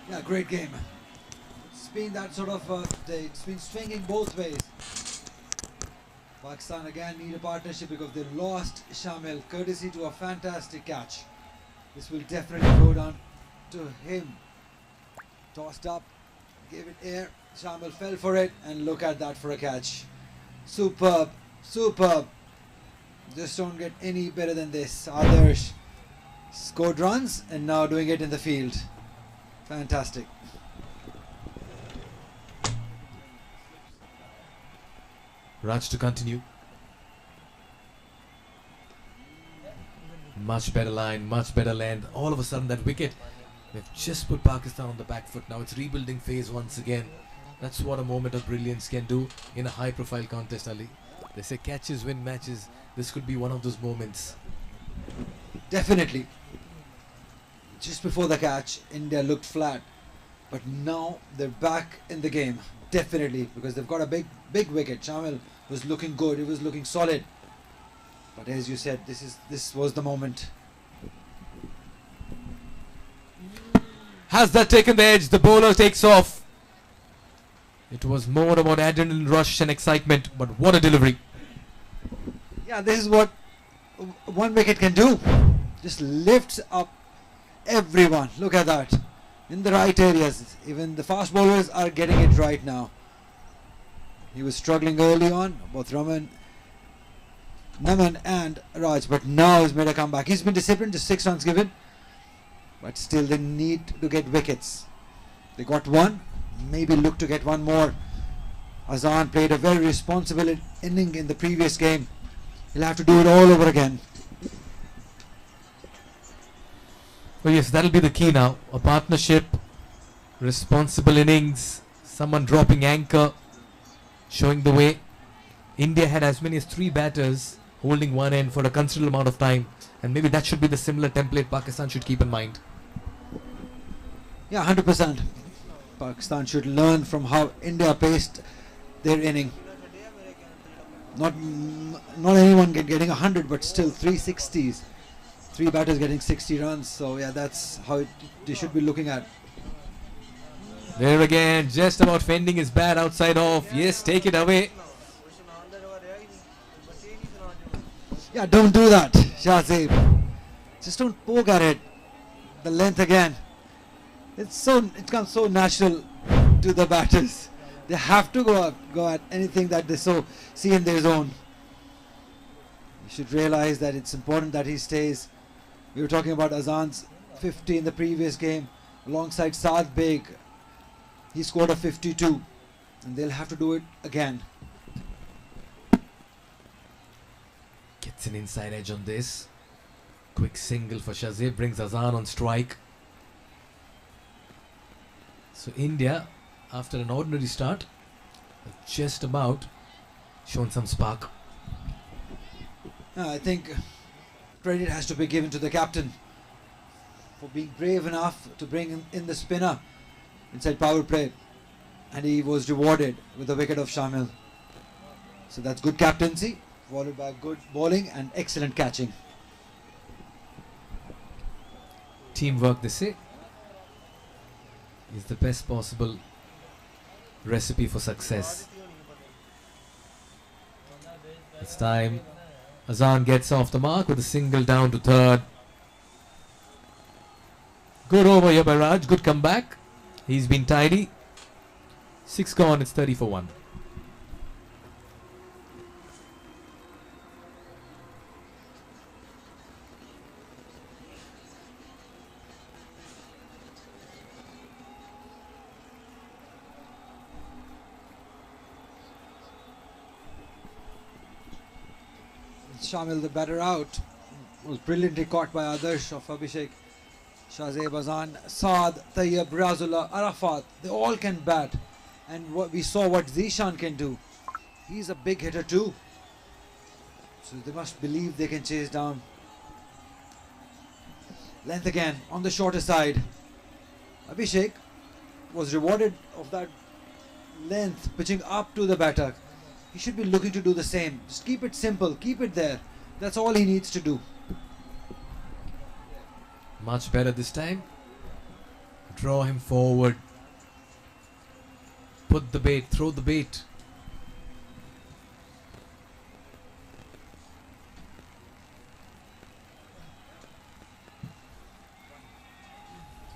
Yeah, great game. It's been that sort of day. It's been swinging both ways. Pakistan again need a partnership because they lost Shamil courtesy to a fantastic catch. This will definitely go down to him. Tossed up, gave it air. Shamil fell for it, and look at that for a catch. Superb, superb. Just don't get any better than this. Others scored runs and now doing it in the field. Fantastic. Raj to continue. Much better line, much better length. All of a sudden that wicket, they've just put Pakistan on the back foot. Now it's rebuilding phase once again. That's what a moment of brilliance can do in a high profile contest, Ali. They say catches win matches. This could be one of those moments. Definitely. Just before the catch, India looked flat. But now they're back in the game. Definitely. Because they've got a big wicket. Shamil was looking good. He was looking solid. But as you said, this was the moment. Has that taken the edge? The bowler takes off. It was more about adrenaline rush and excitement, but what a delivery. Yeah, this is what one wicket can do. Just lifts up everyone. Look at that. In the right areas. Even the fast bowlers are getting it right now. He was struggling early on, both Naman and Raj, but now he's made a comeback. He's been disciplined, just 6 runs given. But still they need to get wickets. They got one. Maybe look to get one more. Azan played a very responsible inning in the previous game. He'll have to do it all over again. Oh yes, that'll be the key now. A partnership, responsible innings, someone dropping anchor, showing the way. India had as many as 3 batters holding one end for a considerable amount of time, and maybe that should be the similar template Pakistan should keep in mind. Yeah, 100%. Pakistan should learn from how India paced their inning. Not anyone getting 100, but still 360s. 3 batters getting 60 runs. So yeah, that's how they should be looking at. There again, just about fending his bat outside off. Yes, take it away. Yeah, don't do that, Shahzeeb. Just don't poke at it. The length again. It comes so natural to the batters. They have to go at anything that they see in their zone. You should realize that it's important that he stays. We were talking about Azan's 50 in the previous game alongside Saad Beg. He scored a 52, and they'll have to do it again. Gets an inside edge on this. Quick single for Shahzeeb brings Azan on strike. So India, after an ordinary start, have just about shown some spark. I think credit has to be given to the captain for being brave enough to bring in the spinner inside power play, and he was rewarded with the wicket of Shamil. So that's good captaincy, followed by good bowling and excellent catching. Teamwork, they say, is the best possible recipe for success. It's time. Azan gets off the mark with a single down to third. Good over here by Raj. Good comeback. He's been tidy. 6 gone. It's 30 for 1. Shamil, the batter out, was brilliantly caught by Adarsh of Abhishek, Shahzeeb, Azan, Saad, Tayyab, Riazullah, Arafat. They all can bat, and we saw what Zishan can do. He's a big hitter too, so they must believe they can chase down. Length again on the shorter side. Abhishek was rewarded of that length, pitching up to the batter. He should be looking to do the same. Just keep it simple, keep it there. That's all he needs to do. Much better this time. Draw him forward. Put the bait, throw the bait.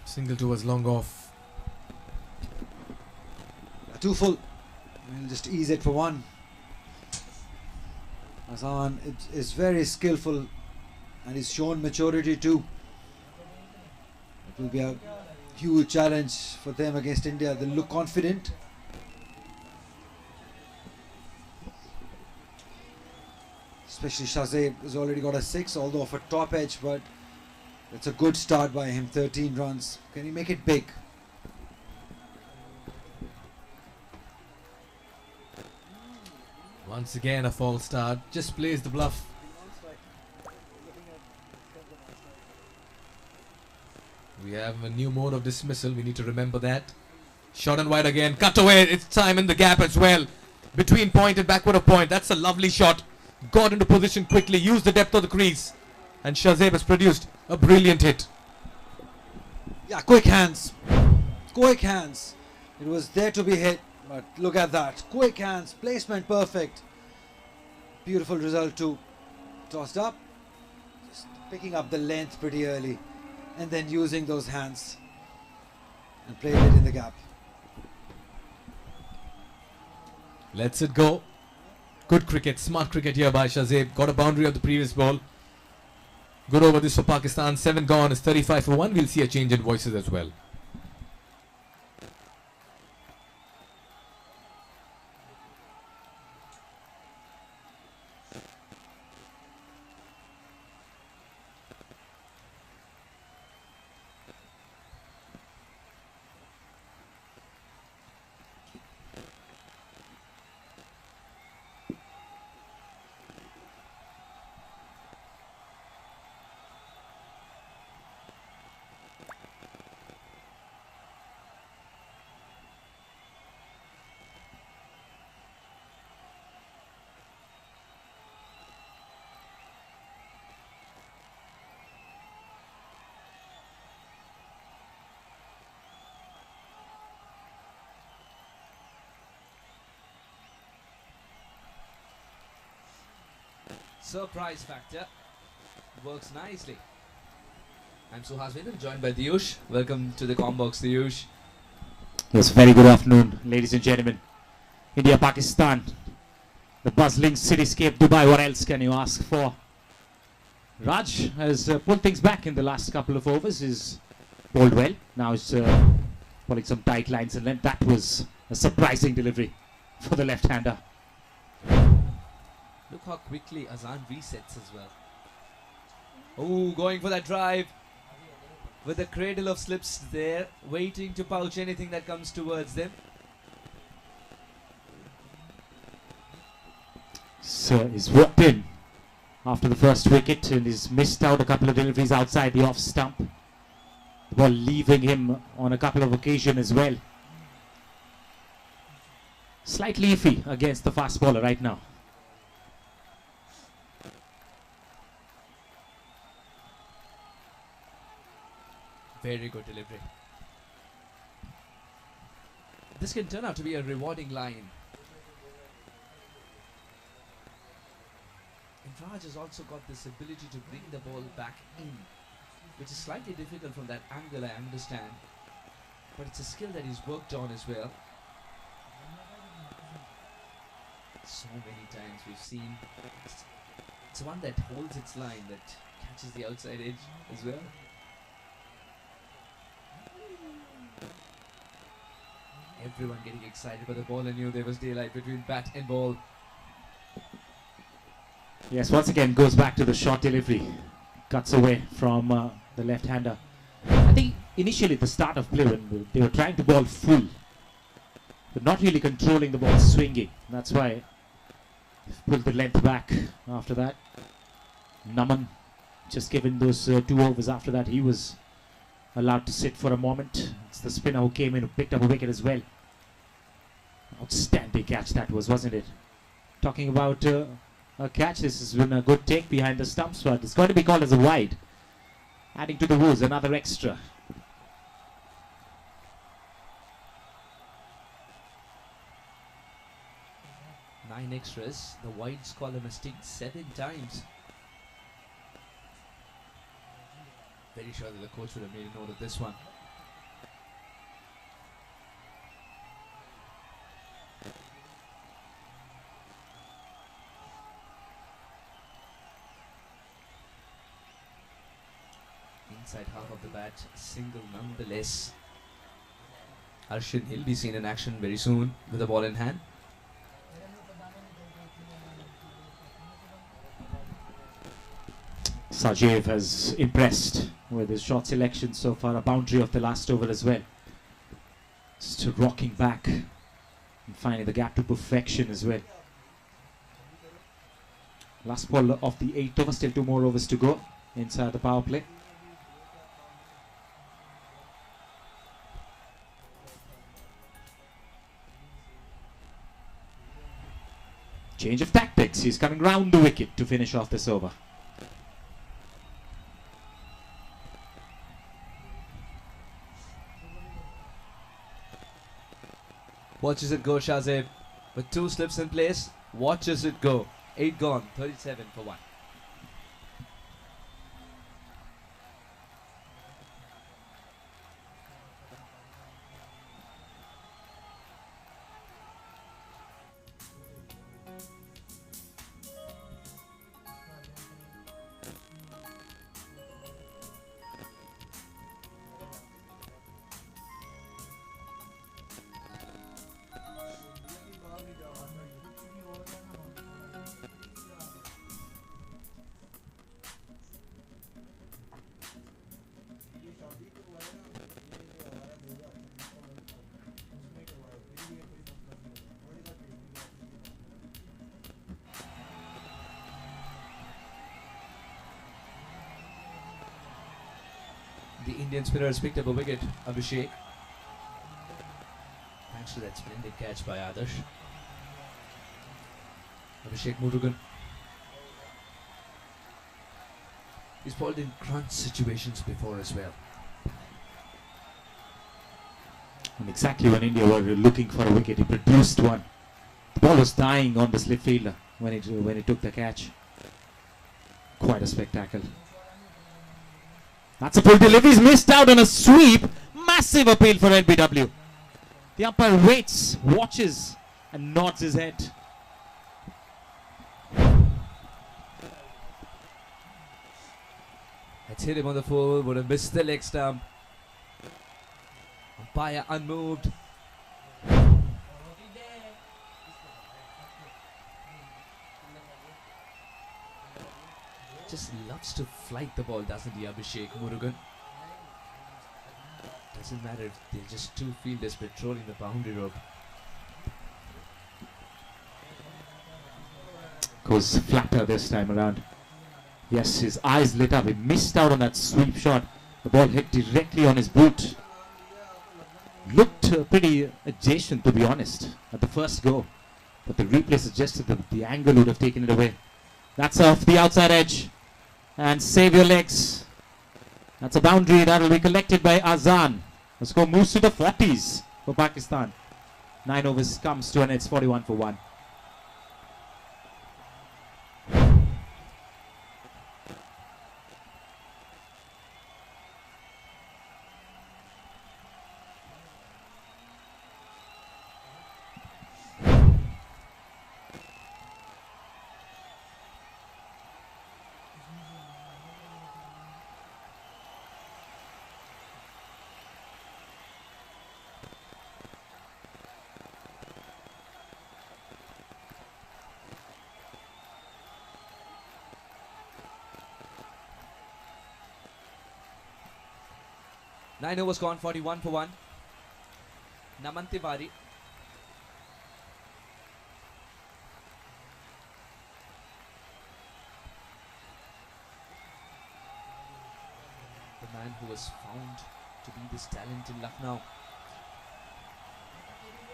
Single towards long off. Too full. We'll just ease it for one. Hassan is very skillful and he's shown maturity too. It will be a huge challenge for them against India. They look confident. Especially Shahzaib has already got a 6, although off a top edge, but it's a good start by him. 13 runs. Can he make it big? Once again a false start. Just plays the bluff. We have a new mode of dismissal. We need to remember that. Short and wide again. Cut away. It's time in the gap as well. Between point and backward of point. That's a lovely shot. Got into position quickly. Used the depth of the crease. And Shahzaib has produced a brilliant hit. Yeah, quick hands. Quick hands. It was there to be hit. But look at that. Quick hands. Placement perfect. Beautiful result too. Tossed up. Just picking up the length pretty early. And then using those hands. And played it in the gap. Lets it go. Good cricket. Smart cricket here by Shahzaib. Got a boundary of the previous ball. Good over this for Pakistan. 7 gone. It's 35 for 1. We'll see a change in voices as well. Surprise factor works nicely. I'm Suhas Vedan, joined by Diyush. Welcome to the Combox, Diyush. Yes, very good afternoon, ladies and gentlemen. India, Pakistan, the bustling cityscape Dubai. What else can you ask for? Raj has pulled things back in the last couple of overs. He's bowled well. Now he's pulling some tight lines and length. That was a surprising delivery for the left-hander. Look how quickly Azan resets as well. Oh, going for that drive with the cradle of slips there, waiting to pouch anything that comes towards them. So he's walked in after the first wicket and he's missed out a couple of deliveries outside the off stump. The ball leaving him on a couple of occasions as well. Slightly iffy against the fast bowler right now. Very good delivery. This can turn out to be a rewarding line. And Raj has also got this ability to bring the ball back in, which is slightly difficult from that angle, I understand. But it's a skill that he's worked on as well. So many times we've seen it's one that holds its line, that catches the outside edge as well. Everyone getting excited by the ball and knew there was daylight between bat and ball. Yes, once again goes back to the short delivery. Cuts away from the left-hander. I think initially at the start of play when they were trying to bowl full, but not really controlling the ball swinging. That's why they've pulled the length back after that. Naman just given those 2 overs after that. He was allowed to sit for a moment. It's the spinner who came in who picked up a wicket as well. Outstanding catch that was, wasn't it? Talking about a catch, this has been a good take behind the stumps, but it's going to be called as a wide. Adding to the woes, another extra. extras. The wides column has ticked 7 times. Very sure that the coach would have made a note of this one. Inside half of the bat, single nonetheless. Arshin, he'll be seen in action very soon with the ball in hand. Sajeev has impressed with his shot selection so far. A boundary of the last over as well. Just rocking back and finding the gap to perfection as well. Last ball of the 8th over, still 2 more overs to go inside the power play. Change of tactics. He's coming round the wicket to finish off this over. Watches it go, Shazib. With 2 slips in place, watches it go. 8 gone, 37 for 1. The Indian spinner has picked up a wicket, Abhishek. Thanks to that splendid catch by Adarsh. Abhishek Murugan. He's bowled in crunch situations before as well. And exactly when India were looking for a wicket, he produced one. The ball was dying on the slip fielder when he took the catch. Quite a spectacle. That's a full delivery. He's missed out on a sweep. Massive appeal for LBW. The umpire waits, watches, and nods his head. That's hit him on the full, would have missed the leg stump. Umpire unmoved. Just loves to flight the ball, doesn't he, Abhishek Murugan? Doesn't matter if they're just 2 fielders patrolling the boundary rope. Goes flatter this time around. Yes, his eyes lit up. He missed out on that sweep shot. The ball hit directly on his boot. Looked pretty adjacent, to be honest, at the first go. But the replay suggested that the angle would have taken it away. That's off the outside edge. And save your legs. That's a boundary that will be collected by Azan. The score moves to the 40s for Pakistan. 9 overs comes to an it's 41 for 1. Nine overs gone, 41 for 1. Naman Tiwari. The man who was found to be this talent in Lucknow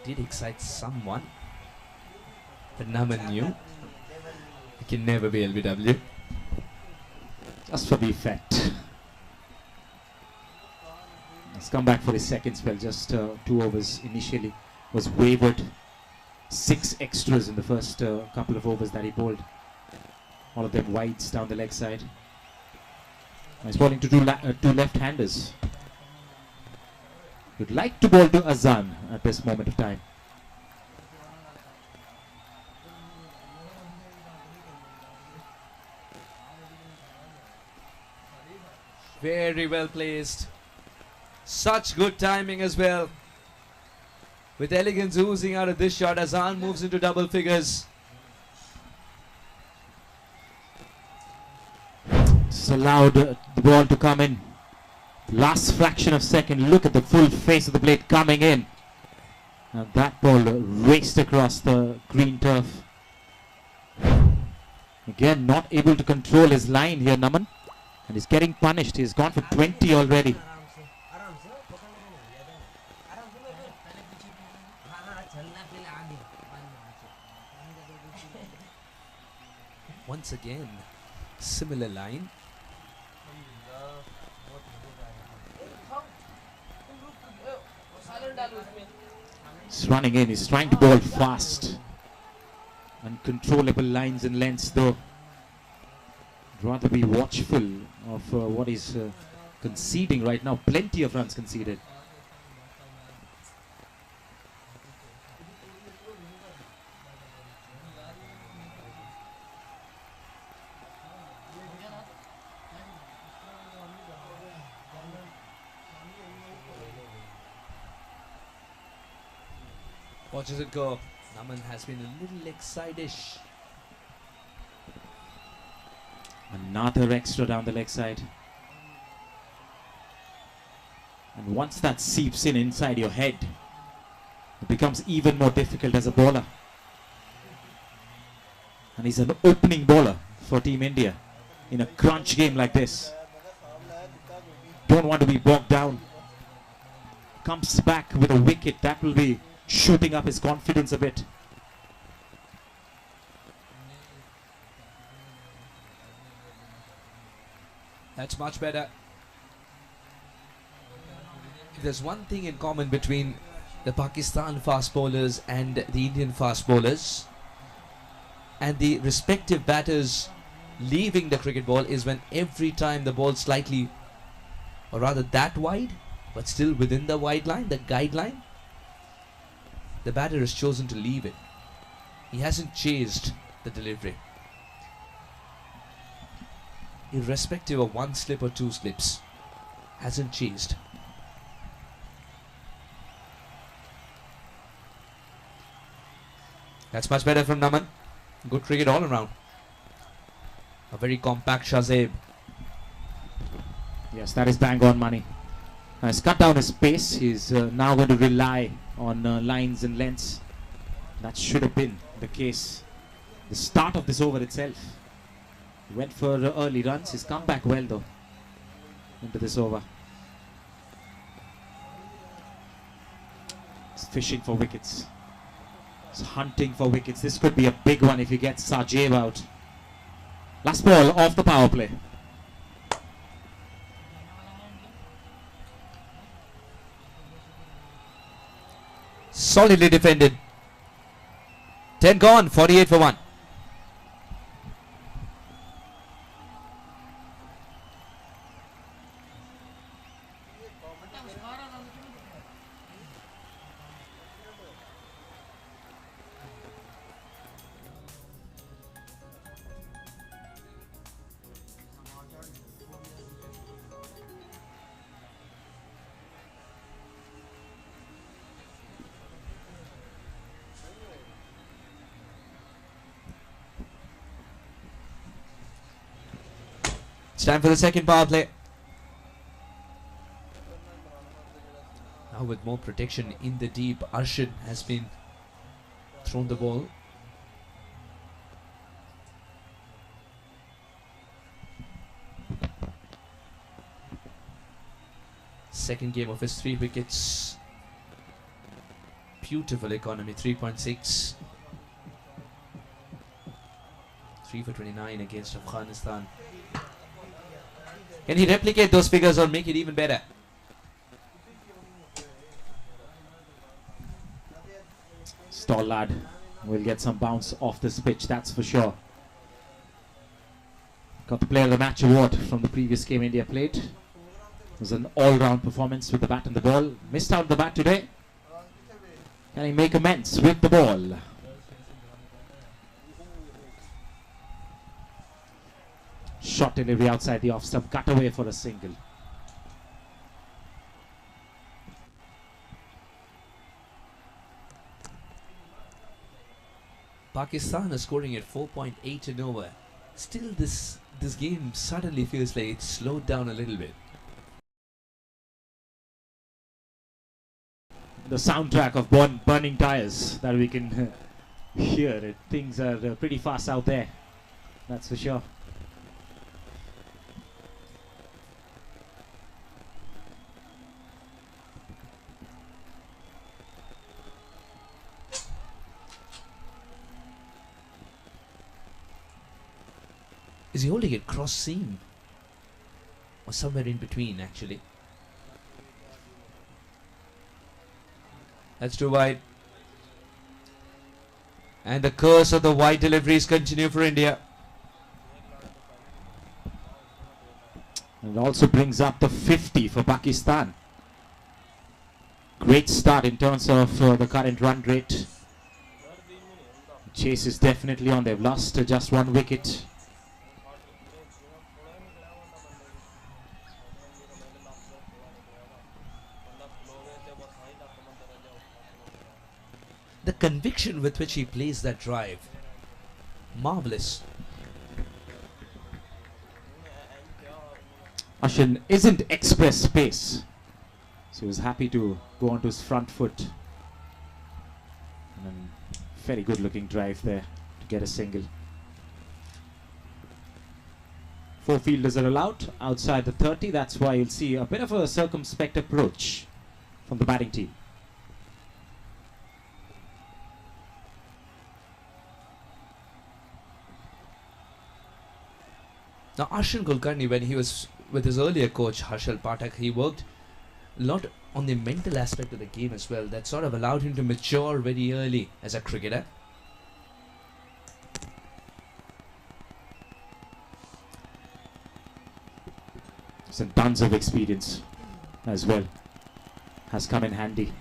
did excite someone, but Naman knew he can never be LBW. Just for the effect. He's come back for his second spell, just 2 overs initially. Was wavered 6 extras in the first couple of overs that he bowled. All of them wides down the leg side. He's bowling to two left-handers. You'd like to bowl to Azan at this moment of time. Very well placed. Such good timing as well. With elegance oozing out of this shot, Azan moves into double figures. Just allowed the ball to come in. Last fraction of second. Look at the full face of the blade coming in. And that ball raced across the green turf. Again, not able to control his line here, Naman. And he's getting punished. He's gone for 20 already. Once again, similar line. He's running in. He's trying to bowl fast. Uncontrollable lines and lengths though. Rather be watchful of what he's conceding right now. Plenty of runs conceded. Watches it go. Naman has been a little excited-ish. Another extra down the leg side. And once that seeps in inside your head, it becomes even more difficult as a bowler. And he's an opening bowler for Team India in a crunch game like this. Don't want to be bogged down. Comes back with a wicket, that will be shooting up his confidence a bit. That's much better. If there's one thing in common between the Pakistan fast bowlers and the Indian fast bowlers and the respective batters leaving the cricket ball is when every time the ball slightly, or rather that wide, but still within the wide line, the guideline, the batter has chosen to leave it. He hasn't chased the delivery. Irrespective of one slip or two slips, hasn't chased. That's much better from Naman. Good cricket all around. A very compact Shazeb. Yes, that is bang on money. He's cut down his pace. He's now going to rely on lines and lengths. That should have been the case. The start of this over itself. He went for early runs. He's come back well though into this over. He's fishing for wickets. He's hunting for wickets. This could be a big one if he gets Sajeev out. Last ball off the power play. Solidly defended. 10 gone, 48 for 1. It's time for the second power play. Now with more protection in the deep, Arshad has been thrown the ball. Second game of his 3 wickets. Beautiful economy, 3.6. 3 for 29 against Afghanistan. Can he replicate those figures or make it even better? Stall lad will get some bounce off this pitch, that's for sure. Got the Player of the Match award from the previous game India played. It was an all-round performance with the bat and the ball. Missed out the bat today. Can he make amends with the ball? Shot delivery outside the off stump, cut away for a single. Pakistan is scoring at 4.8 in over. Still, this game suddenly feels like it's slowed down a little bit. The soundtrack of burning tires that we can hear. It. Things are pretty fast out there, that's for sure. Is he holding it cross seam? Or somewhere in between, actually? That's too wide. And the curse of the wide deliveries continue for India. And it also brings up the 50 for Pakistan. Great start in terms of the current run rate. Chase is definitely on. They've lost just one wicket. The conviction with which he plays that drive. Marvellous. Ashwin isn't express pace, so he was happy to go onto his front foot. And very good looking drive there to get a single. 4 fielders are allowed outside the 30. That's why you'll see a bit of a circumspect approach from the batting team. Now Ashwin Kulkarni, when he was with his earlier coach Harshal Pathak, he worked a lot on the mental aspect of the game as well. That sort of allowed him to mature very early as a cricketer. Some tons of experience as well has come in handy.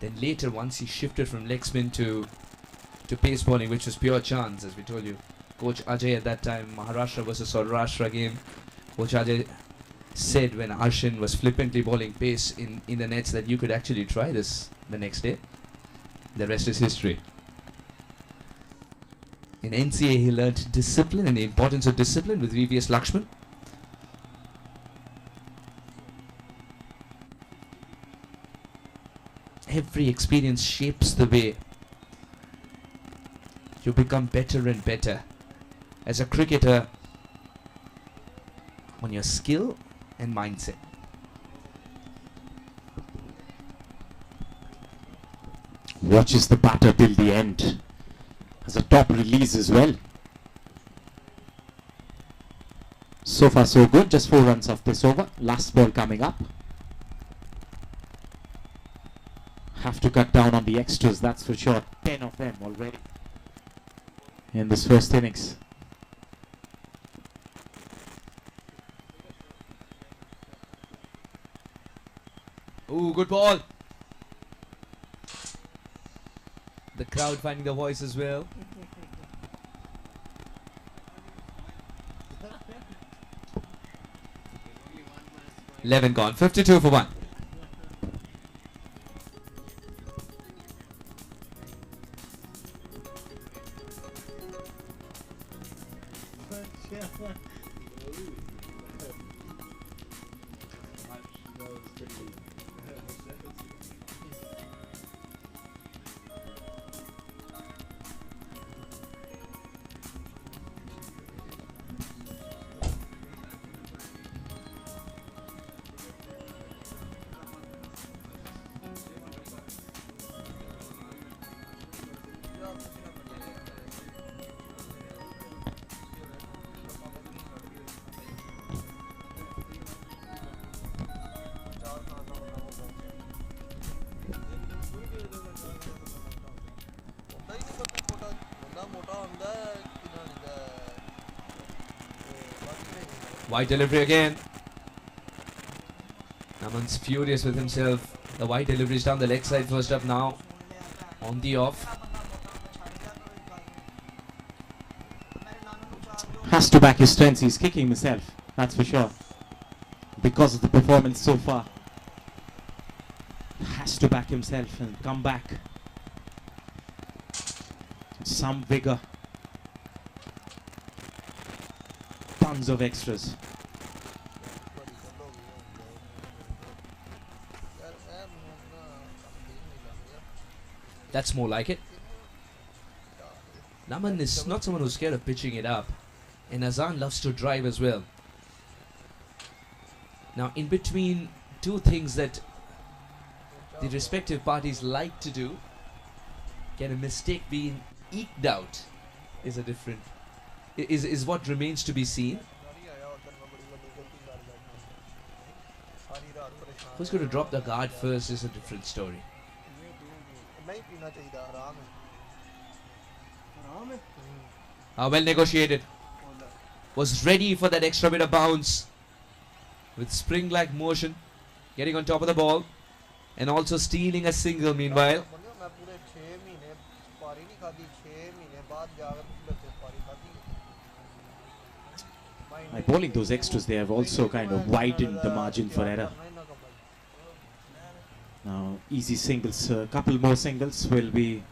Then later, once he shifted from leg spin to pace bowling, which was pure chance, as we told you. Coach Ajay at that time, Maharashtra versus Saurashtra game, Coach Ajay said when Ashwin was flippantly bowling pace in the nets that you could actually try this the next day. The rest is history. In NCA, he learnt discipline and the importance of discipline with VVS Lakshman. Every experience shapes the way you become better and better as a cricketer on your skill and mindset. Watches the batter till the end. Has a top release as well. So far so good, just 4 runs off this over. Last ball coming up. Have to cut down on the extras, that's for sure. 10 of them already in this first innings. Ooh, good ball. The crowd finding the voice as well. Eleven gone. 52 for 1. Wide delivery again. Naman's furious with himself. The wide delivery is down the leg side first up now. On the off. Has to back his strengths. He's kicking himself, that's for sure. Because of the performance so far. Has to back himself and come back. Some vigor. Tons of extras. That's more like it. Naman is not someone who's scared of pitching it up. And Azan loves to drive as well. Now, in between two things that the respective parties like to do, can a mistake being eked out is a different, is what remains to be seen. Who's going to drop the guard first is a different story. Well negotiated. Was ready for that extra bit of bounce. With spring-like motion. Getting on top of the ball. And also stealing a single meanwhile. By bowling those extras, they have also kind of widened the margin for error. Now, easy singles, a couple more singles will be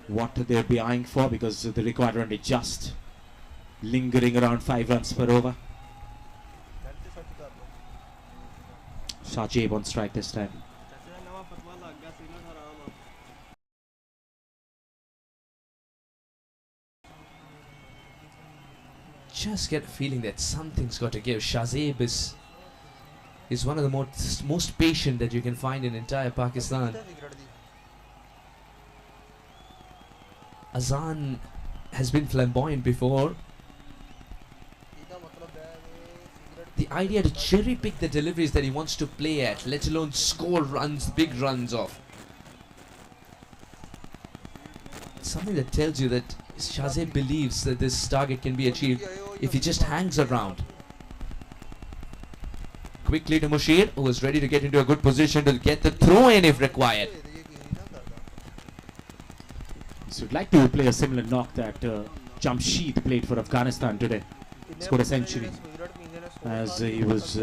what they'll be eyeing for, because the required run is just lingering around 5 runs per over. Shajib on strike this time. Just get a feeling that something's got to give. Shazib is one of the most patient that you can find in entire Pakistan. Azan has been flamboyant before. The idea to cherry pick the deliveries that he wants to play at, let alone score runs, big runs off. Something that tells you that Shazib believes that this target can be achieved if he just hangs around. Quickly to Mushir, who is ready to get into a good position to get the throw in if required. So I'd like to play a similar knock that Jamshid played for Afghanistan today. Scored a century as he was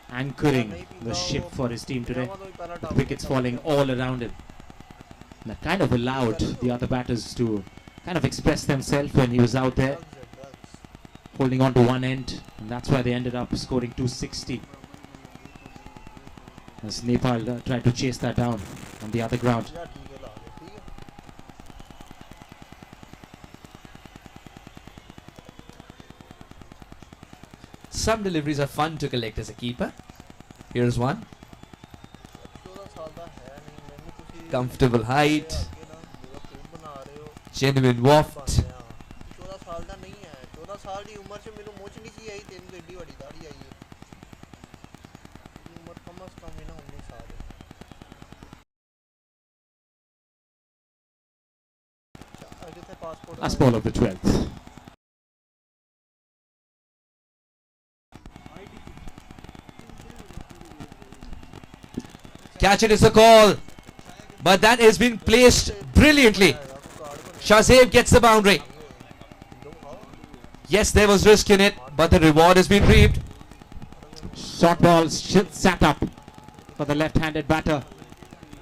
anchoring the ship for his team today, with wickets falling all around him. And that kind of allowed the other batters to kind of express themselves when he was out there, holding on to one end, and that's why they ended up scoring 260. As Nepal tried to chase that down on the other ground. Some deliveries are fun to collect as a keeper. Here's one. Comfortable height. Genuine waft. Last ball of the 12th. Catch it is the call. But that has been placed brilliantly. Shazib gets the boundary. Yes, there was risk in it, but the reward has been reaped. Short ball sat up for the left-handed batter.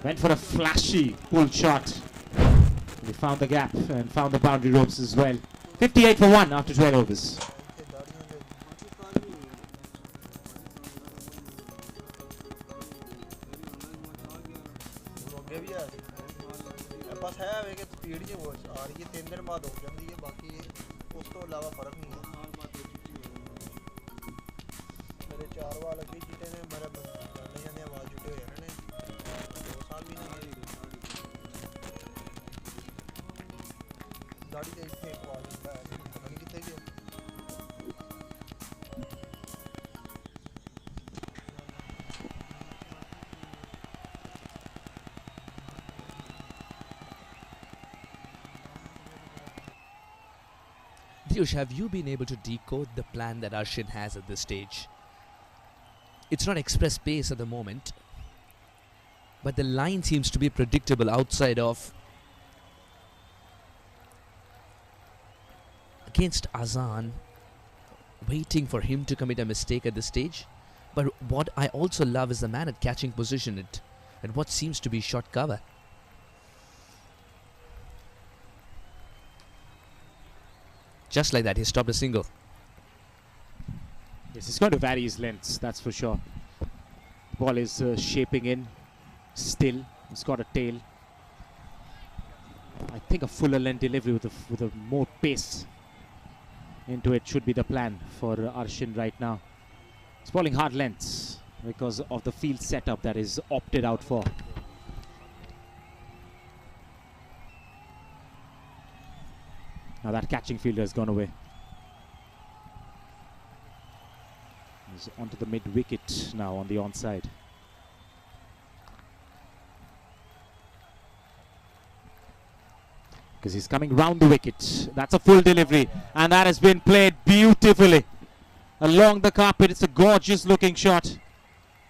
Went for a flashy pull shot. He found the gap and found the boundary ropes as well. 58 for 1 after 12 overs. Piyush, have you been able to decode the plan that Arshin has at this stage? It's not express pace at the moment, but the line seems to be predictable outside of against Azan, waiting for him to commit a mistake at this stage. But what I also love is the man at catching position at what seems to be short cover. Just like that, he stopped a single. Yes, he's got to vary his lengths, that's for sure. Ball is shaping in still. He's got a tail. I think a fuller length delivery with a more pace into it should be the plan for Arshin right now. He's bowling hard lengths because of the field setup that is opted out for. Now that catching fielder has gone away. He's onto the mid wicket now on the onside. Because he's coming round the wicket. That's a full delivery, and that has been played beautifully along the carpet. It's a gorgeous looking shot,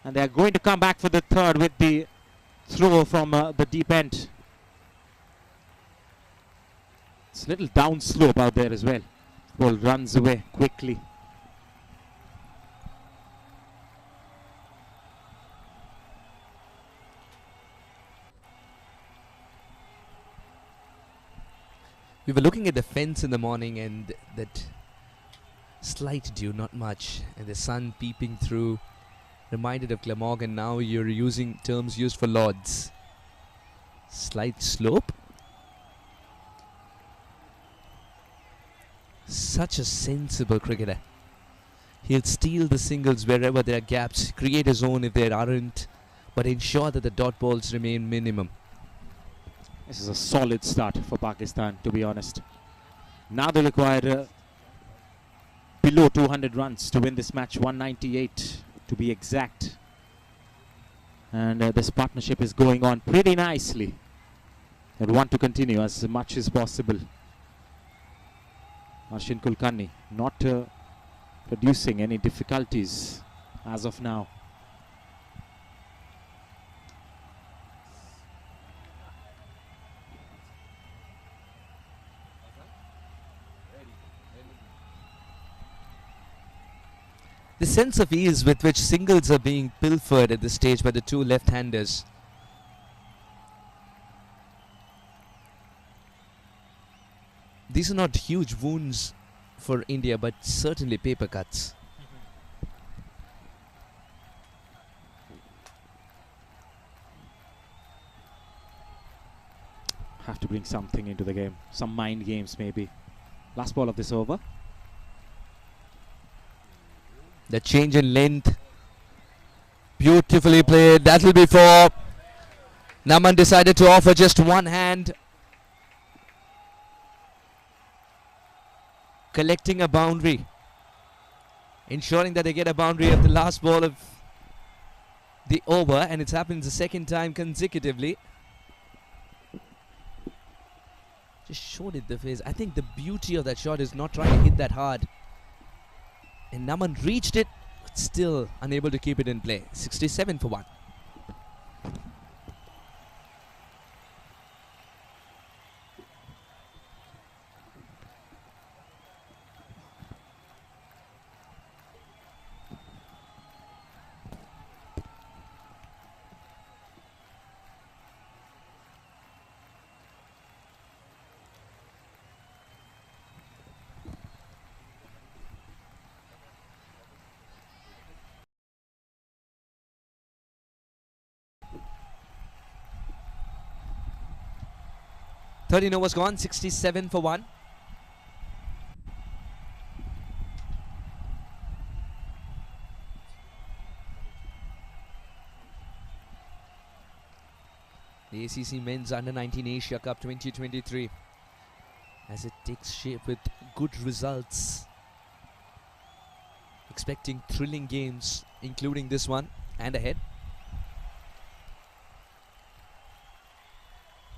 and they're going to come back for the third with the throw from the deep end. It's a little down slope out there as well. Ball runs away quickly. We were looking at the fence in the morning, and that slight dew, not much, and the sun peeping through, reminded of Glamorgan. Now you're using terms used for Lords. Slight slope. Such a sensible cricketer. He'll steal the singles wherever there are gaps, create his own if there aren't, but ensure that the dot balls remain minimum. This is a solid start for Pakistan, to be honest. Now they require below 200 runs to win this match, 198 to be exact. And this partnership is going on pretty nicely. They want to continue as much as possible. Arshin Kulkarni not producing any difficulties as of now. The sense of ease with which singles are being pilfered at this stage by the two left-handers. These are not huge wounds for India, but certainly paper cuts. Have to bring something into the game. Some mind games maybe. Last ball of this over. The change in length. Beautifully played. That'll be four. Naman decided to offer just one hand. Collecting a boundary. Ensuring that they get a boundary at the last ball of the over. And it's happened the second time consecutively. Just showed it the face. I think the beauty of that shot is not trying to hit that hard. And Naman reached it, but still unable to keep it in play. 67 for 1. Thirteen overs gone, 67 for 1. The ACC Men's Under-19 Asia Cup 2023 as it takes shape with good results. Expecting thrilling games, including this one and ahead.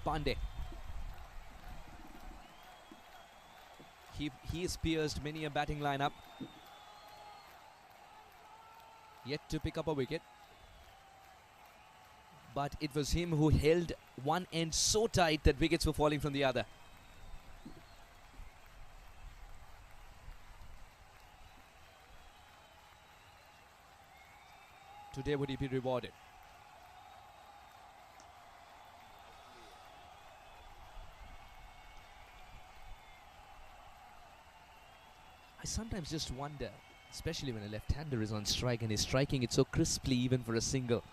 Pandey. he has pierced many a batting lineup. Yet to pick up a wicket. But it was him who held one end so tight that wickets were falling from the other. Today would he be rewarded? I sometimes just wonder, especially when a left-hander is on strike and is striking it so crisply even for a single,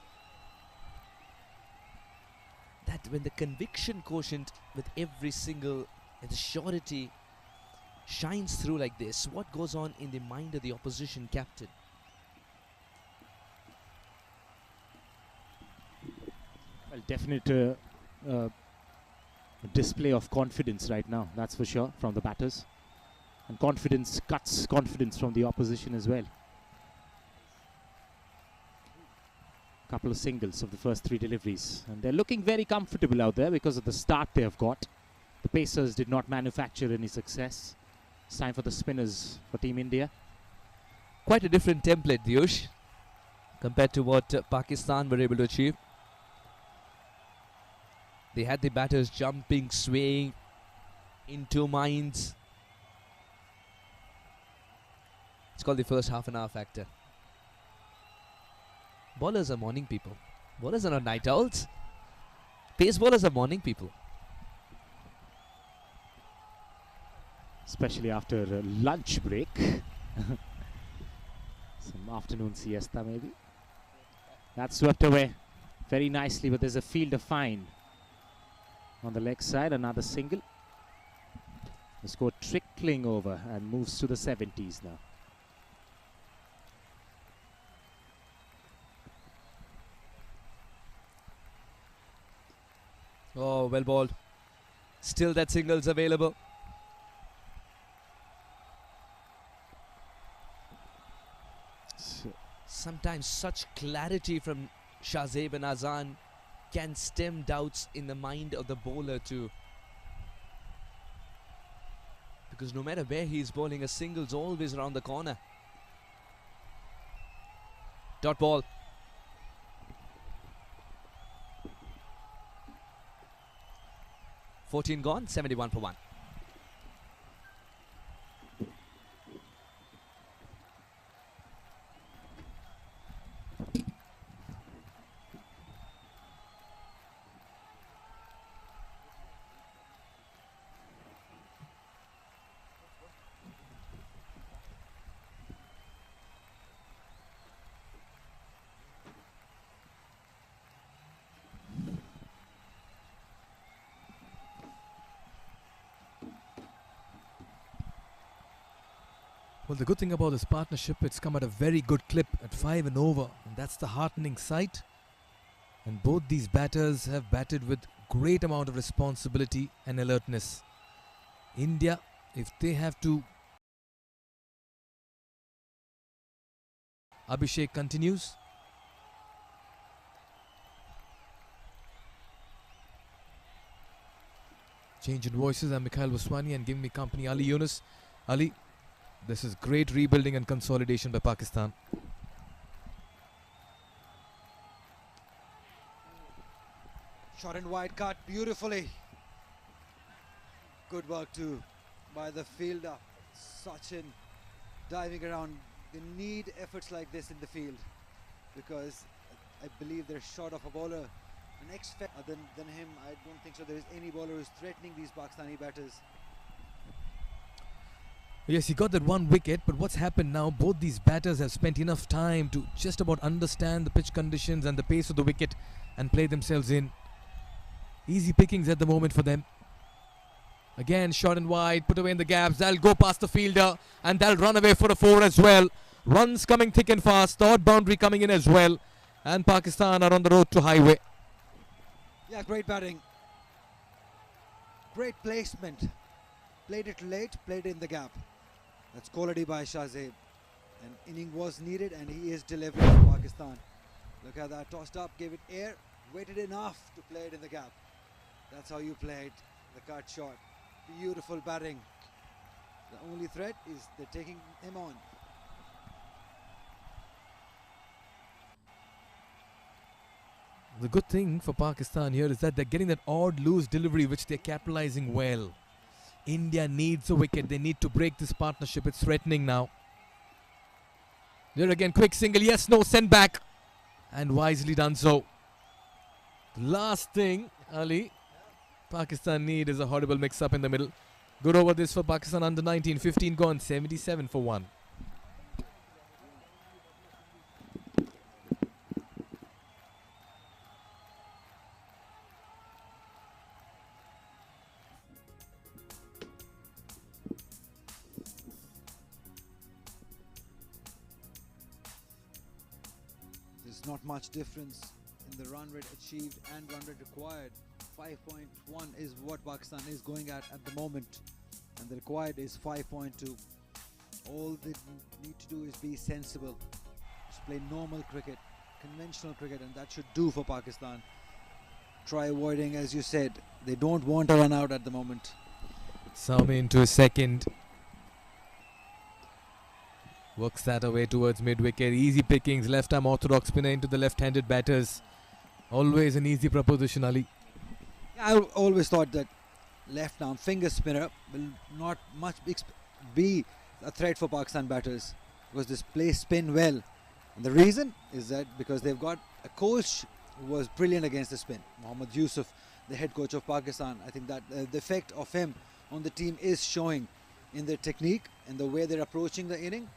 that when the conviction quotient with every single and the surety shines through like this, what goes on in the mind of the opposition captain? Well, definite display of confidence right now, that's for sure, from the batters. And confidence cuts confidence from the opposition as well. Couple of singles of the first 3 deliveries. And they're looking very comfortable out there because of the start they have got. The pacers did not manufacture any success. It's time for the spinners for Team India. Quite a different template, Diyush, compared to what Pakistan were able to achieve. They had the batters jumping, swaying, in 2 minds. It's called the first half an hour factor. Bowlers are morning people. Bowlers are not night owls. Pace bowlers are morning people. Especially after a lunch break. Some afternoon siesta maybe. That's swept away very nicely, but there's a fielder fine on the leg side. Another single. The score trickling over and moves to the 70s now. Oh, well bowled. Still that single's available. Sometimes such clarity from Shahzeb and Azan can stem doubts in the mind of the bowler too. Because no matter where he's bowling, a single's always around the corner. Dot ball. $14 gone, 71 for 1. Well, the good thing about this partnership, it's come at a very good clip at 5 and over. And that's the heartening sight. And both these batters have batted with great amount of responsibility and alertness. India, if they have to... Abhishek continues. Change in voices. I'm Mikhail Vaswani and giving me company Ali Yunus. Ali, this is great rebuilding and consolidation by Pakistan. Shot and wide cut beautifully. Good work too by the fielder. Sachin diving around. They need efforts like this in the field because I believe they're short of a bowler. An than him, I don't think so. There is any bowler who's threatening these Pakistani batters. Yes, he got that 1 wicket, but what's happened now, both these batters have spent enough time to just about understand the pitch conditions and the pace of the wicket and play themselves in. Easy pickings at the moment for them. Again, short and wide, put away in the gaps. They'll go past the fielder and they'll run away for a 4 as well. Runs coming thick and fast, the odd boundary coming in as well. And Pakistan are on the road to highway. Yeah, great batting. Great placement. Played it late, played it in the gap. That's quality by Shahzeb. An inning was needed and he is delivering for Pakistan. Look at that, tossed up, gave it air, waited enough to play it in the gap. That's how you played the cut shot. Beautiful batting. The only threat is they're taking him on. The good thing for Pakistan here is that they're getting that odd loose delivery which they're capitalizing well. India needs a wicket. They need to break this partnership. It's threatening now. There again, quick single. Yes, no, send back. And wisely done so. The last thing, Ali, Pakistan need is a horrible mix-up in the middle. Good over this for Pakistan under 19. 15 gone, 77 for 1. There's not much difference in the run rate achieved and run rate required. 5.1 is what Pakistan is going at the moment, and the required is 5.2. All they need to do is be sensible, just play normal cricket, conventional cricket, and that should do for Pakistan. Try avoiding, as you said, they don't want a run out at the moment. Sami into his second. Works that away towards mid-wicket. Easy pickings. Left-arm orthodox spinner into the left-handed batters. Always an easy proposition, Ali. I always thought that left-arm finger spinner will not much be a threat for Pakistan batters, because this plays spin well. And the reason is that because they've got a coach who was brilliant against the spin, Mohammad Yusuf, the head coach of Pakistan. I think that the effect of him on the team is showing in their technique and the way they're approaching the inning.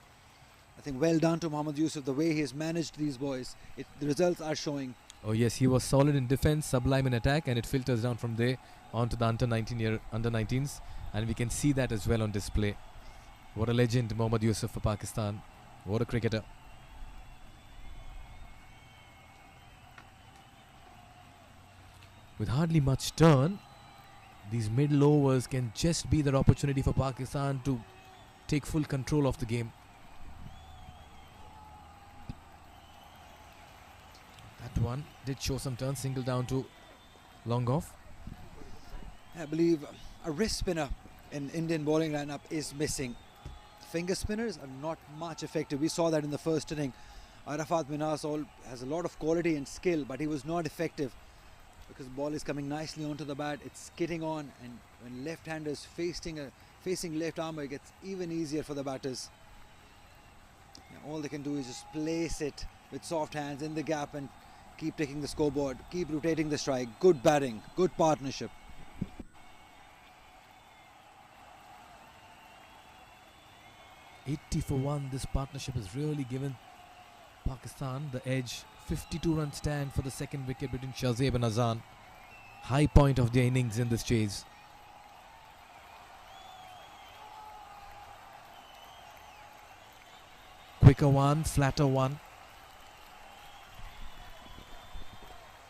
I think well done to Mohammad Yusuf, the way he has managed these boys. The results are showing. Oh yes, he was solid in defense, sublime in attack, and it filters down from there onto the under 19s, and we can see that as well on display. What a legend, Mohammad Yusuf for Pakistan. What a cricketer. With hardly much turn, these middle overs can just be their opportunity for Pakistan to take full control of the game. That one did show some turn, single down to long off. I believe a wrist spinner in Indian bowling lineup is missing. Finger spinners are not much effective. We saw that in the first inning. Arafat Minas has a lot of quality and skill, but he was not effective because the ball is coming nicely onto the bat. It's skidding on, and when left-handers facing left armour, it gets even easier for the batters. Now, all they can do is just place it with soft hands in the gap and keep taking the scoreboard, keep rotating the strike. Good batting, good partnership. $80 for 1. This partnership has really given Pakistan the edge. 52-run stand for the second wicket between Shahzeb and Azan. High point of their innings in this chase. Quicker one, flatter one.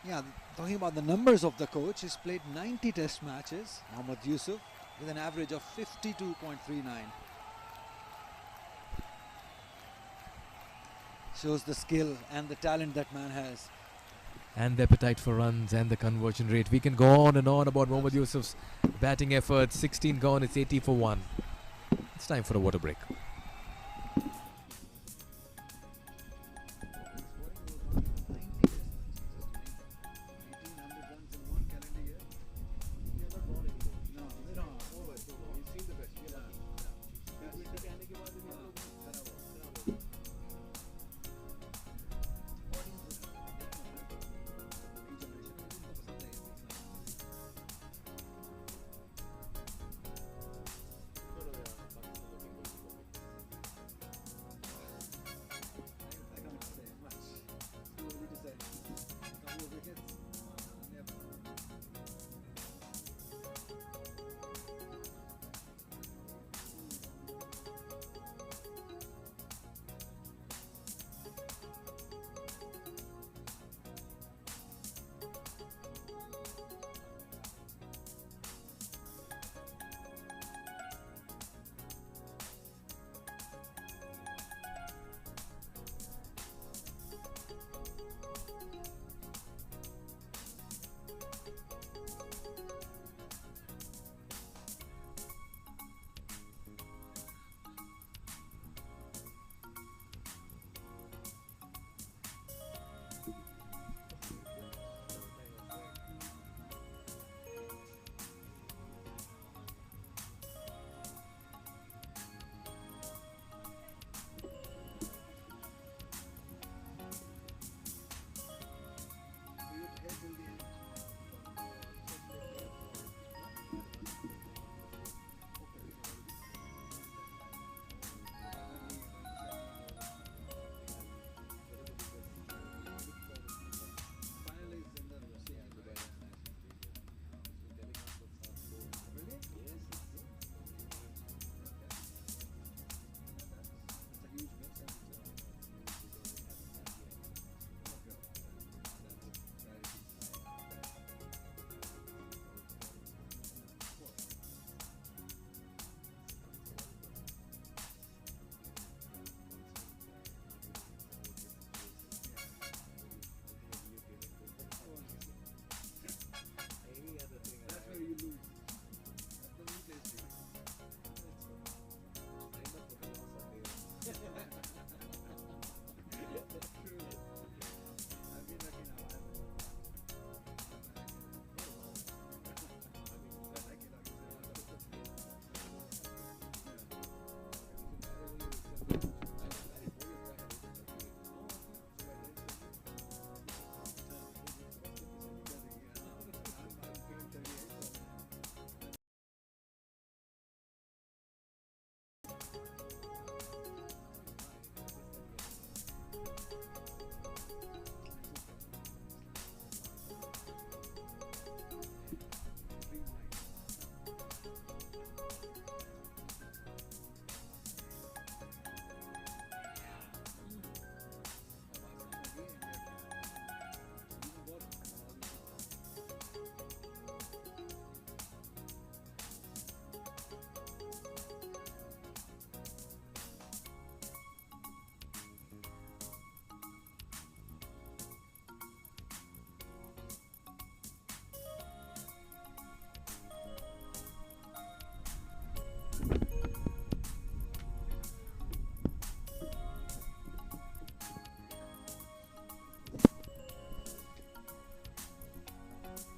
Yeah, talking about the numbers of the coach, he's played 90 test matches, Mohammad Yusuf, with an average of 52.39. Shows the skill and the talent that man has. And the appetite for runs and the conversion rate. We can go on and on about Mohammad Yusuf's batting effort. 16 gone, it's 80 for 1. It's time for a water break.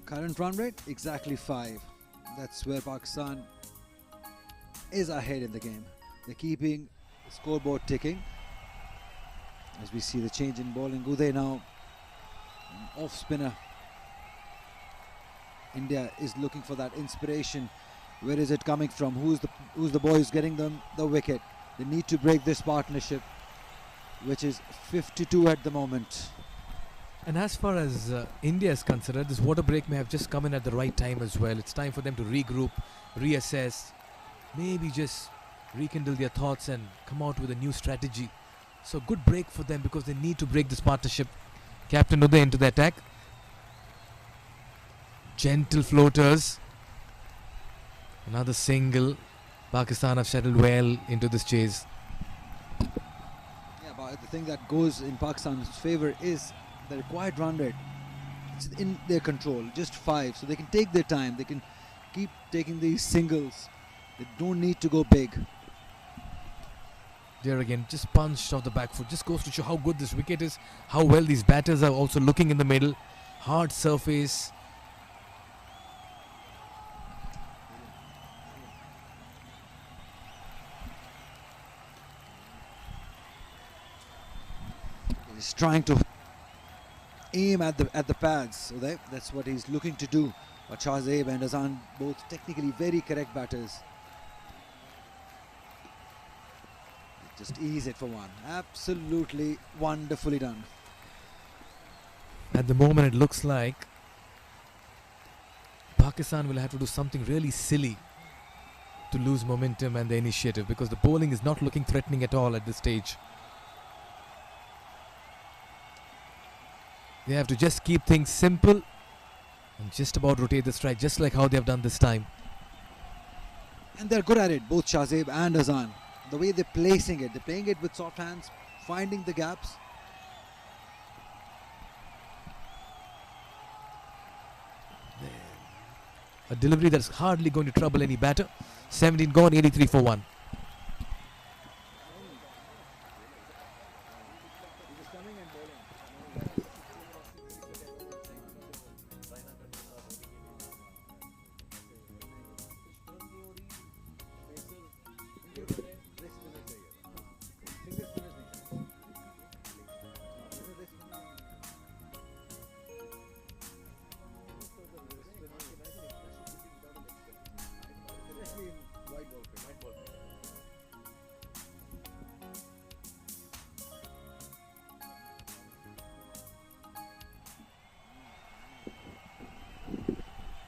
Current run rate exactly 5. That's where Pakistan is ahead in the game. They're keeping the scoreboard ticking. As we see the change in bowling, Uday now an off spinner. India is looking for that inspiration. Where is it coming from? Who's the boy who's getting them the wicket? They need to break this partnership, which is 52 at the moment. And as far as India is concerned, this water break may have just come in at the right time as well. It's time for them to regroup, reassess, maybe just rekindle their thoughts and come out with a new strategy. So good break for them because they need to break this partnership. Captain Uday into the attack. Gentle floaters. Another single. Pakistan have settled well into this chase. Yeah, but the thing that goes in Pakistan's favour is the required run rate. It's in their control, just 5, so they can take their time. They can keep taking these singles. They don't need to go big. There again, just punched off the back foot. Just goes to show how good this wicket is, how well these batters are also looking in the middle. Hard surface. He's trying to aim at the pads, so that's what he's looking to do. But Shahzaib and Azan both technically very correct batters. Just ease it for one. Absolutely wonderfully done. At the moment, it looks like Pakistan will have to do something really silly to lose momentum and the initiative, because the bowling is not looking threatening at all at this stage. They have to just keep things simple and just about rotate the strike, just like how they have done this time. And they're good at it, both Shahzaib and Azan. The way they're placing it, they're playing it with soft hands, finding the gaps. A delivery that's hardly going to trouble any batter. 17 gone, 83 for 1.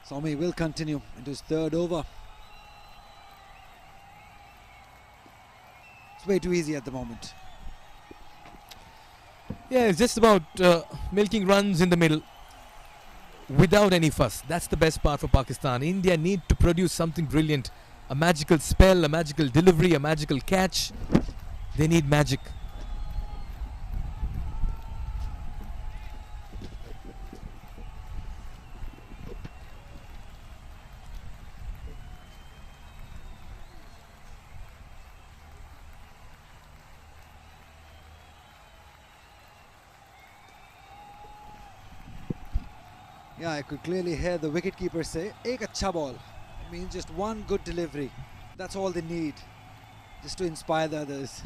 Soumi will continue into his third over. It's way too easy at the moment. Yeah, it's just about milking runs in the middle without any fuss. That's the best part for Pakistan. India need to produce something brilliant. A magical spell, a magical delivery, a magical catch. They need magic. Yeah, I could clearly hear the wicketkeeper say, "Ek acha ball." It means just one good delivery. That's all they need, just to inspire the others.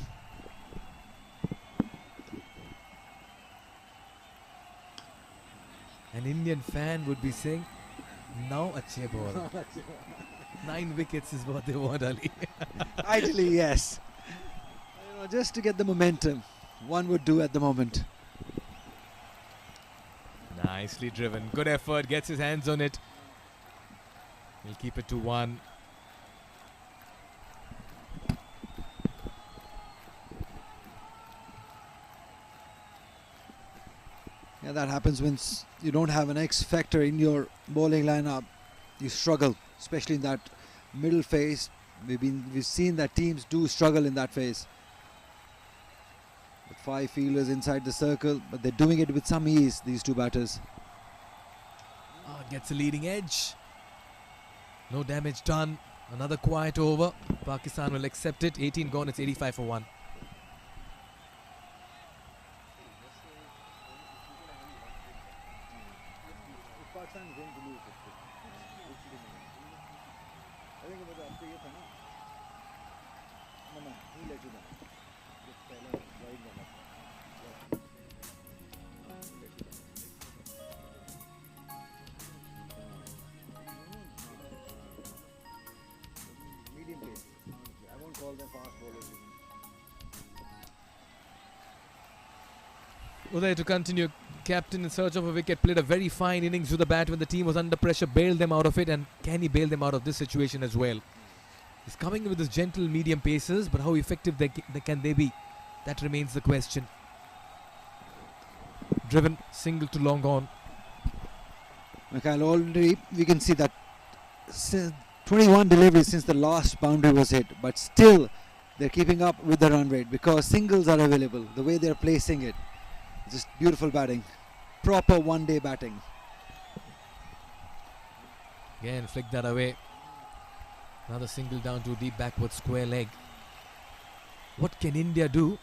An Indian fan would be saying, now a ball. 9 wickets is what they want, Ali. Ideally, yes. Just to get the momentum, one would do at the moment. Nicely driven. Good effort. Gets his hands on it. He'll keep it to 1. Yeah, that happens when you don't have an X factor in your bowling lineup. You struggle, especially in that middle phase. We've seen that teams do struggle in that phase. With 5 fielders inside the circle, but they're doing it with some ease, these two batters. Gets a leading edge. No damage done. Another quiet over. Pakistan will accept it. 18 gone. It's 85 for 1. Uday to continue. Captain in search of a wicket. Played a very fine innings with the bat when the team was under pressure. Bailed them out of it. And can he bail them out of this situation as well? He's coming with his gentle medium paces. But how effective can they be? That remains the question. Driven. Single to long on. Mikhail, already we can see that 21 deliveries since the last boundary was hit. But still they're keeping up with the run rate because singles are available. The way they're placing it. Just beautiful batting. Proper one-day batting. Again, flick that away. Another single down to deep backward square leg. What can India do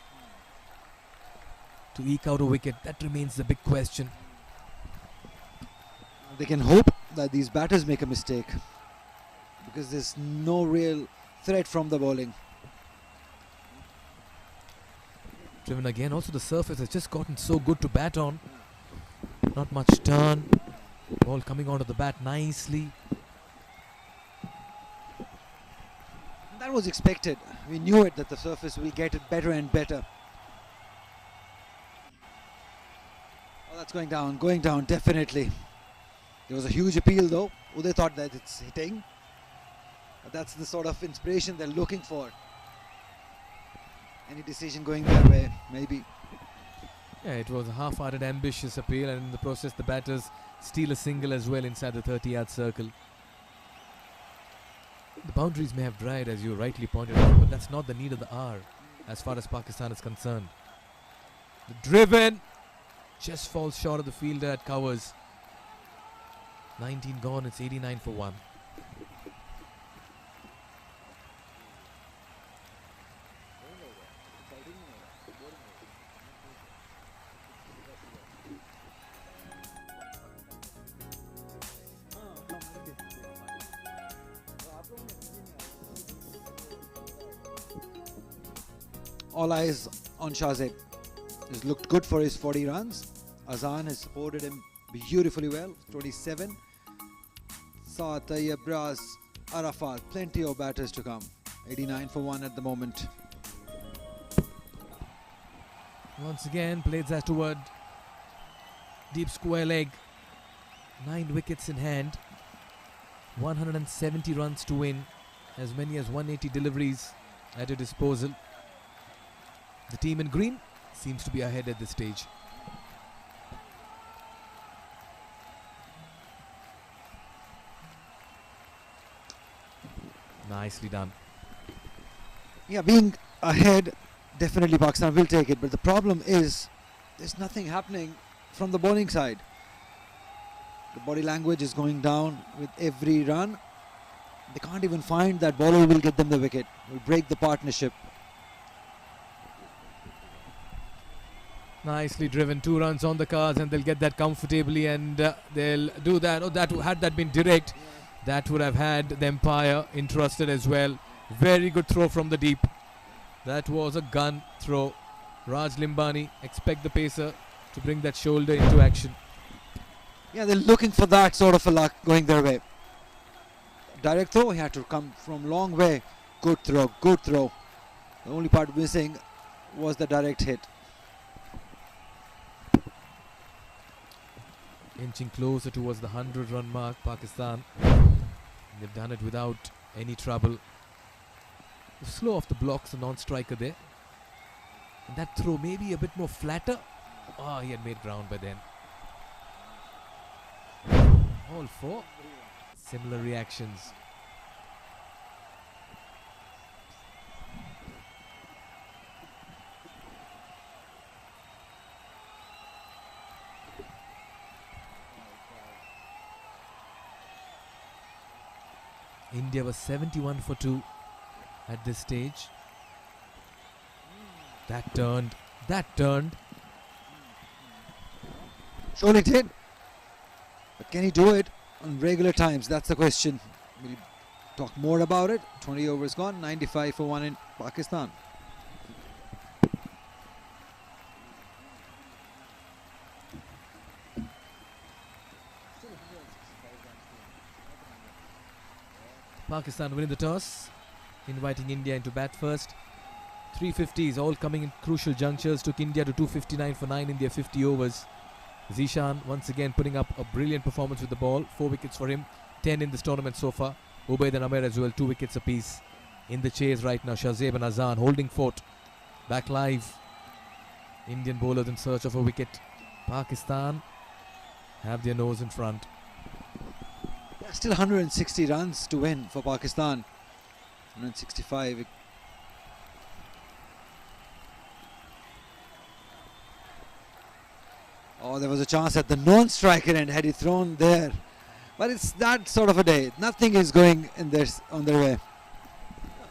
to eke out a wicket? That remains the big question. They can hope that these batters make a mistake because there's no real threat from the bowling. Driven again. Also the surface has just gotten so good to bat on. Not much turn. Ball coming onto the bat nicely. That was expected. We knew it that the surface will get it better and better. Oh, that's going down definitely. There was a huge appeal though. Uday thought that it's hitting. But that's the sort of inspiration they're looking for. Any decision going their way, maybe. Yeah, it was a half-hearted, ambitious appeal, and in the process, the batters steal a single as well inside the 30-yard circle. The boundaries may have dried, as you rightly pointed out, but that's not the need of the hour, as far as Pakistan is concerned. The driven just falls short of the fielder at covers. 19 gone, it's 89 for 1. All eyes on Shahzeb. He's looked good for his 40 runs. Azan has supported him beautifully well. 27. Saad, Tayyab, Bras, Arafat. Plenty of batters to come. 89 for 1 at the moment. Once again, played that toward deep square leg. 9 wickets in hand. 170 runs to win. As many as 180 deliveries at your disposal. The team in green seems to be ahead at this stage. Nicely done. Yeah, being ahead, definitely Pakistan will take it. But the problem is, there's nothing happening from the bowling side. The body language is going down with every run. They can't even find that bowler who will get them the wicket, will break the partnership. Nicely driven, 2 runs on the cards, and they'll get that comfortably, and they'll do that. Oh, had that been direct, that would have had the umpire interested as well. Very good throw from the deep. That was a gun throw. Raj Limbani, expect the pacer to bring that shoulder into action. Yeah, they're looking for that sort of a luck going their way. Direct throw, he had to come from long way. Good throw, good throw. The only part missing was the direct hit. Inching closer towards the 100-run mark, Pakistan. They've done it without any trouble. Slow off the blocks, the non-striker there. And that throw maybe a bit more flatter. Oh, he had made ground by then. All four. Similar reactions. India was 71 for 2 at this stage. That turned. Surely did. But can he do it on regular times? That's the question. We'll talk more about it. 20 overs gone, 95 for 1 in Pakistan. Pakistan winning the toss, inviting India into bat first. 350s all coming in crucial junctures, took India to 259 for 9 in their 50 overs. Zishan once again putting up a brilliant performance with the ball. 4 wickets for him, 10 in this tournament so far. Ubaid and Amir as well, 2 wickets apiece. In the chase right now, Shahzeb and Azan holding fort. Back live. Indian bowlers in search of a wicket. Pakistan have their nose in front. Still 160 runs to win for Pakistan. 165. Oh, there was a chance at the non-striker end had he thrown there. But it's that sort of a day. Nothing is going in on their way.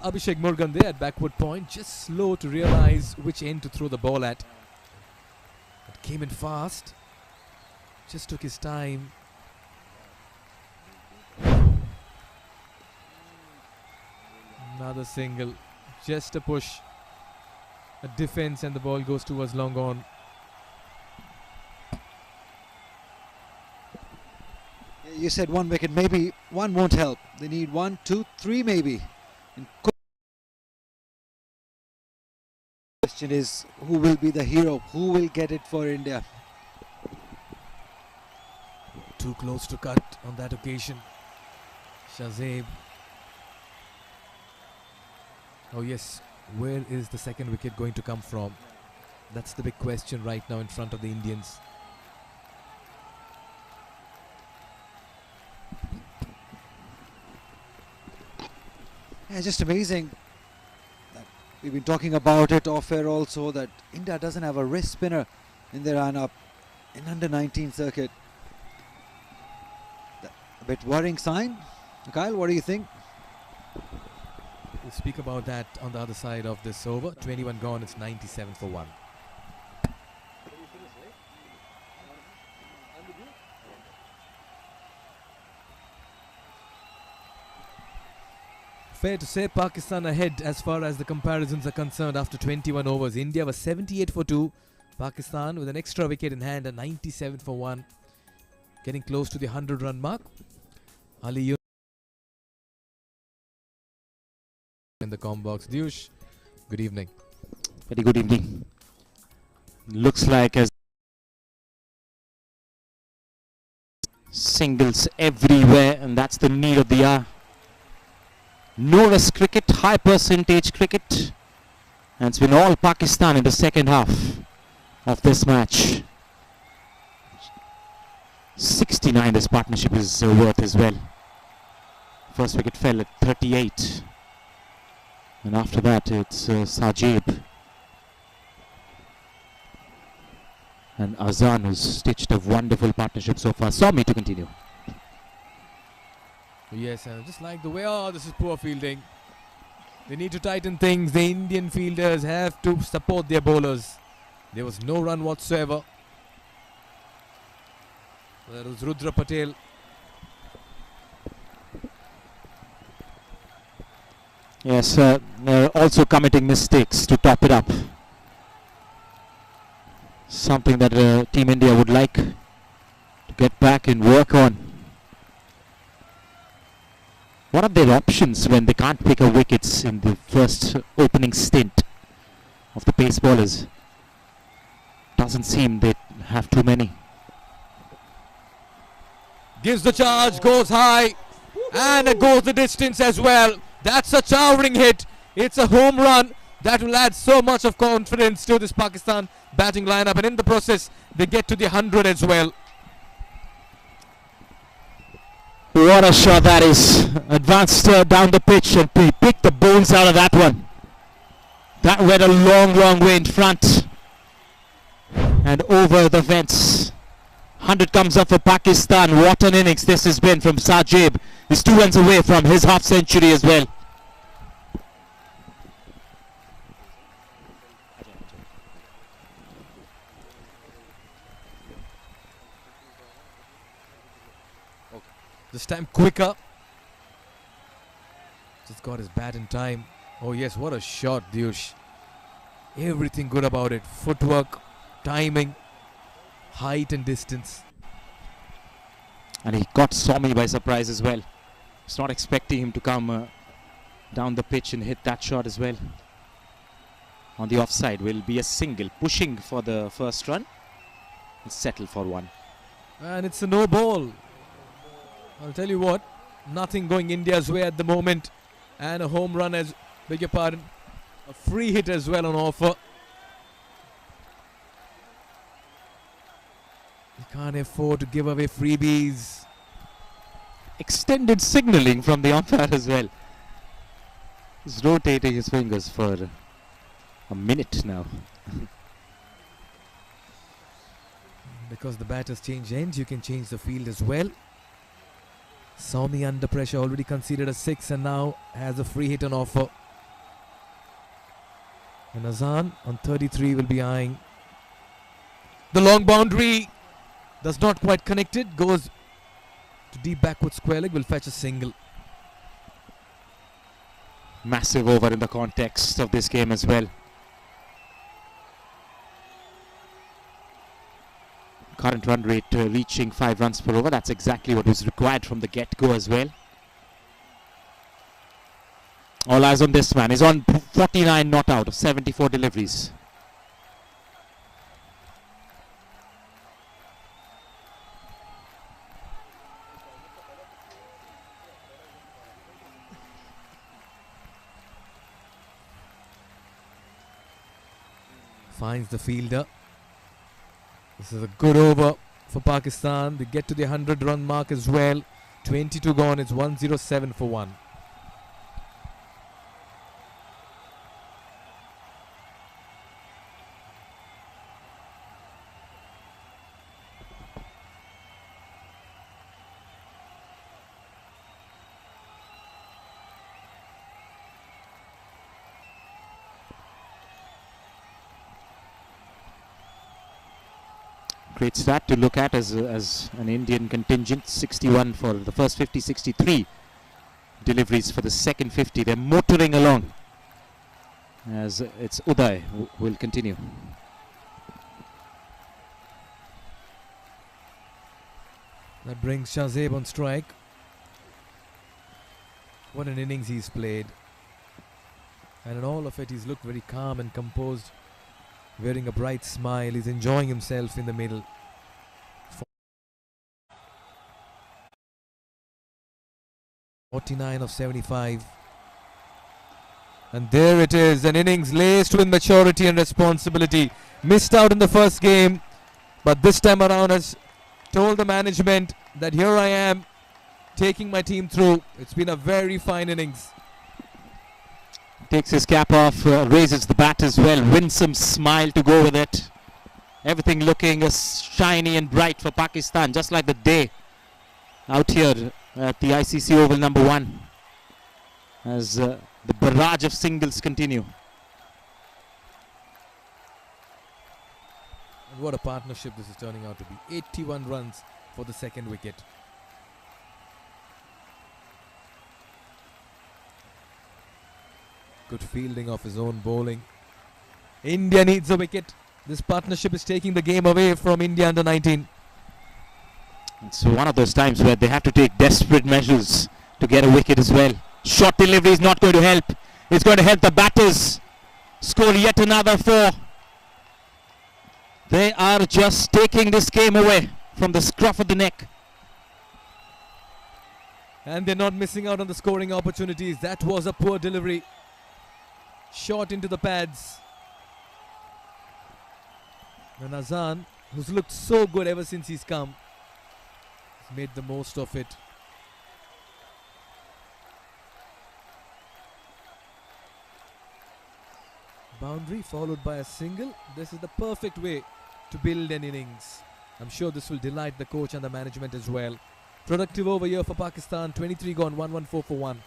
Abhishek Morgan there at backward point, just slow to realize which end to throw the ball at. It came in fast. Just took his time. Another single, just a push, a defense, and the ball goes towards long on. You said 1 wicket, maybe 1 won't help. They need 1, 2, 3 maybe. And question is, who will be the hero? Who will get it for India? Too close to cut on that occasion. Shahzeb. Oh yes, where is the second wicket going to come from? That's the big question right now in front of the Indians. Yeah, just amazing. That we've been talking about it off air also, that India doesn't have a wrist spinner in their run-up in under 19 circuit. A bit worrying sign. Kyle, what do you think? We'll speak about that on the other side of this over. 21 gone, it's 97 for 1. Fair to say Pakistan ahead as far as the comparisons are concerned after 21 overs. India was 78 for 2. Pakistan with an extra wicket in hand, a 97 for 1. Getting close to the 100-run mark. Ali in the com box. Diyush, good evening. Very good evening. Looks like as singles everywhere, and that's the need of the hour. No risk cricket, high percentage cricket, and it's been all Pakistan in the second half of this match. 69 this partnership is worth as well. First wicket fell at 38. And after that, it's Sajib and Azan, who's stitched a wonderful partnership so far. Saw me to continue. Yes, and just like the way, oh, this is poor fielding. They need to tighten things. The Indian fielders have to support their bowlers. There was no run whatsoever. That was Rudra Patel. Yes, they're also committing mistakes to top it up. Something that Team India would like to get back and work on. What are their options when they can't pick up wickets in the first opening stint of the pace bowlers? Doesn't seem they have too many. Gives the charge, goes high, and it goes the distance as well. That's a towering hit. It's a home run that will add so much of confidence to this Pakistan batting lineup, and in the process they get to the 100 as well. What a shot that is. Advanced down the pitch and picked the bones out of that one. That went a long way in front and over the fence. 100 comes up for Pakistan. What an innings this has been from Sajib. He's 2 runs away from his half century as well. This time quicker. Just got his bat in time. Oh yes, what a shot, Diyush. Everything good about it. Footwork, timing, height and distance. And he caught Somi by surprise as well. He's not expecting him to come down the pitch and hit that shot as well. On the offside will be a single. Pushing for the first run. He'll settle for one. And it's a no ball. I'll tell you what, nothing going India's way at the moment. And a home run, as beg your pardon, a free hit as well on offer. You can't afford to give away freebies. Extended signalling from the umpire as well. He's rotating his fingers for a minute now. Because the batters change ends, you can change the field as well. Somi under pressure, already conceded a 6 and now has a free hit on offer. And Azan on 33 will be eyeing the long boundary. Does not quite connect it, goes to deep backward square leg, will fetch a single. Massive over in the context of this game as well. Current run rate reaching 5 runs per over. That's exactly what was required from the get-go as well. All eyes on this man. He's on 49 not out of 74 deliveries. Finds the fielder. This is a good over for Pakistan. They get to the 100 run mark as well. 22 gone. It's 107 for 1. Great stat to look at as an Indian contingent. 61 for the first 50, 63 deliveries for the second 50. They're motoring along as it's Uday who will continue. That brings Shahzeb on strike. What an innings he's played. And in all of it, he's looked very calm and composed, wearing a bright smile. He's enjoying himself in the middle. 49 of 75. And there it is, an innings laced with maturity and responsibility. Missed out in the first game, but this time around has told the management that here I am, taking my team through. It's been a very fine innings. Takes his cap off, raises the bat as well. Winsome smile to go with it. Everything looking shiny and bright for Pakistan, just like the day out here at the ICC Oval number 1. As the barrage of singles continue. And what a partnership this is turning out to be. 81 runs for the second wicket. Good fielding of his own bowling. India needs a wicket. This partnership is taking the game away from India under 19. It's one of those times where they have to take desperate measures to get a wicket as well. Short delivery is not going to help. It's going to help the batters score yet another 4. They are just taking this game away from the scruff of the neck. And they're not missing out on the scoring opportunities. That was a poor delivery. Shot into the pads. And Azan, who's looked so good ever since he's come, has made the most of it. Boundary followed by a single. This is the perfect way to build an innings. I'm sure this will delight the coach and the management as well. Productive over here for Pakistan. 23 gone, 114 for 1.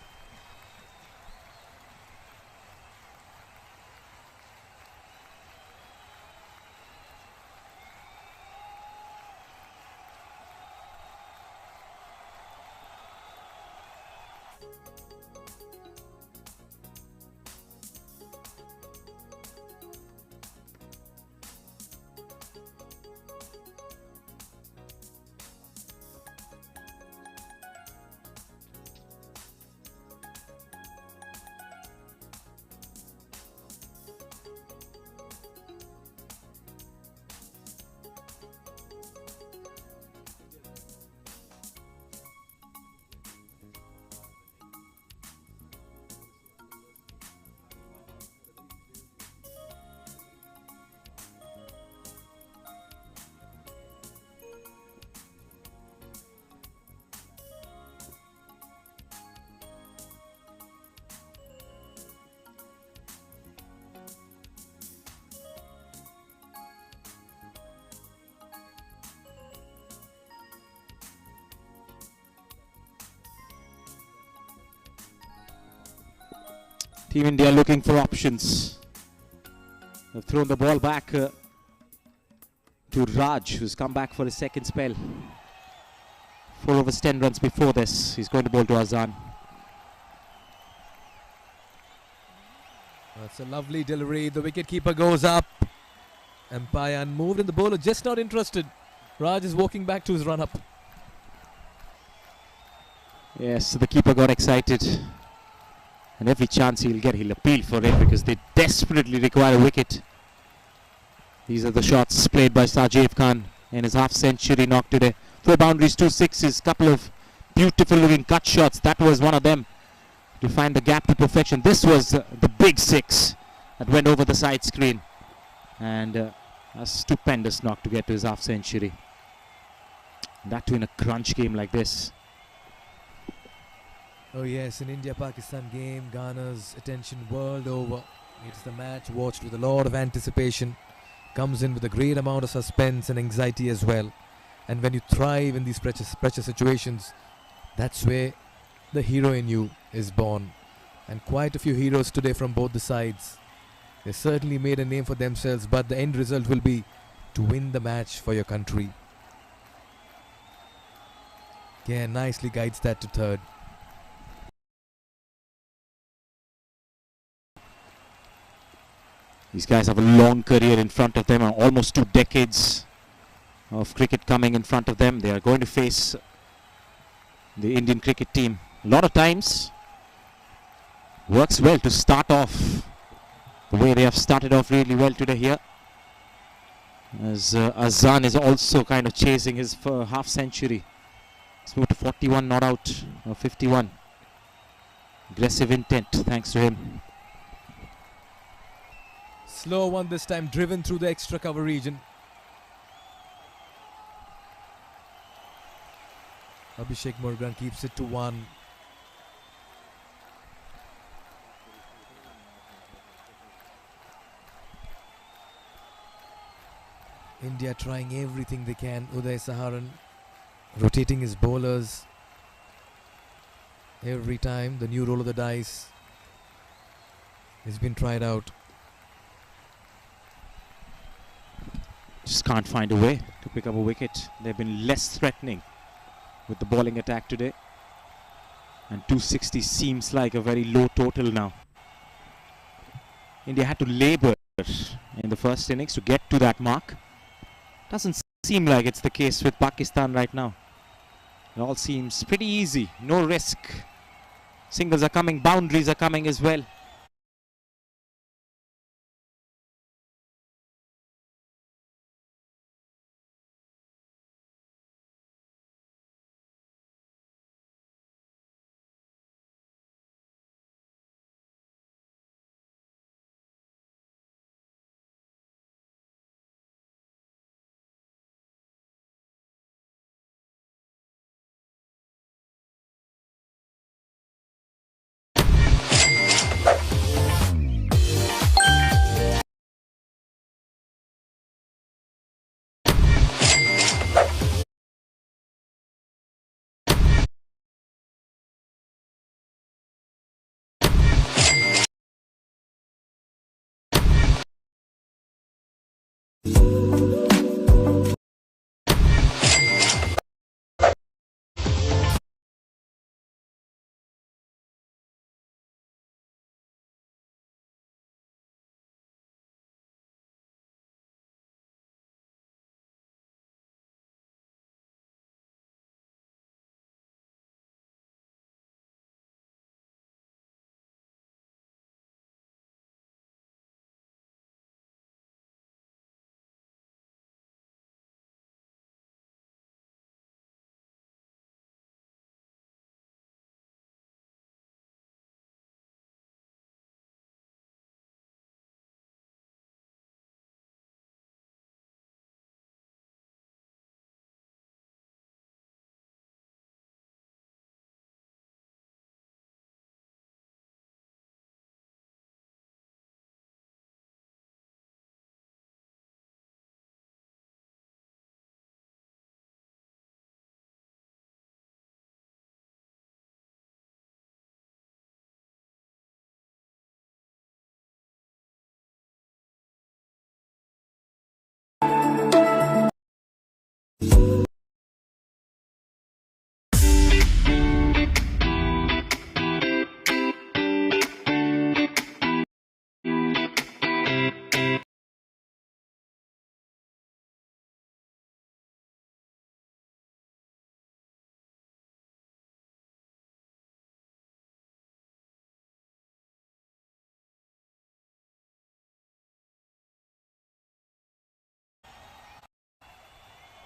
Team India looking for options. They've thrown the ball back to Raj, who's come back for his second spell. 4 overs 10 runs before this. He's going to bowl to Azan. That's a lovely delivery. The wicketkeeper goes up. Umpire unmoved and the bowler just not interested. Raj is walking back to his run-up. Yes, the keeper got excited. And every chance he'll get, he'll appeal for it because they desperately require a wicket. These are the shots played by Sajid Khan in his half-century knock today. 4 boundaries, 2 sixes, couple of beautiful looking cut shots. That was one of them to find the gap to perfection. This was the big 6 that went over the side screen. And a stupendous knock to get to his half-century. That too in a crunch game like this. Oh yes, an India-Pakistan game garners attention world over. It's the match watched with a lot of anticipation. Comes in with a great amount of suspense and anxiety as well. And when you thrive in these pressure situations, that's where the hero in you is born. And quite a few heroes today from both the sides. They certainly made a name for themselves, but the end result will be to win the match for your country. Yeah, nicely guides that to third. These guys have a long career in front of them, almost 2 decades of cricket coming in front of them. They are going to face the Indian cricket team. A lot of times works well to start off the way they have started off really well today here. As Azan is also kind of chasing his half century. He's moved to 41 not out, or 51. Aggressive intent thanks to him. Slow one this time, driven through the extra cover region. Abhishek Murgan keeps it to 1. India trying everything they can. Uday Saharan rotating his bowlers every time. The new roll of the dice has been tried out. Just can't find a way to pick up a wicket. They've been less threatening with the bowling attack today. And 260 seems like a very low total now. India had to labour in the first innings to get to that mark. Doesn't seem like it's the case with Pakistan right now. It all seems pretty easy, no risk. Singles are coming, boundaries are coming as well.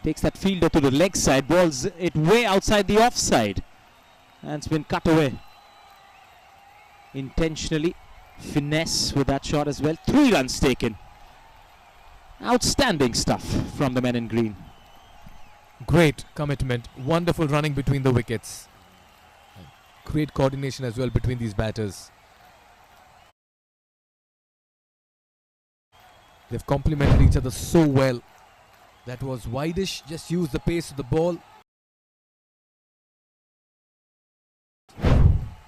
Takes that fielder to the leg side, balls it way outside the offside, and it's been cut away. Intentionally, finesse with that shot as well. 3 runs taken. Outstanding stuff from the men in green. Great commitment, wonderful running between the wickets. Great coordination as well between these batters. They've complemented each other so well. That was wideish, just use the pace of the ball.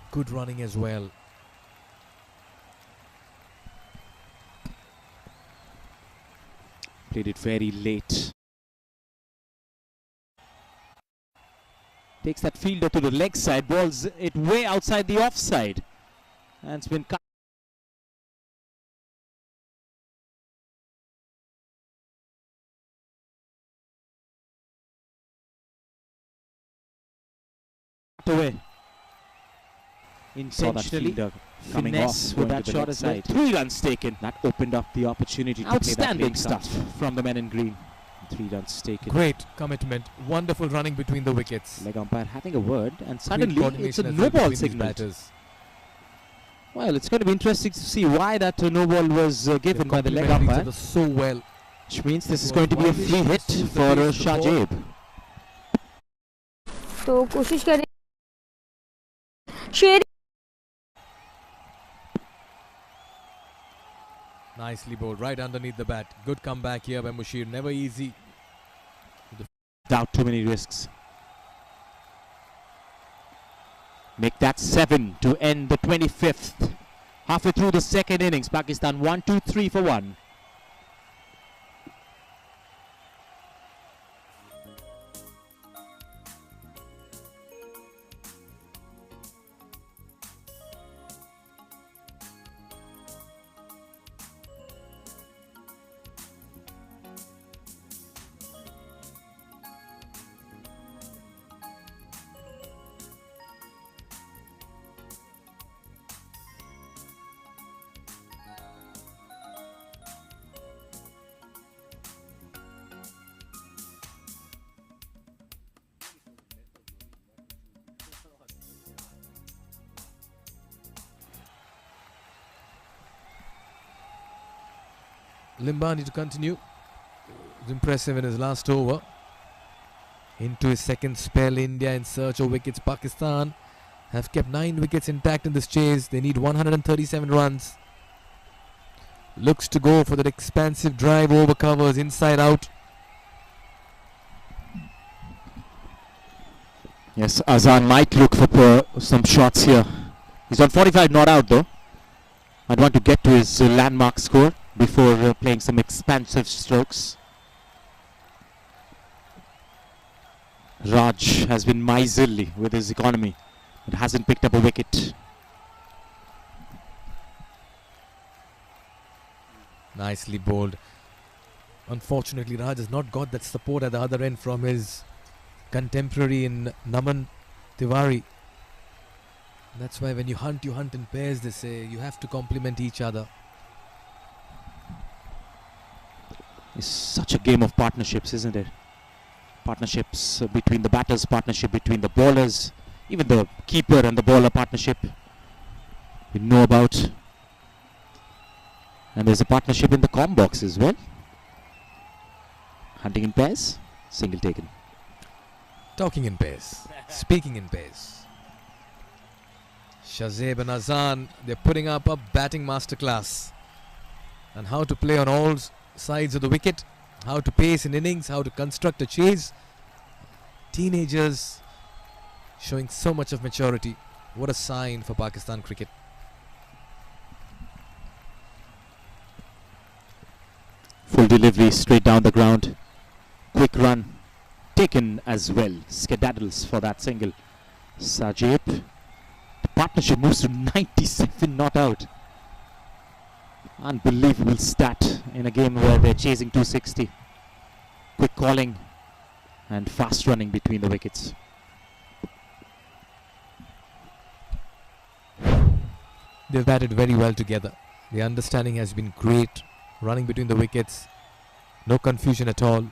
Good running as well. Played it very late. Takes that fielder to the leg side, balls it way outside the offside, and it's been cut away. Intentionally, finesse with that shot as well. 3 runs taken. That opened up the opportunity to outstanding stuff from the men in green. 3 runs taken. Great commitment, wonderful running between the wickets. Leg umpire having a word, and Great suddenly it's coordination a as no well ball between these signal. batters. Well, it's going to be interesting to see why that no ball was given They've by the leg complemented each umpire, other so well. which means this is Well, going to be a wideish, free hit just use the for pace of the ball. Shahjaib. तो कोशिश करें शेर Nicely bowled, right underneath the bat. Good comeback here by Mushir, never easy. Without too many risks. Make that 7 to end the 25th. Halfway through the second innings, Pakistan 1, 2, 3 for 1. Limbani to continue. It was impressive in his last over. Into his second spell, India in search of wickets. Pakistan have kept 9 wickets intact in this chase. They need 137 runs. Looks to go for that expansive drive over covers, inside out. Yes, Azan might look for some shots here. He's on 45 not out though. I'd want to get to his landmark score before playing some expansive strokes. Raj has been miserly with his economy. It hasn't picked up a wicket. Nicely bowled. Unfortunately, Raj has not got that support at the other end from his contemporary in Naman Tiwari. That's why when you hunt in pairs, they say. You have to complement each other. It's such a game of partnerships, isn't it? Partnerships between the batters, partnership between the bowlers, even the keeper and the bowler partnership we know about. And there's a partnership in the com box as well. Hunting in pairs, single taken. Talking in pairs, speaking in pairs. Shazeb and Azan, they're putting up a batting masterclass. And how to play on all sides of the wicket, how to pace an innings, how to construct a chase. Teenagers showing so much of maturity. What a sign for Pakistan cricket. Full delivery straight down the ground. Quick run taken as well. Skedaddles for that single. Sajib. The partnership moves to 97 not out. Unbelievable stat in a game where they're chasing 260. Quick calling and fast running between the wickets. They've batted very well together. The understanding has been great. Running between the wickets. No confusion at all.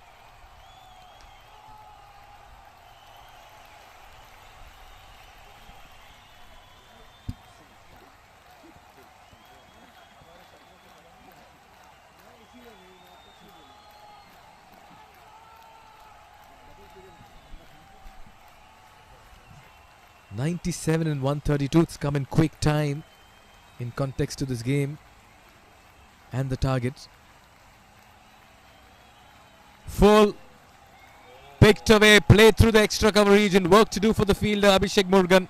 .97 and 132. It's come in quick time in context to this game and the targets. Full picked away, played through the extra cover region. Work to do for the fielder Abhishek Morgan.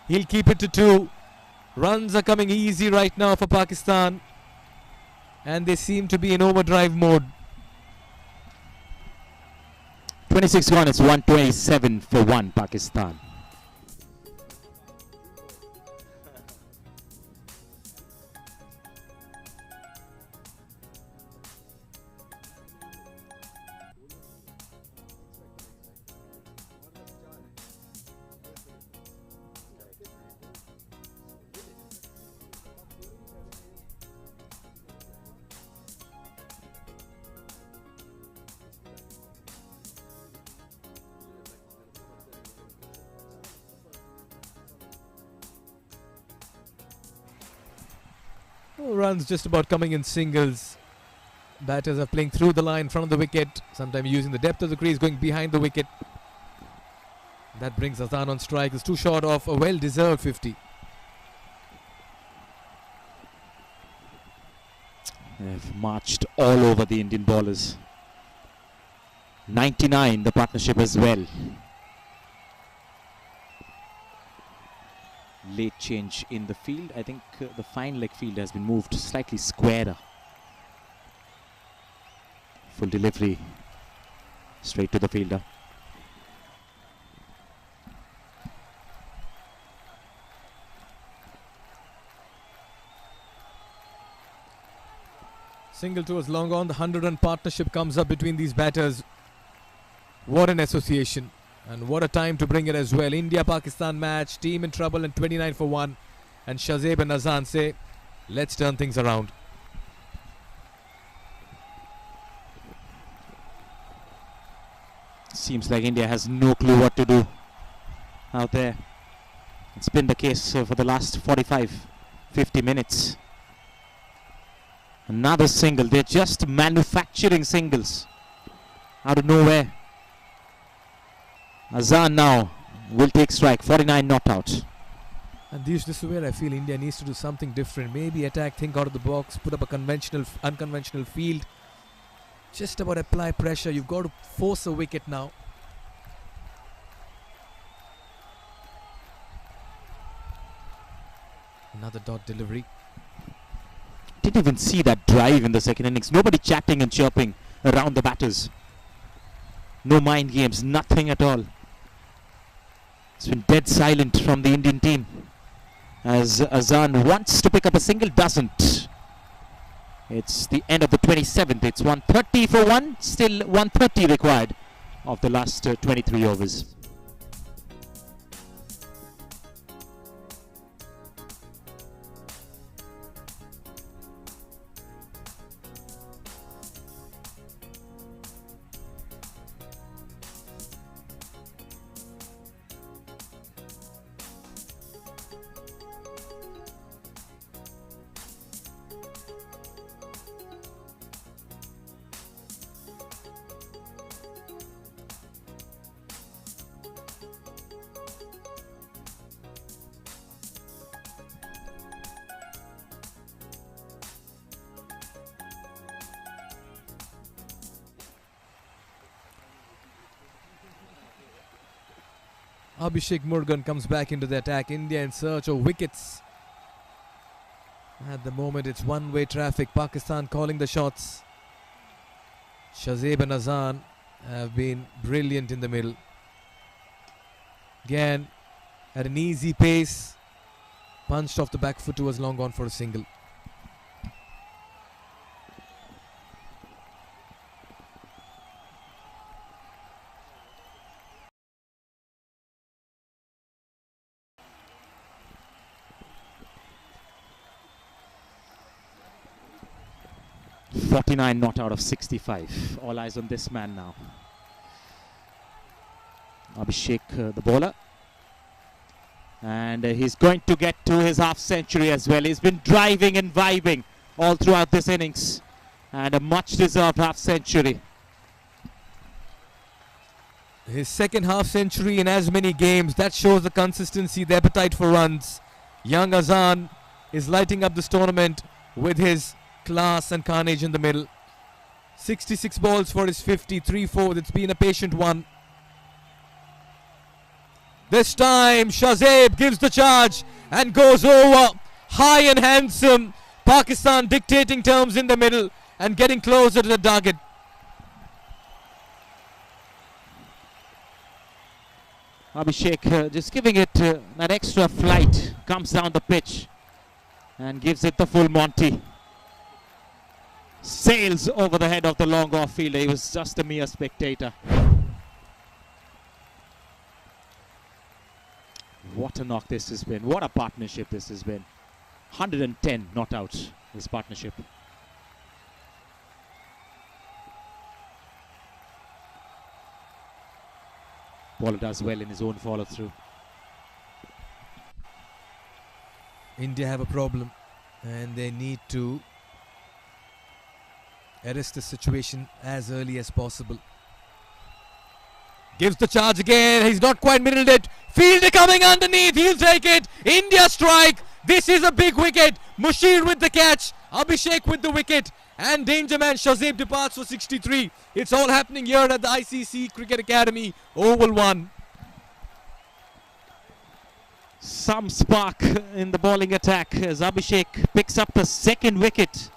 He'll keep it to 2. Runs are coming easy right now for Pakistan, and they seem to be in overdrive mode. 26 gone. It's 127 for 1 Pakistan. Runs just about coming in singles. Batters are playing through the line in front of the wicket, sometimes using the depth of the crease, going behind the wicket. That brings Azan on strike. It's too short of a well-deserved 50. They've marched all over the Indian bowlers. 99 the partnership as well. Late change in the field. I think the fine leg field has been moved slightly squarer. Full delivery straight to the fielder. Single towards long on. The 100-run partnership comes up between these batters. What an association. And what a time to bring it as well. India-Pakistan match. Team in trouble and 29 for 1. And Shazeb and Azan say, let's turn things around. Seems like India has no clue what to do out there. It's been the case for the last 45, 50 minutes. Another single. They're just manufacturing singles out of nowhere. Azan now will take strike. 49 not out. And this is where I feel India needs to do something different. Maybe attack, think out of the box, put up a unconventional field. Just about apply pressure. You've got to force a wicket now. Another dot delivery. Didn't even see that drive in the second innings. Nobody chatting and chirping around the batters. No mind games, nothing at all. It's been dead silent from the Indian team. As Azan wants to pick up a single, doesn't. It's the end of the 27th. It's 130 for one. Still 130 required of the last 23 overs. Abhishek Murgan comes back into the attack. India in search of wickets. At the moment, it's one-way traffic. Pakistan calling the shots. Shazib and Azan have been brilliant in the middle. Again, at an easy pace, punched off the back foot, was long gone for a single. .49 not out of 65. All eyes on this man now. Abhishek, the bowler. And he's going to get to his half century as well. He's been driving and vibing all throughout this innings. And a much deserved half century. His second half century in as many games. That shows the consistency, the appetite for runs. Young Azan is lighting up this tournament with his class and carnage in the middle. 66 balls for his 50, 3-4. It's been a patient one. This time Shazib gives the charge and goes over high and handsome. Pakistan dictating terms in the middle and getting closer to the target. Abhishek just giving it that extra flight. Comes down the pitch and gives it the full Monty. Sails over the head of the long off fielder. He was just a mere spectator. What a knock this has been. What a partnership this has been. 110 not out, this partnership. Bowler does well in his own follow through. India have a problem and they need to arrest the situation as early as possible. Gives the charge again. He's not quite middled it. Fielder coming underneath. He'll take it. India strike. This is a big wicket. Mushir with the catch. Abhishek with the wicket. And danger man Shazib departs for 63. It's all happening here at the ICC Cricket Academy, Oval 1. Some spark in the bowling attack as Abhishek picks up the second wicket.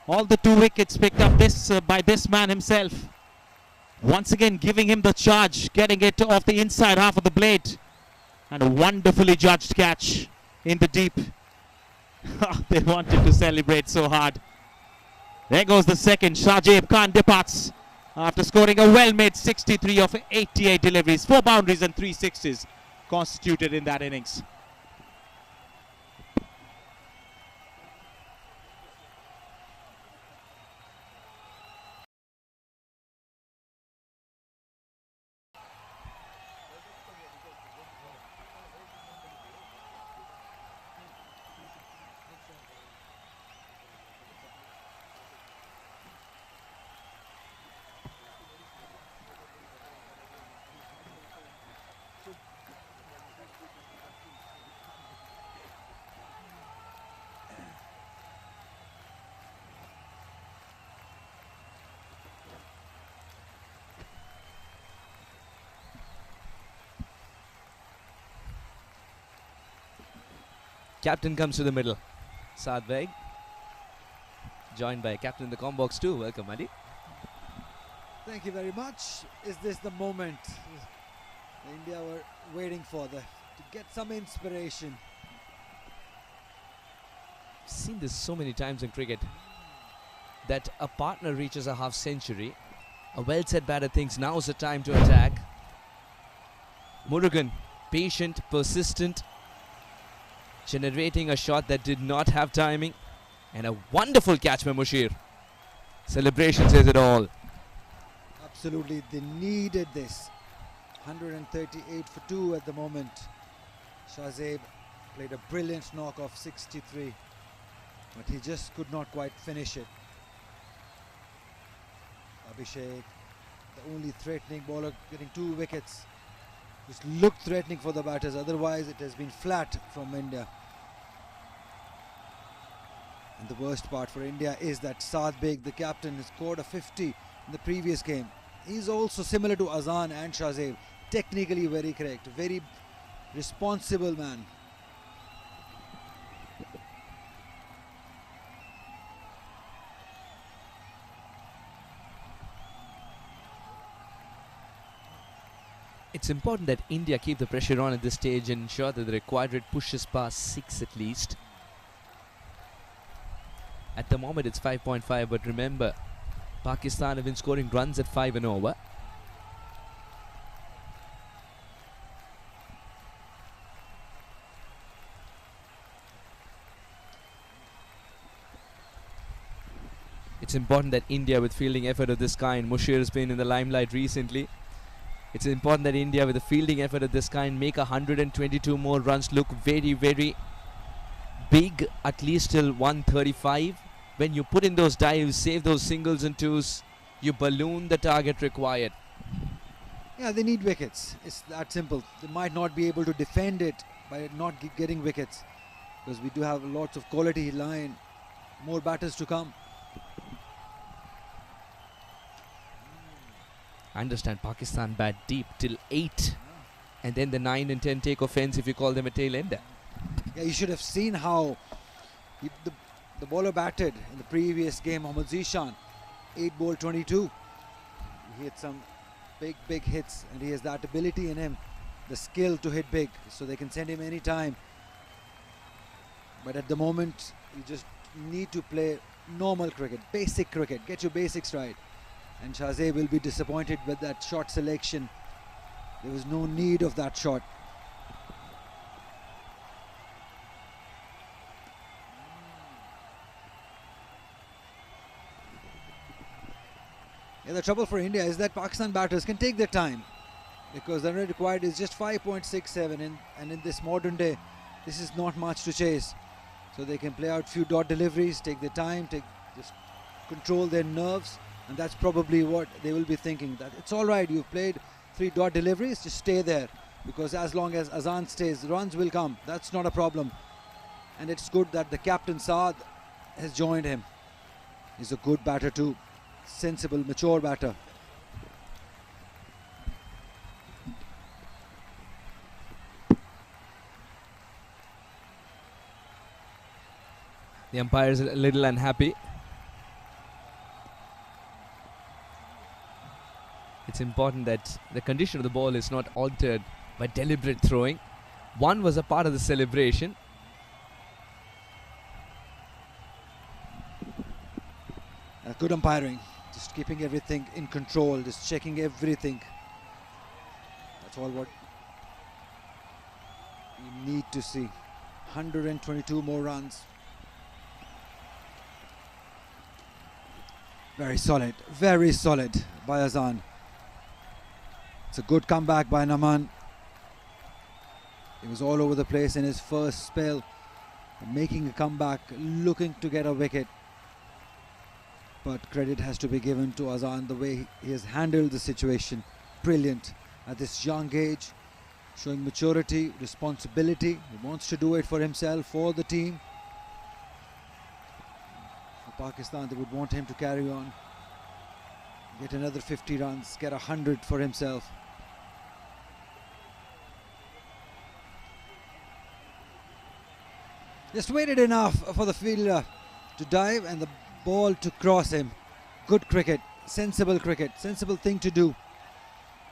All the 2 wickets picked up by this man himself. Once again giving him the charge, getting it off the inside half of the blade. And a wonderfully judged catch in the deep. They wanted to celebrate so hard. There goes the second. Shajib Khan departs after scoring a well-made 63 of 88 deliveries. 4 boundaries and 3 sixes constituted in that innings. Captain comes to the middle. Saad Beg, joined by captain in the com box too. Welcome, Adi. Thank you very much. Is this the moment India were waiting for, to get some inspiration? Seen this so many times in cricket that a partner reaches a half century, a well set batter thinks now's the time to attack. Murugan, patient, persistent, generating a shot that did not have timing, and a wonderful catch by Mushir. Celebration says it all. Absolutely, they needed this. 138 for 2 at the moment. Shahzeb played a brilliant knock off 63, but he just could not quite finish it. Abhishek, the only threatening bowler, getting 2 wickets. Just looked threatening for the batters, otherwise it has been flat from India. And the worst part for India is that Saad Beg, the captain, has scored a 50 in the previous game. He's also similar to Azan and Shahzeb, technically very correct, very responsible man. It's important that India keep the pressure on at this stage and ensure that the required rate pushes past 6 at least. At the moment it's 5.5, but remember, Pakistan have been scoring runs at 5 and over. It's important that India, with fielding effort of this kind, Mushir has been in the limelight recently. It's important that India, with a fielding effort of this kind, make 122 more runs look very, very big, at least till 135. When you put in those dives, save those singles and twos, you balloon the target required. Yeah, they need wickets. It's that simple. They might not be able to defend it by not getting wickets, because we do have lots of quality line, more batters to come. I understand Pakistan bat deep till 8, and then the 9 and 10 take offense if you call them a tail ender. Yeah, you should have seen how the bowler batted in the previous game, Mohammad Zishan, 8 ball 22. He hit some big hits, and he has that ability in him, the skill to hit big, so they can send him anytime. But at the moment, you just need to play normal cricket, basic cricket, get your basics right. And Shahzeb will be disappointed with that shot selection. There was no need of that shot. Yeah, the trouble for India is that Pakistan batters can take their time, because the run required is just 5.67, and in this modern day, this is not much to chase. So they can play out few dot deliveries, take their time, just control their nerves. And that's probably what they will be thinking, that it's all right, you've played 3 dot deliveries, just stay there, because as long as Azan stays, runs will come. That's not a problem. And it's good that the captain Saad has joined him. He's a good batter too, sensible, mature batter. The umpire is a little unhappy. It's important that the condition of the ball is not altered by deliberate throwing. One was a part of the celebration. Good umpiring, just keeping everything in control, just checking everything. That's all what we need to see. 122 more runs. Very solid by Azan. It's a good comeback by Naman. He was all over the place in his first spell, making a comeback, looking to get a wicket. But credit has to be given to Azan, the way he has handled the situation. Brilliant at this young age, showing maturity, responsibility. He wants to do it for himself, for the team. For Pakistan, they would want him to carry on, get another 50 runs, get 100 for himself. Just waited enough for the fielder to dive and the ball to cross him. Good cricket, sensible thing to do.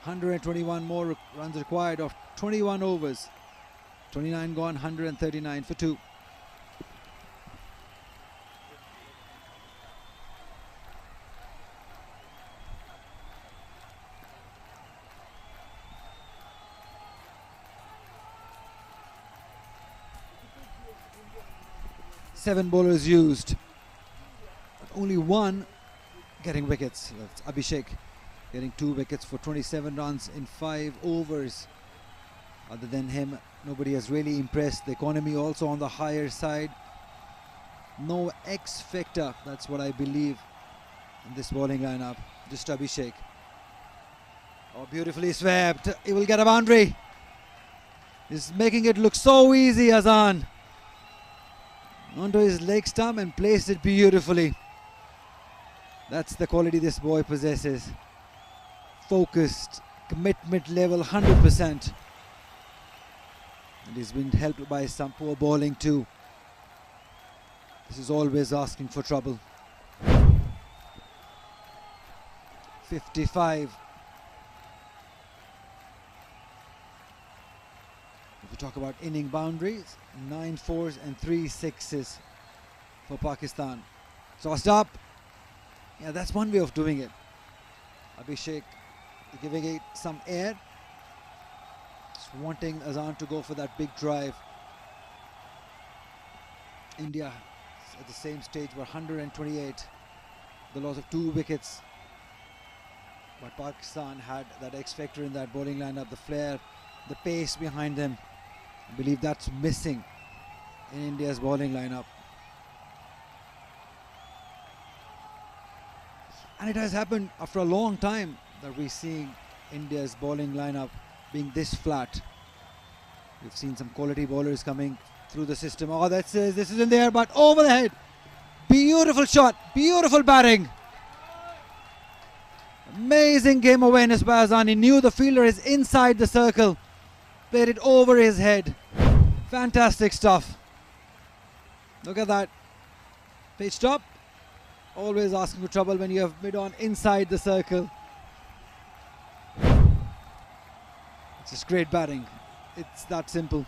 121 more runs required of 21 overs. 29 gone, 139 for 2. Seven bowlers used, but only one getting wickets. That's Abhishek getting 2 wickets for 27 runs in 5 overs. Other than him, nobody has really impressed. The economy also on the higher side. No X factor, that's what I believe in this bowling lineup. Just Abhishek. Oh, beautifully swept. He will get a boundary. He's making it look so easy, Azan. Onto his leg stump and placed it beautifully. That's the quality this boy possesses. Focused, commitment level 100%. And he's been helped by some poor bowling too. This is always asking for trouble. 55. If we talk about inning boundaries, 9 fours and 3 sixes for Pakistan. Tossed up. Yeah, that's one way of doing it. Abhishek giving it some air. Just wanting Azan to go for that big drive. India at the same stage were 128. The loss of 2 wickets. But Pakistan had that X factor in that bowling lineup, the flair, the pace behind them. I believe that's missing in India's bowling lineup. And it has happened after a long time that we're seeing India's bowling lineup being this flat. We've seen some quality bowlers coming through the system. Oh, this is in the air, but over the head. Beautiful shot, beautiful batting. Amazing game awareness by Azan. He knew the fielder is inside the circle. Played it over his head. Fantastic stuff. Look at that. Pitched up. Always asking for trouble when you have mid-on inside the circle. It's just great batting. It's that simple.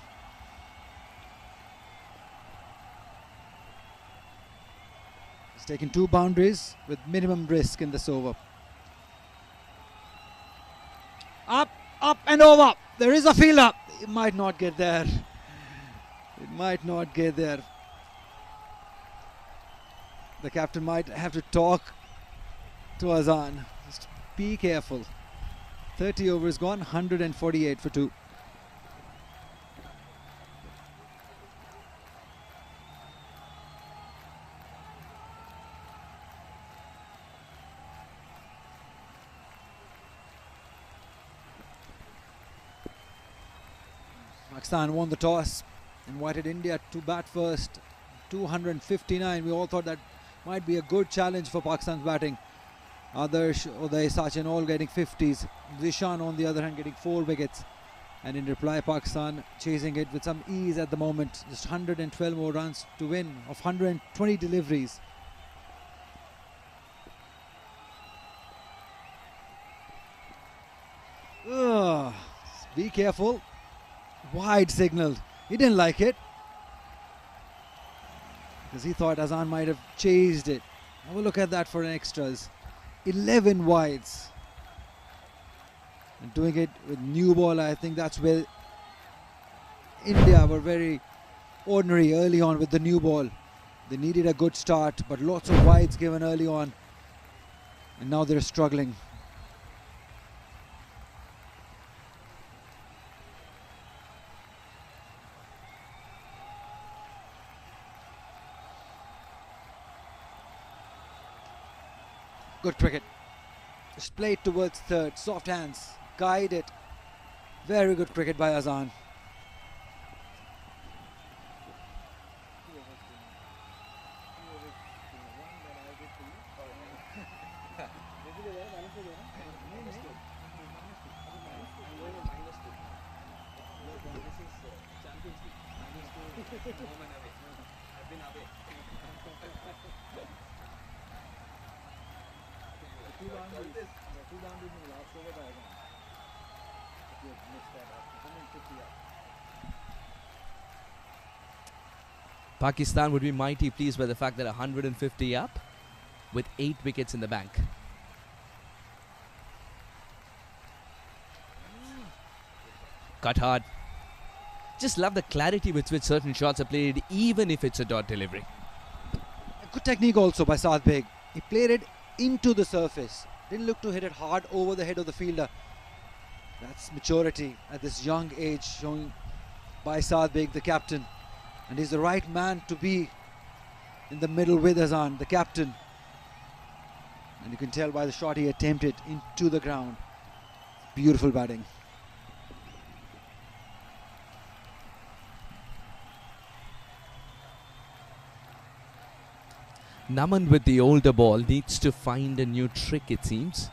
He's taken 2 boundaries with minimum risk in this over. Up, up and over. There is a fielder. It might not get there. It might not get there. The captain might have to talk to Azan. Just be careful. 30 overs gone, 148 for 2. Pakistan won the toss, invited India to bat first. 259. We all thought that might be a good challenge for Pakistan's batting. Adarsh, Uday, Sachin all getting 50s. Zishan on the other hand getting 4 wickets. And in reply, Pakistan chasing it with some ease at the moment. Just 112 more runs to win of 120 deliveries. Ugh. Be careful. Wide signal. He didn't like it. Because he thought Azan might have chased it. Have a look at that for extras. 11 wides. And doing it with new ball, I think that's where India were very ordinary early on with the new ball. They needed a good start, but lots of wides given early on. And now they're struggling. Good cricket. Just play it towards third. Soft hands. Guide it. Very good cricket by Azan. Pakistan would be mighty pleased by the fact that 150 up with 8 wickets in the bank. Cut hard. Just love the clarity with which certain shots are played, even if it's a dot delivery. Good technique also by Saad Beg. He played it into the surface. Didn't look to hit it hard over the head of the fielder. That's maturity at this young age shown by Saad Beg, the captain. And he's the right man to be in the middle with Azan, the captain. And you can tell by the shot he attempted into the ground. Beautiful batting. Naman with the older ball needs to find a new trick, it seems.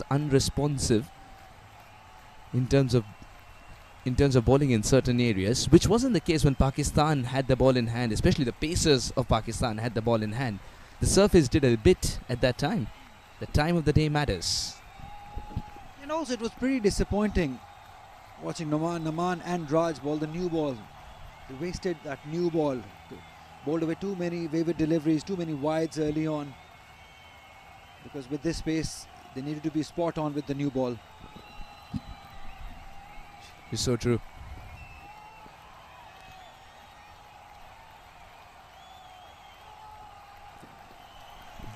Unresponsive in terms of bowling in certain areas, which wasn't the case when Pakistan had the ball in hand, especially the pacers of Pakistan had the ball in hand. The surface did a bit at that time. The time of the day matters. And also it was pretty disappointing watching Naman and Raj bowl the new ball. They wasted that new ball. They bowled away too many wayward deliveries, too many wides early on. Because with this pace, they needed to be spot on with the new ball. It's so true.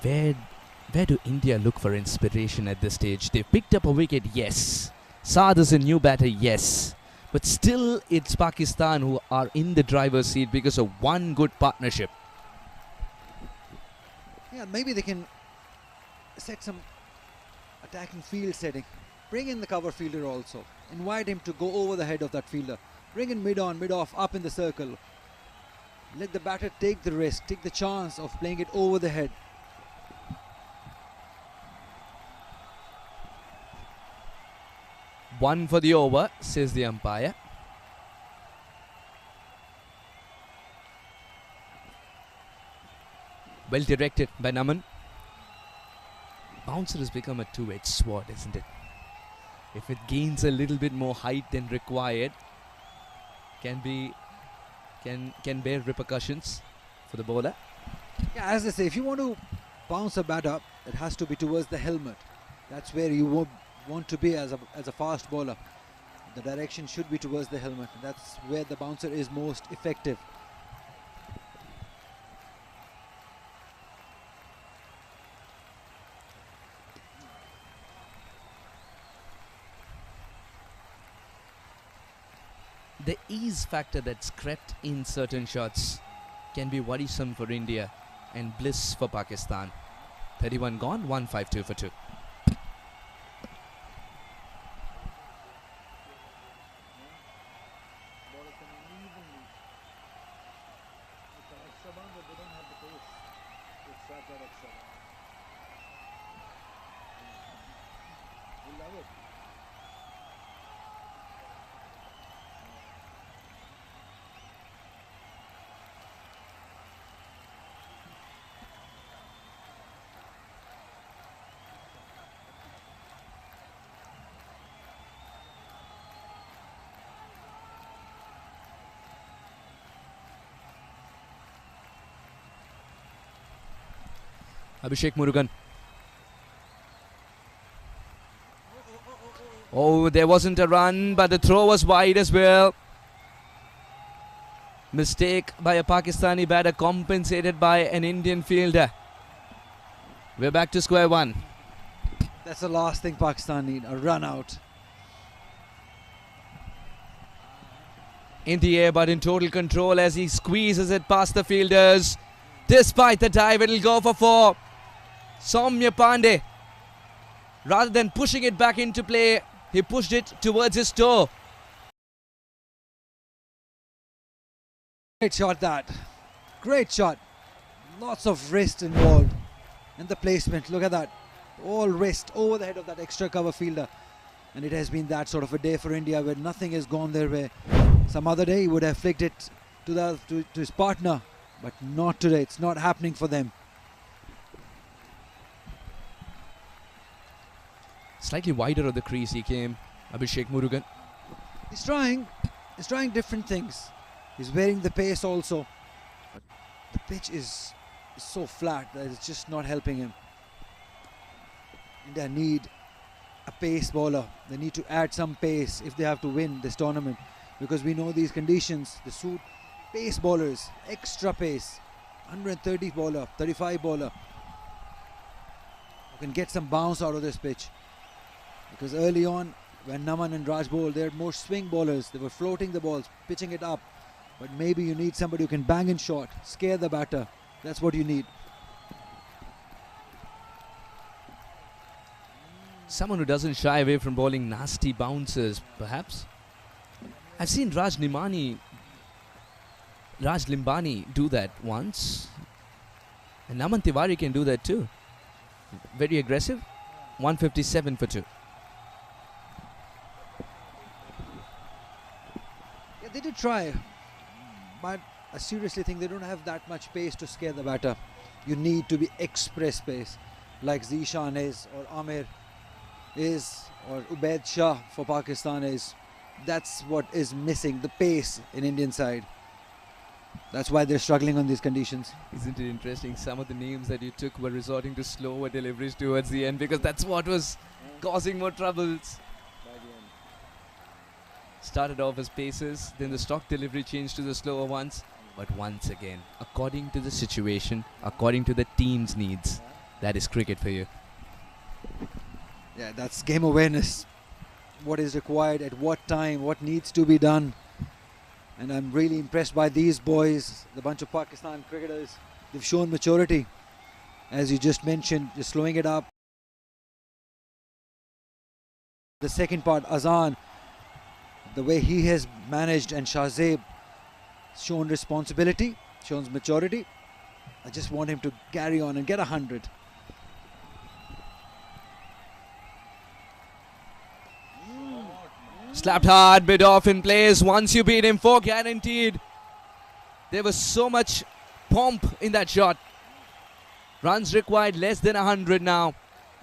Where do India look for inspiration at this stage? They've picked up a wicket, yes. Saad is a new batter, yes. But still, it's Pakistan who are in the driver's seat because of one good partnership. Yeah, maybe they can set some attacking field setting. Bring in the cover fielder also. Invite him to go over the head of that fielder. Bring in mid-on, mid-off, up in the circle. Let the batter take the risk, take the chance of playing it over the head. One for the over, says the umpire. Well directed by Naman. Bouncer has become a two-edged sword, isn't it? If it gains a little bit more height than required, can bear repercussions for the bowler. Yeah, as I say, if you want to bounce a batter, it has to be towards the helmet. That's where you want to be as a fast bowler. The direction should be towards the helmet. That's where the bouncer is most effective. The ease factor that's crept in certain shots can be worrisome for India and bliss for Pakistan. 31 gone, 152 for 2. Abhishek Murugan. Oh, there wasn't a run, but the throw was wide as well. Mistake by a Pakistani batter compensated by an Indian fielder. We're back to square one. That's the last thing Pakistan need, a run out. In the air, but in total control as he squeezes it past the fielders. Despite the dive, it'll go for 4. Soumya Pandey, rather than pushing it back into play, he pushed it towards his toe. Great shot that. Great shot. Lots of wrist involved. And the placement, look at that. All wrist over the head of that extra cover fielder. And it has been that sort of a day for India where nothing has gone their way. Some other day he would have flicked it to his partner, but not today. It's not happening for them. Slightly wider of the crease he came, Abhishek Murugan. He's trying different things. He's wearing the pace also. But the pitch is so flat that it's just not helping him. India need a pace bowler. They need to add some pace if they have to win this tournament, because we know these conditions, they suit pace bowlers, extra pace. 130 bowler, 35 bowler who can get some bounce out of this pitch. Because early on, when Naman and Raj bowled, they had more swing bowlers. They were floating the balls, pitching it up. But maybe you need somebody who can bang in short, scare the batter. That's what you need. Someone who doesn't shy away from bowling nasty bouncers, perhaps. I've seen Raj Limbani do that once. And Naman Tiwari can do that too. Very aggressive. 157 for 2. Yeah, they did try. But I seriously think they don't have that much pace to scare the batter. You need to be express pace, like Zishan is, or Amir is, or Ubaid Shah for Pakistan is. That's what is missing, the pace in Indian side. That's why they're struggling on these conditions. Isn't it interesting? Some of the names that you took were resorting to slower deliveries towards the end, because that's what was causing more troubles. Started off as paces, then the stock delivery changed to the slower ones. But once again, according to the situation, according to the team's needs, that is cricket for you. Yeah, that's game awareness. What is required at what time, what needs to be done. And I'm really impressed by these boys, the bunch of Pakistan cricketers. They've shown maturity. As you just mentioned, just slowing it up. The second part, Azan, the way he has managed, and Shahzeb shown responsibility, shown maturity. I just want him to carry on and get 100. Slapped hard, bit off in place. Once you beat him, 4 guaranteed. There was so much pomp in that shot. Runs required less than 100 now.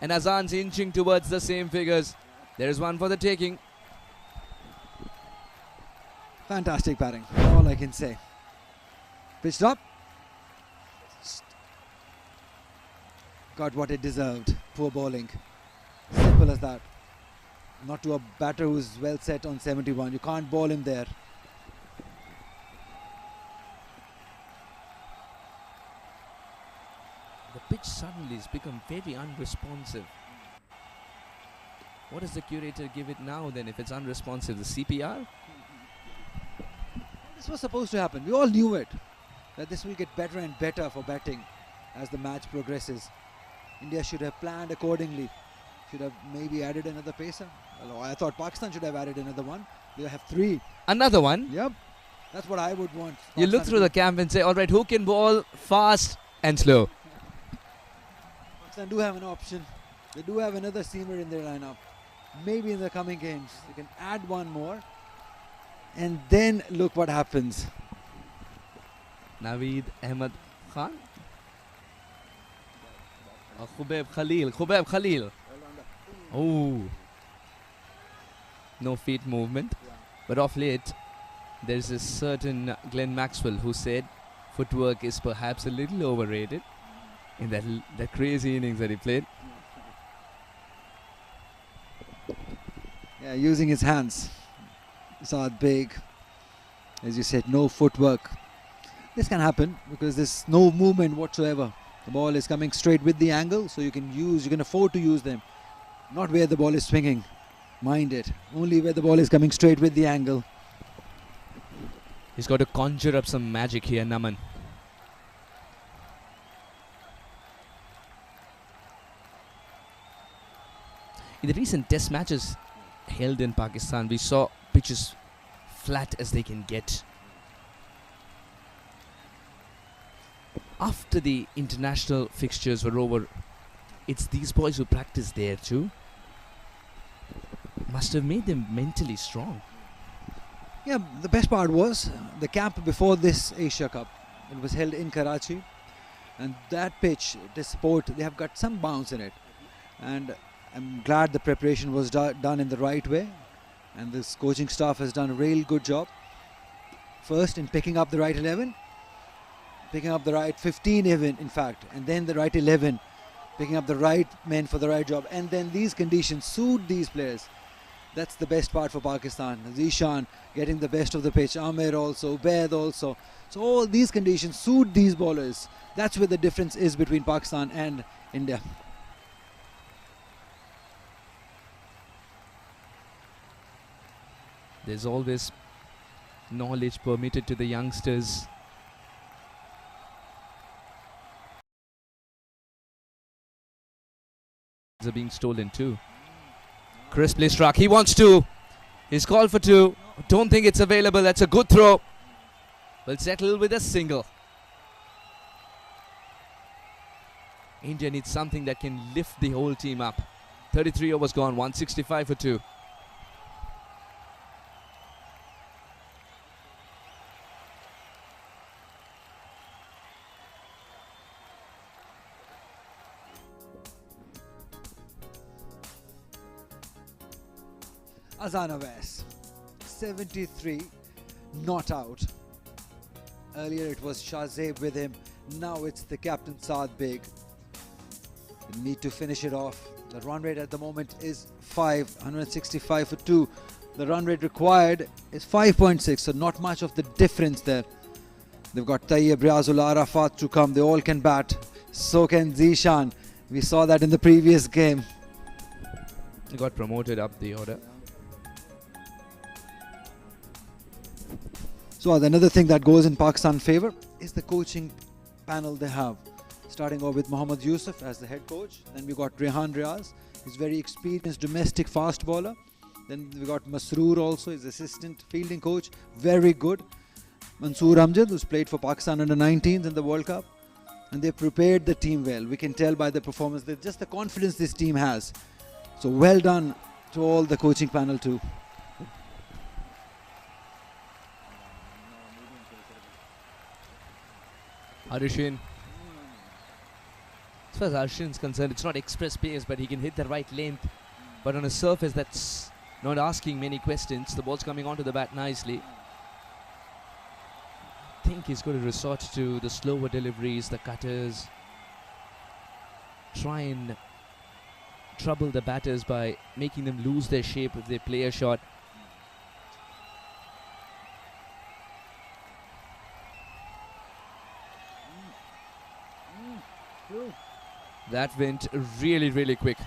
And Azan's inching towards the same figures. There is one for the taking. Fantastic batting, all I can say. Pitched up. Got what it deserved. Poor bowling. Simple as that. Not to a batter who's well set on 71. You can't bowl him there. The pitch suddenly has become very unresponsive. What does the curator give it now then if it's unresponsive? The CPR? This was supposed to happen. We all knew it. That this will get better and better for batting as the match progresses. India should have planned accordingly. Should have maybe added another pacer. Well, I thought Pakistan should have added another one. They have 3. Another one? Yep. That's what I would want. You look through the camp and say, all right, who can bowl fast and slow? Pakistan do have an option. They do have another seamer in their lineup. Maybe in the coming games they can add one more. And then look what happens. Naveed Ahmed Khan? Khubaib Khalil. Oh. No feet movement. But of late, there's a certain Glenn Maxwell who said footwork is perhaps a little overrated in that crazy innings that he played. Yeah, using his hands. Saw it big. As you said, no footwork. This can happen because there's no movement whatsoever. The ball is coming straight with the angle, so you can afford to use them. Not where the ball is swinging. Mind it. Only where the ball is coming straight with the angle. He's got to conjure up some magic here, Naman. In the recent test matches held in Pakistan, we saw pitches flat as they can get. After the international fixtures were over, it's these boys who practice there too. Must have made them mentally strong. Yeah, the best part was the camp before this Asia Cup. It was held in Karachi, and that pitch, this sport, they have got some bounce in it. And I'm glad the preparation was done in the right way, and this coaching staff has done a real good job. First in picking up the right 11, picking up the right 15 even, in fact, and then the right 11, picking up the right men for the right job, and then these conditions suit these players. That's the best part for Pakistan. Zishan getting the best of the pitch, Amir also, Ubaid also. So all these conditions suit these bowlers. That's where the difference is between Pakistan and India. There's always knowledge permitted to the youngsters. Are being stolen too. Crisply struck. He wants two. He's called for two. Don't think it's available. That's a good throw. Will settle with a single. India needs something that can lift the whole team up. 33 overs gone. 165 for two. Azan Awais, 73, not out. Earlier it was Shahzeb with him, now it's the captain Saad Beg. They need to finish it off. The run rate at the moment is 165 for 2. The run rate required is 5.6, so not much of the difference there. They've got Tayyib, Riazul, Arafat to come, they all can bat. So can Zishan. We saw that in the previous game. He got promoted up the order. So another thing that goes in Pakistan's favour is the coaching panel they have. Starting off with Mohammad Yusuf as the head coach. Then we got Rehan Riaz, he's very experienced domestic fast bowler. Then we got Masroor also, his assistant fielding coach, very good. Mansoor Amjad, who's played for Pakistan under 19s in the World Cup. And they prepared the team well. We can tell by the performance, that just the confidence this team has. So well done to all the coaching panel too. Harishin. As far as Harishin's concerned, it's not express pace, but he can hit the right length. But on a surface that's not asking many questions, the ball's coming onto the bat nicely. I think he's going to resort to the slower deliveries, the cutters. Try and trouble the batters by making them lose their shape if they play a shot. That went really, really quick.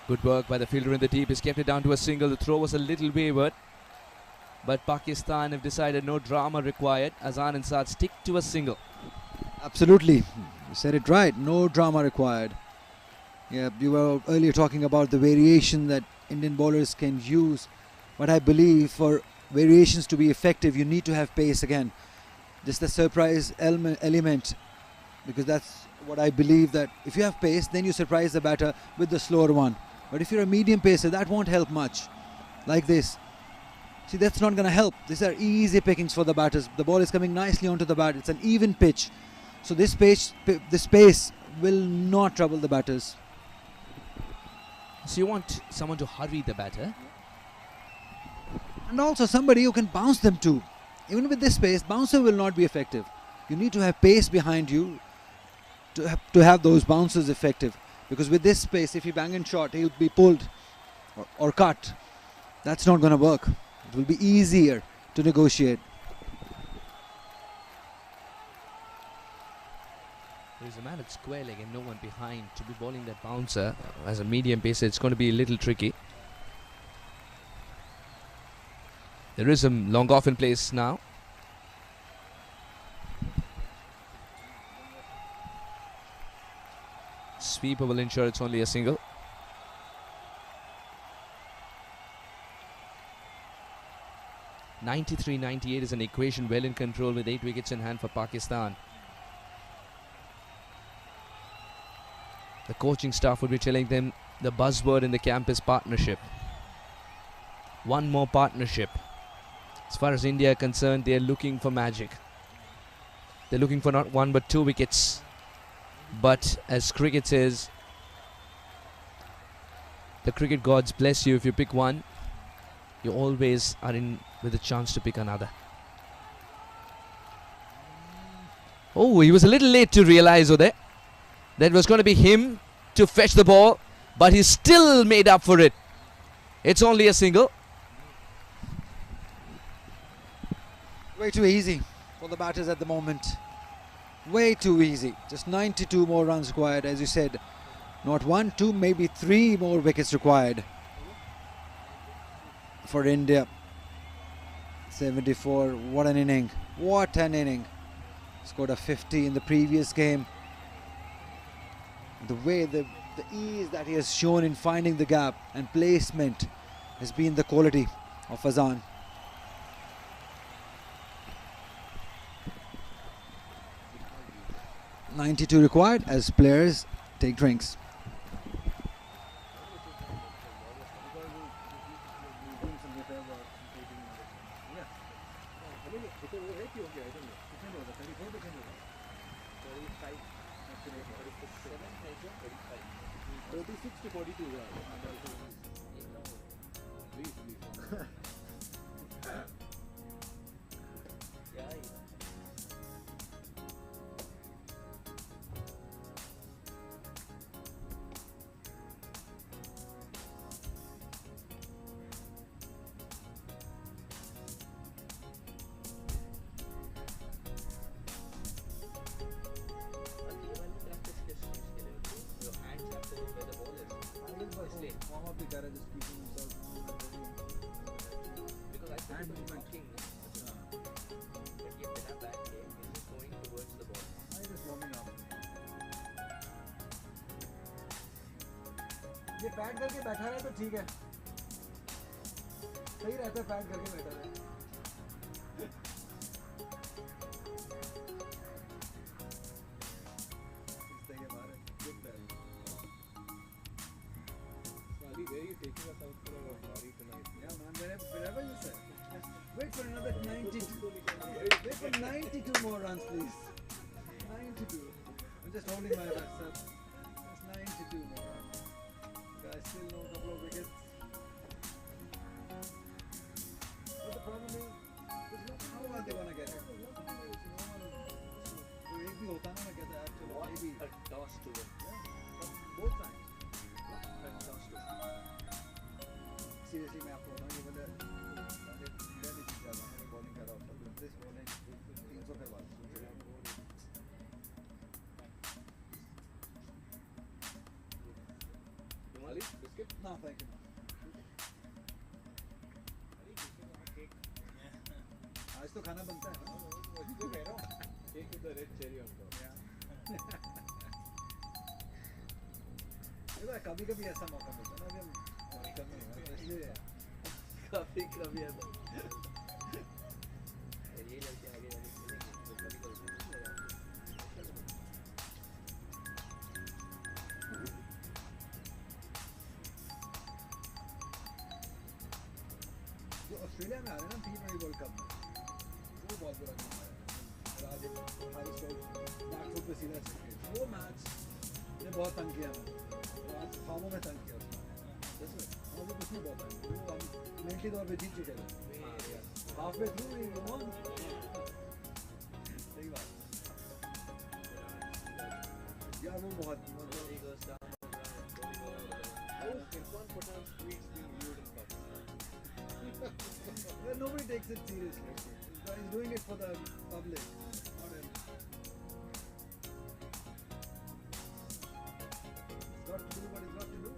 Good work by the fielder in the deep. He's kept it down to a single. The throw was a little wayward, but Pakistan have decided no drama required. Azan and Saad stick to a single. Absolutely, you said it right. No drama required. Yeah, you were earlier talking about the variation that Indian bowlers can use, but I believe for variations to be effective, you need to have pace again. Just the surprise element, because that's what I believe, that if you have pace, then you surprise the batter with the slower one. But if you're a medium pacer, that won't help much. Like this. See, that's not going to help. These are easy pickings for the batters. The ball is coming nicely onto the bat. It's an even pitch. So this pace will not trouble the batters. So you want someone to hurry the batter? And also somebody who can bounce them too. Even with this pace, bouncer will not be effective. You need to have pace behind you to have those bounces effective. Because with this pace, if you bang and shot, he'll be pulled or cut. That's not going to work. It will be easier to negotiate. There's a man at square leg and no one behind. To be bowling that bouncer as a medium pacer, it's going to be a little tricky. There is some long off in place now. Sweeper will ensure it's only a single. (93-98) is an equation well in control with 8 wickets in hand for Pakistan. The coaching staff would be telling them the buzzword in the camp is partnership. One more partnership. As far as India are concerned, they are looking for magic. They're looking for not one but two wickets. But as cricket says, the cricket gods bless you if you pick one. You always are in with a chance to pick another. Oh, he was a little late to realize that it was going to be him to fetch the ball, but he still made up for it. It's only a single. Way too easy for the batters at the moment. Way too easy. Just 92 more runs required, as you said. Not one, two, maybe three more wickets required for India. 74. What an inning. What an inning. Scored a 50 in the previous game. The way, the ease that he has shown in finding the gap and placement has been the quality of Fazan. .92 required as players take drinks. ये pad करके बैठा रहे तो ठीक है, सही रहता है पैड करके बैठा रहे. सही है Bharat, good ball. Sally, where are you taking us out for a party tonight? Yeah man, wherever you say. Wait for another 92. Wait for 92 more runs please. 92. I'm just holding my breath sir. Just 92 more runs. I still know a couple of wickets. But the problem is, how are they going to get it? तो एक भी होता ना, मैं कहता है actually maybe a toss to win. Both sides. A toss to win. Seriously, मैं आपको बताऊँ ये वाला मैं नहीं जीत रहा हूँ, मैं bowling कर रहा हूँ. This bowling 300 करवा. Biscuit? No, thank you. आज तो खाना बनता है ना? इसको कह रहा हूँ. Cake with the red cherry on top. ये कभी-कभी ऐसा मौका मिलता है ना कि हम कभी इसलिए कभी-कभी ऐसा. ये लड़के आगे वाले ऑस्ट्रेलिया में आ रहे हैं ना T20 वर्ल्ड कप में, वो बहुत बुरा खेल रहा है. राज हाई स्ट्रोक बैक फुट पे सीधा छक्के. वो मैच ने बहुत तंग किया हमें. आज फार्मों में तंग किया उसने. जैसे हम लोग कुछ नहीं बहुत तंग. वो हम मेंटली तौर पे जीत चुके थे. Half way through he won. सही बात. यार वो बहुत well, nobody takes it seriously. He's doing it for the public. Not him. He's got to do what he's got to do.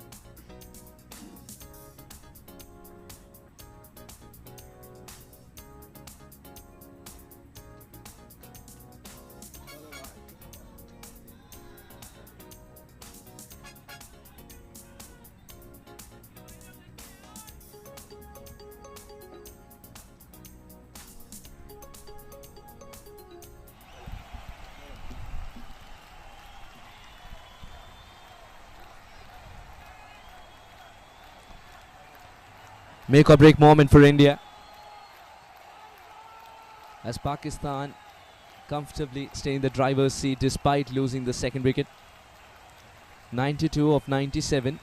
Make or break moment for India. as Pakistan comfortably stay in the driver's seat despite losing the second wicket. 92 of 97.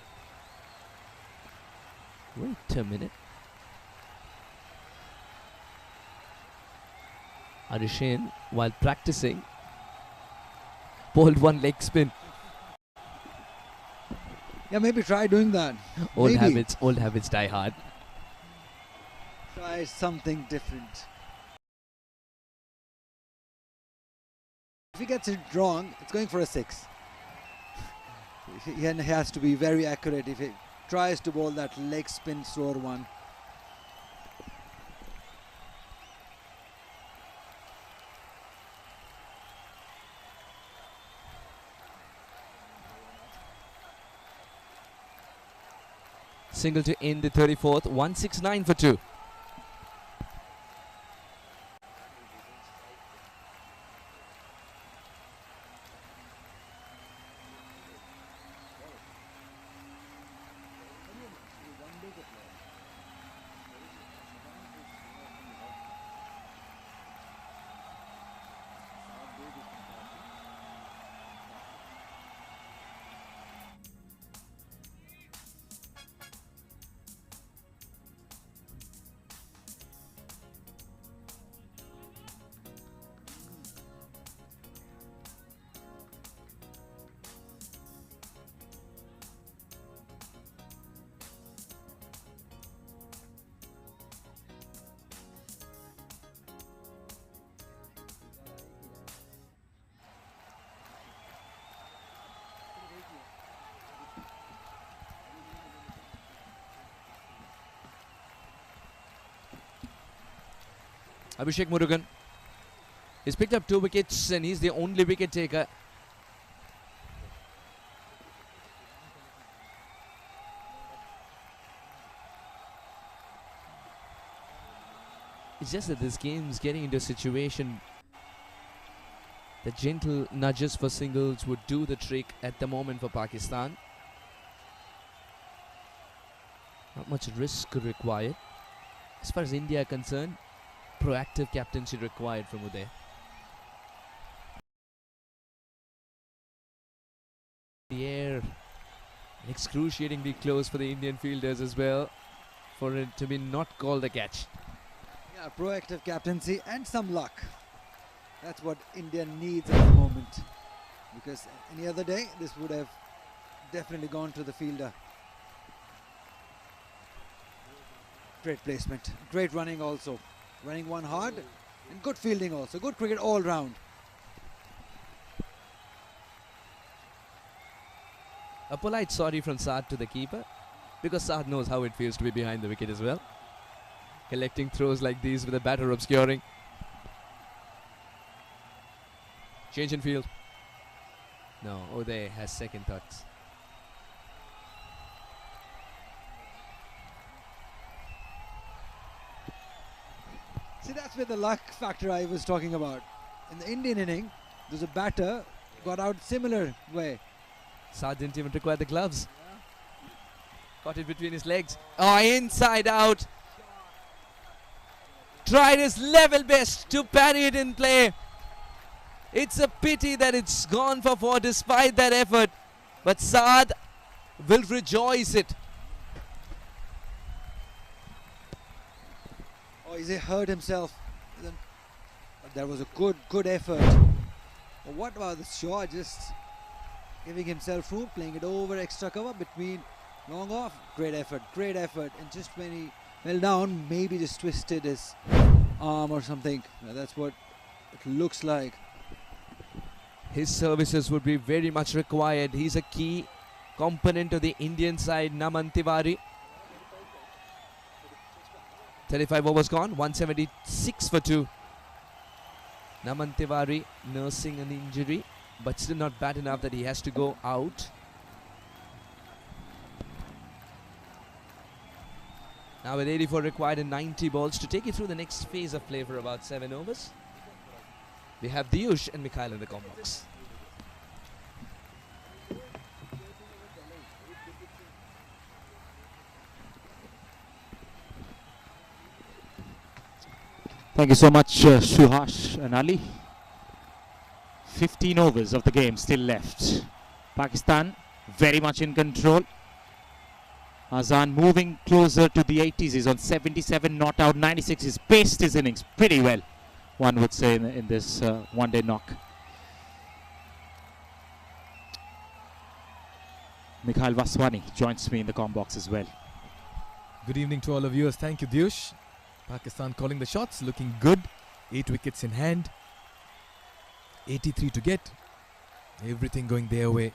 Wait a minute. Arishan, while practicing, bowled one leg spin. Yeah, maybe try doing that. Old Maybe. habits die hard. Try something different. If he gets it wrong, it's going for a 6. He has to be very accurate if he tries to bowl that leg spin slower one. Single to end the 34th. 169 for 2. Abhishek Murugan. He's picked up 2 wickets and he's the only wicket taker. It's just that this game's getting into a situation that gentle nudges for singles would do the trick at the moment for Pakistan. Not much risk required. As far as India are concerned, proactive captaincy required from Uday. The air excruciatingly close for the Indian fielders as well, for it to be not called a catch. Yeah, proactive captaincy and some luck. That's what India needs at the moment. Because any other day, this would have definitely gone to the fielder. Great placement, great running also. Running one hard and good fielding also. Good cricket all round. A polite sorry from Saad to the keeper, because Saad knows how it feels to be behind the wicket as well. Collecting throws like these with a batter obscuring. Change in field. No, Uday has second thoughts. See, that's where the luck factor I was talking about. In the Indian inning, there's a batter got out similar way. Saad didn't even require the gloves. Caught it between his legs. Oh, inside out. Tried his level best to parry it in play. It's a pity that it's gone for 4 despite that effort. But Saad will rejoice it. Oh, he hurt himself. But that was a good effort. But what about the Shaw just giving himself room, playing it over, extra cover between long off. Great effort, and just when he fell down, maybe just twisted his arm or something. That's what it looks like. His services would be very much required. He's a key component of the Indian side, Naman Tiwari. 35 overs gone, 176 for 2. Naman Tiwari nursing an injury, but still not bad enough that he has to go out. Now with 84 required and 90 balls to take you through the next phase of play for about 7 overs. We have Diyush and Mikhail in the com box. Thank you so much, Suhash and Ali. 15 overs of the game still left. Pakistan very much in control. Azan moving closer to the 80s. He's on 77, not out 96. He's paced his innings pretty well, one would say, in this one-day knock. Mikhail Vaswani joins me in the comm box as well. Good evening to all of you. Thank you, Diyush. Pakistan calling the shots, looking good. 8 wickets in hand. 83 to get. Everything going their way.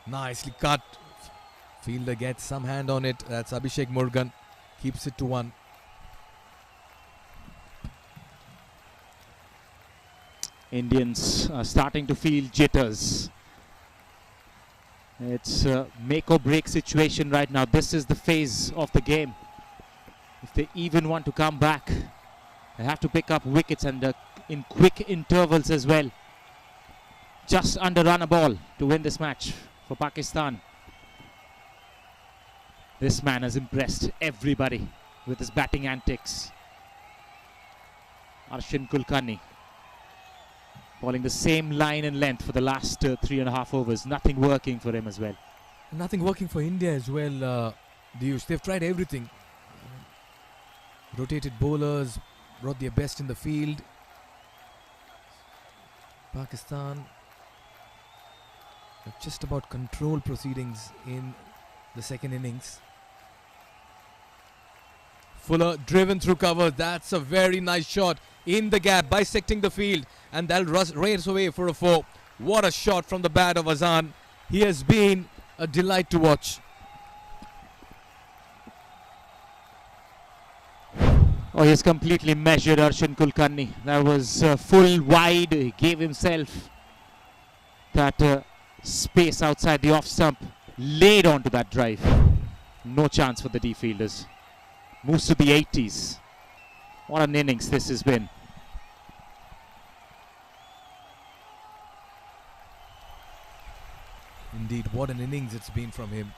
Nicely cut. Fielder gets some hand on it. That's Abhishek Morgan. Keeps it to 1. Indians are starting to feel jitters. It's a make or break situation right now. This is the phase of the game. If they even want to come back, they have to pick up wickets, and in quick intervals as well. Just under run a ball to win this match for Pakistan. This man has impressed everybody with his batting antics. Arshin Kulkarni bowling the same line and length for the last 3.5 overs. Nothing working for him as well. Nothing working for India as well, Diyush. They've tried everything. Rotated bowlers, brought their best in the field. Pakistan have just about controlled proceedings in the second innings. Fuller driven through cover. That's a very nice shot in the gap, bisecting the field, and that'll race away for a 4. What a shot from the bat of Azan. He has been a delight to watch. Oh, he's completely measured Arshin Kulkarni. That was full wide. He gave himself that space outside the off stump. Laid onto that drive. No chance for the D fielders. Moves to the 80s. What an innings this has been. Indeed, what an innings it's been from him.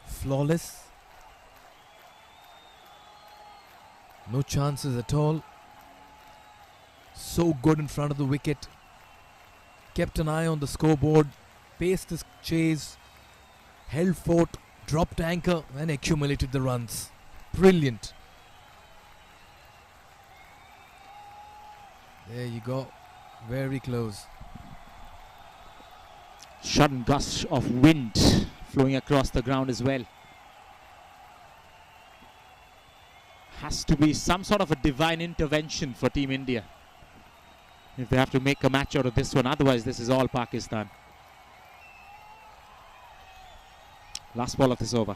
Flawless. No chances at all. So good in front of the wicket. Kept an eye on the scoreboard. Paced his chase. Held fort. Dropped anchor and accumulated the runs. Brilliant. There you go. Very close. Sudden gust of wind flowing across the ground as well. Has to be some sort of a divine intervention for Team India if they have to make a match out of this one. Otherwise, this is all Pakistan. Last ball of this over.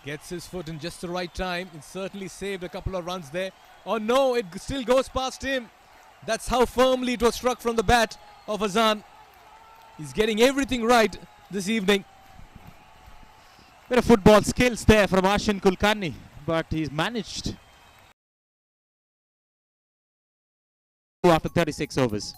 Gets his foot in just the right time. It certainly saved a couple of runs there. Oh no, it still goes past him. That's how firmly it was struck from the bat of Azan. He's getting everything right this evening. Bit of football skills there from Arshin Kulkarni, but he's managed after 36 overs.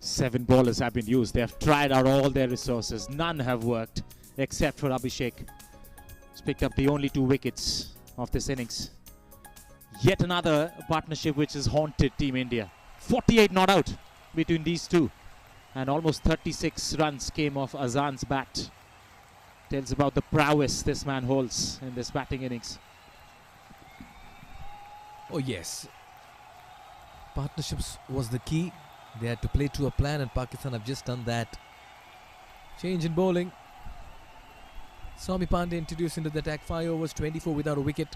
Seven bowlers have been used. They have tried out all their resources. None have worked except for Abhishek. He's picked up the only 2 wickets of this innings. Yet another partnership which has haunted Team India. 48 not out between these two. And almost 36 runs came off Azan's bat. Tells about the prowess this man holds in this batting innings. Oh yes. Partnerships was the key. They had to play to a plan, and Pakistan have just done that. Change in bowling. Swami Pandey introduced into the attack. 5 overs, 24 without a wicket.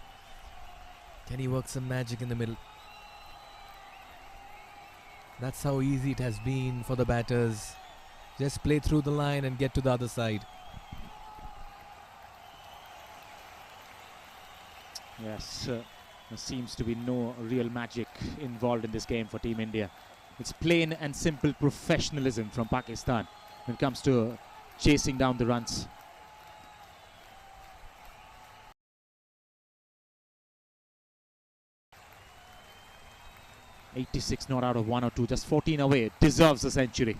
Can he work some magic in the middle? That's how easy it has been for the batters. Just play through the line and get to the other side. Yes, there seems to be no real magic involved in this game for Team India. It's plain and simple professionalism from Pakistan when it comes to chasing down the runs. .86 not out of 1 or 2, just 14 away. Deserves a century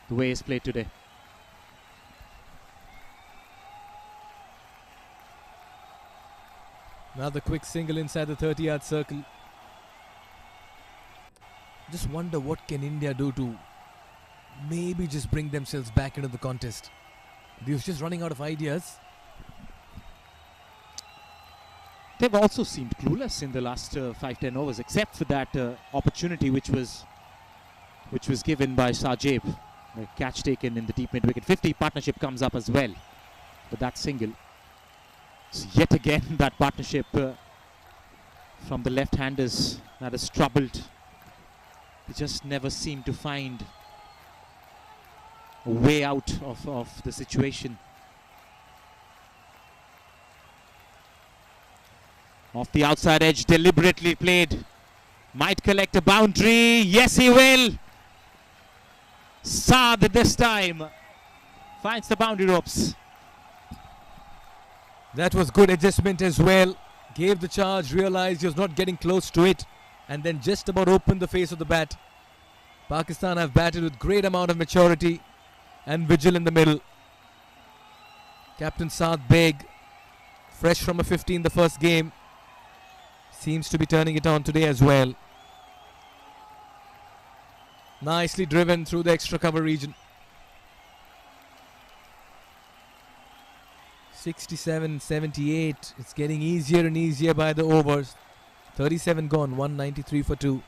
the way he's played today. Another quick single inside the 30-yard circle. Just wonder what can India do to maybe just bring themselves back into the contest. They're just running out of ideas. They've also seemed clueless in the last 5-10 overs, except for that opportunity which was given by Sajib. The catch taken in the deep mid-wicket. 50 partnership comes up as well, but that single. So yet again that partnership from the left-handers that has troubled. They just never seem to find a way out of the situation. Off the outside edge, deliberately played. Might collect a boundary. Yes, he will. Saad this time finds the boundary ropes. That was good adjustment as well. Gave the charge, realized he was not getting close to it, and then just about opened the face of the bat. Pakistan have batted with great amount of maturity and vigil in the middle. Captain Saad Beg, fresh from a 50 in the first game, seems to be turning it on today as well. Nicely driven through the extra cover region. 67-78. It's getting easier and easier by the overs. 37 gone, 193 for 2.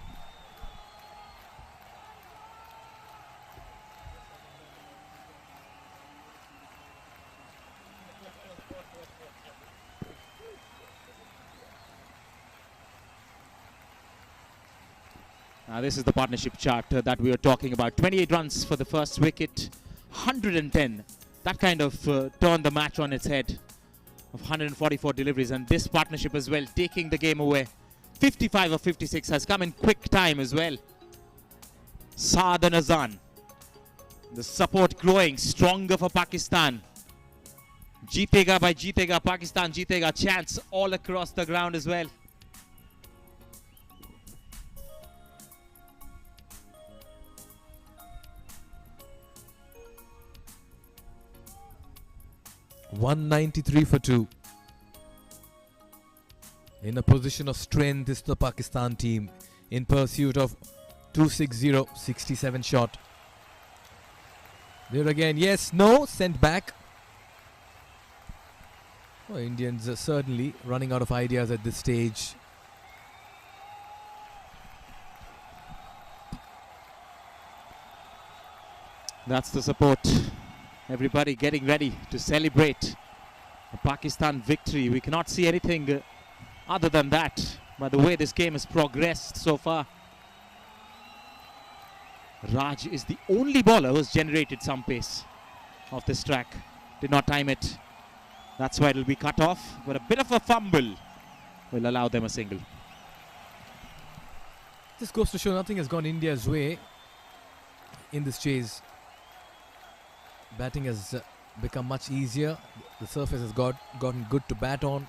Now this is the partnership chart that we were talking about. 28 runs for the first wicket, 110. That kind of turned the match on its head of 144 deliveries, and this partnership as well taking the game away. 55 of 56 has come in quick time as well. Saad and Azan. The support growing stronger for Pakistan. Jeetega by Jeetega, Pakistan Jeetega chants all across the ground as well. .193 for 2. In a position of strength is the Pakistan team in pursuit of 260, 67 shot. There again, yes, no, sent back. Oh, Indians are certainly running out of ideas at this stage. That's the support. Everybody getting ready to celebrate a Pakistan victory. We cannot see anything other than that by the way this game has progressed so far. Raj is the only bowler who has generated some pace off this track. Did not time it. That's why it will be cut off. But a bit of a fumble will allow them a single. This goes to show nothing has gone India's way in this chase. Batting has become much easier. The surface has gotten good to bat on.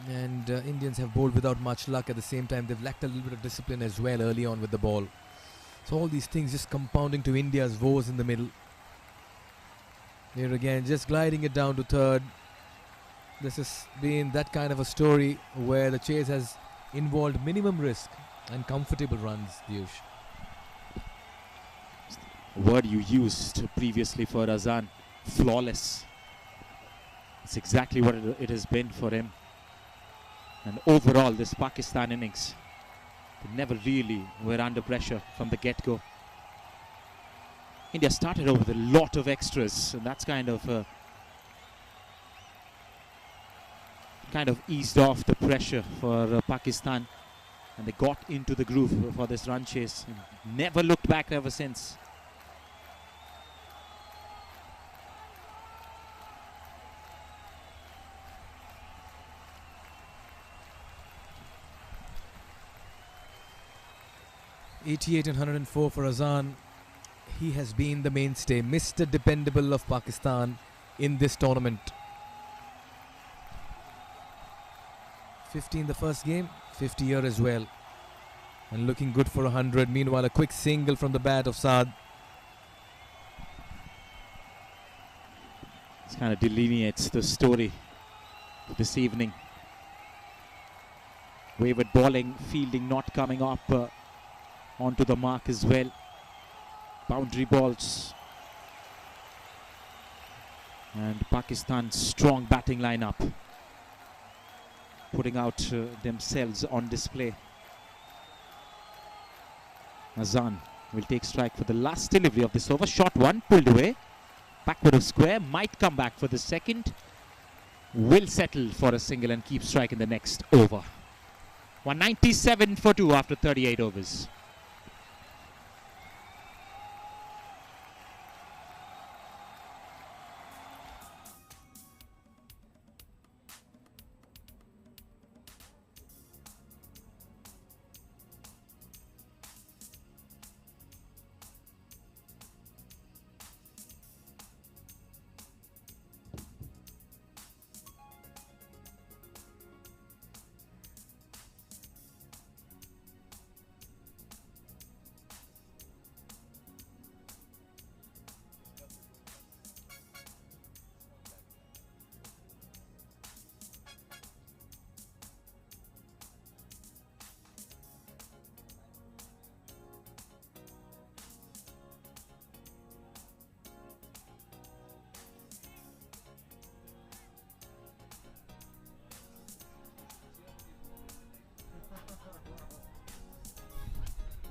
And Indians have bowled without much luck. At the same time, they've lacked a little bit of discipline as well early on with the ball. So all these things just compounding to India's woes in the middle. Here again, just gliding it down to third. This has been that kind of a story where the chase has involved minimum risk and comfortable runs, Piyush. Word you used previously for Azan, flawless. It's exactly what it has been for him. And overall, this Pakistan innings, they never really were under pressure from the get-go. India started over with a lot of extras, and that's kind of kind of eased off the pressure for Pakistan, and they got into the groove for this run chase and never looked back ever since. '88 and 104 for Azan. He has been the mainstay, Mr. Dependable of Pakistan in this tournament. 50 in the first game, 50 here as well. And looking good for 100. Meanwhile, a quick single from the bat of Saad. This kind of delineates the story this evening. Wayward bowling, fielding not coming up onto the mark as well. Boundary balls. And Pakistan's strong batting lineup putting out themselves on display. Azan will take strike for the last delivery of this over. Short one, pulled away. Backward of square, might come back for the second. Will settle for a single and keep strike in the next over. 197 for 2 after 38 overs.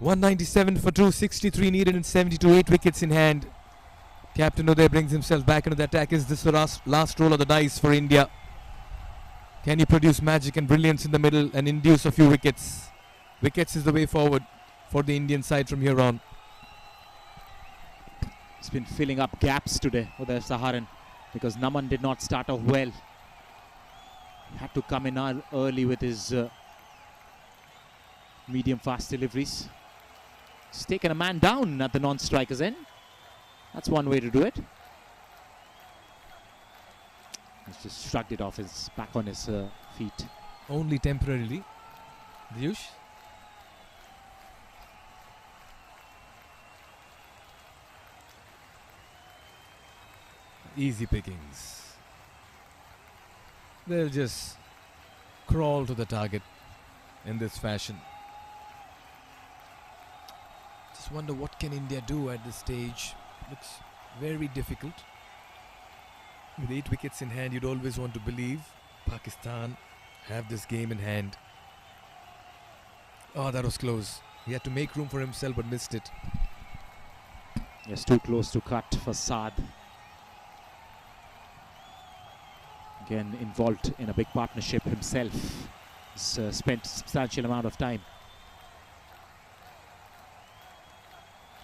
.197 for 263 needed and 72, 8 wickets in hand. Captain Uday brings himself back into the attack. Is this the last roll of the dice for India? Can he produce magic and brilliance in the middle and induce a few wickets? Wickets is the way forward for the Indian side from here on. He's been filling up gaps today with the Saharan because Naman did not start off well. Had to come in early with his medium fast deliveries. He's taken a man down at the non-strikers end. That's one way to do it. He's just shrugged it off, his back on his feet. Only temporarily. Diyush? Easy pickings. They'll just crawl to the target in this fashion. Just wonder what can India do at this stage. Looks very difficult. With 8 wickets in hand, you'd always want to believe Pakistan have this game in hand. Oh, that was close. He had to make room for himself but missed it. Yes, too close to cut for Saad. Again, involved in a big partnership himself. He's spent a substantial amount of time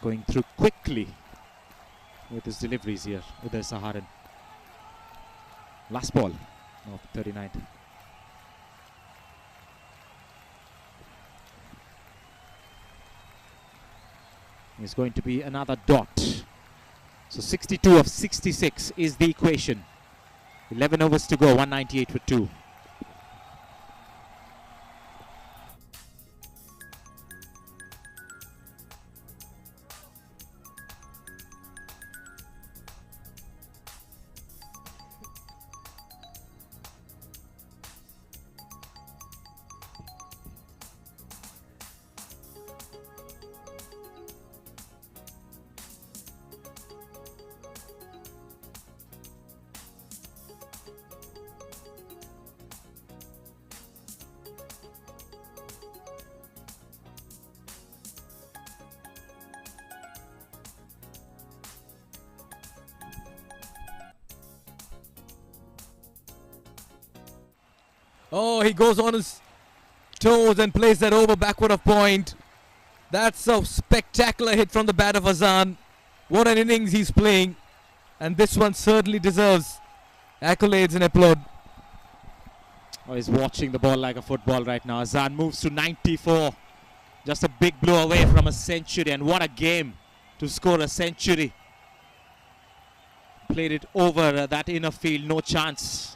going through quickly with his deliveries here with the Saharan. Last ball of 39. Is going to be another dot. So 62 of 66 is the equation. 11 overs to go, 198 for 2. Oh, he goes on his toes and plays that over backward of point. That's a spectacular hit from the bat of Azan. What an innings he's playing. And this one certainly deserves accolades and applaud. Oh, he's watching the ball like a football right now. Azan moves to 94. Just a big blow away from a century. And what a game to score a century. Played it over that inner field. No chance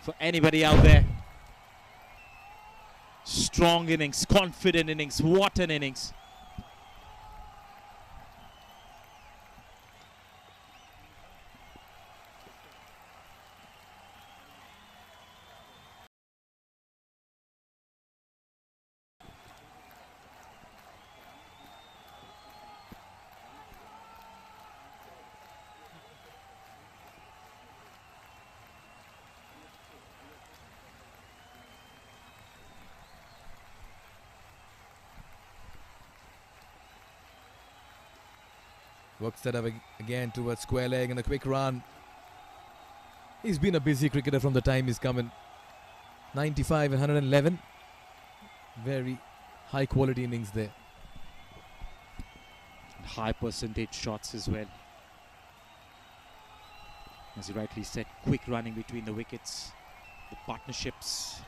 for anybody out there. Strong innings, confident innings. What an innings. Works that up again towards square leg and a quick run. He's been a busy cricketer from the time he's come in. 95 and 111. Very high quality innings there. High percentage shots as well. As you rightly said, quick running between the wickets. The partnerships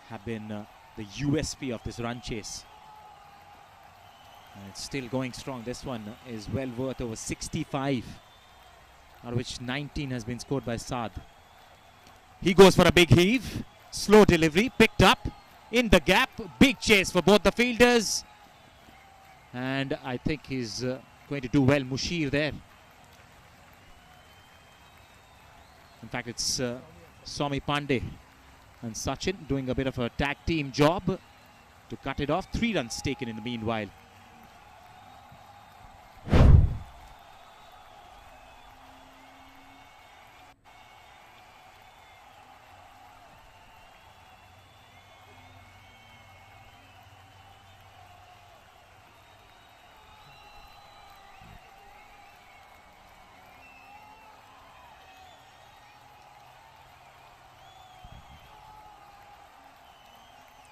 have been the USP of this run chase. And it's still going strong. This one is well worth over 65, out of which 19 has been scored by Saad. He goes for a big heave. Slow delivery, picked up in the gap. Big chase for both the fielders. And I think he's going to do well. Mushir there. In fact, it's Swami Pandey and Sachin doing a bit of a tag team job to cut it off. 3 runs taken in the meanwhile.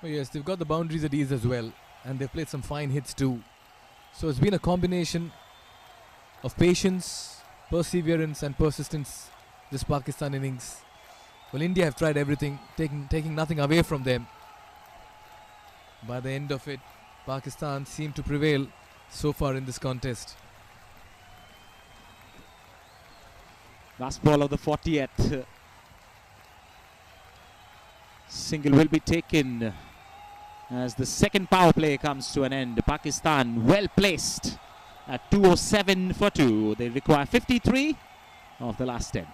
Oh yes, they've got the boundaries at ease as well, and they've played some fine hits too. So it's been a combination of patience, perseverance and persistence, this Pakistan innings. Well, India have tried everything, taking nothing away from them. By the end of it, Pakistan seemed to prevail so far in this contest. Last ball of the 40th. Single will be taken as the second power play comes to an end. Pakistan well placed at 207 for 2. They require 53 of the last 10.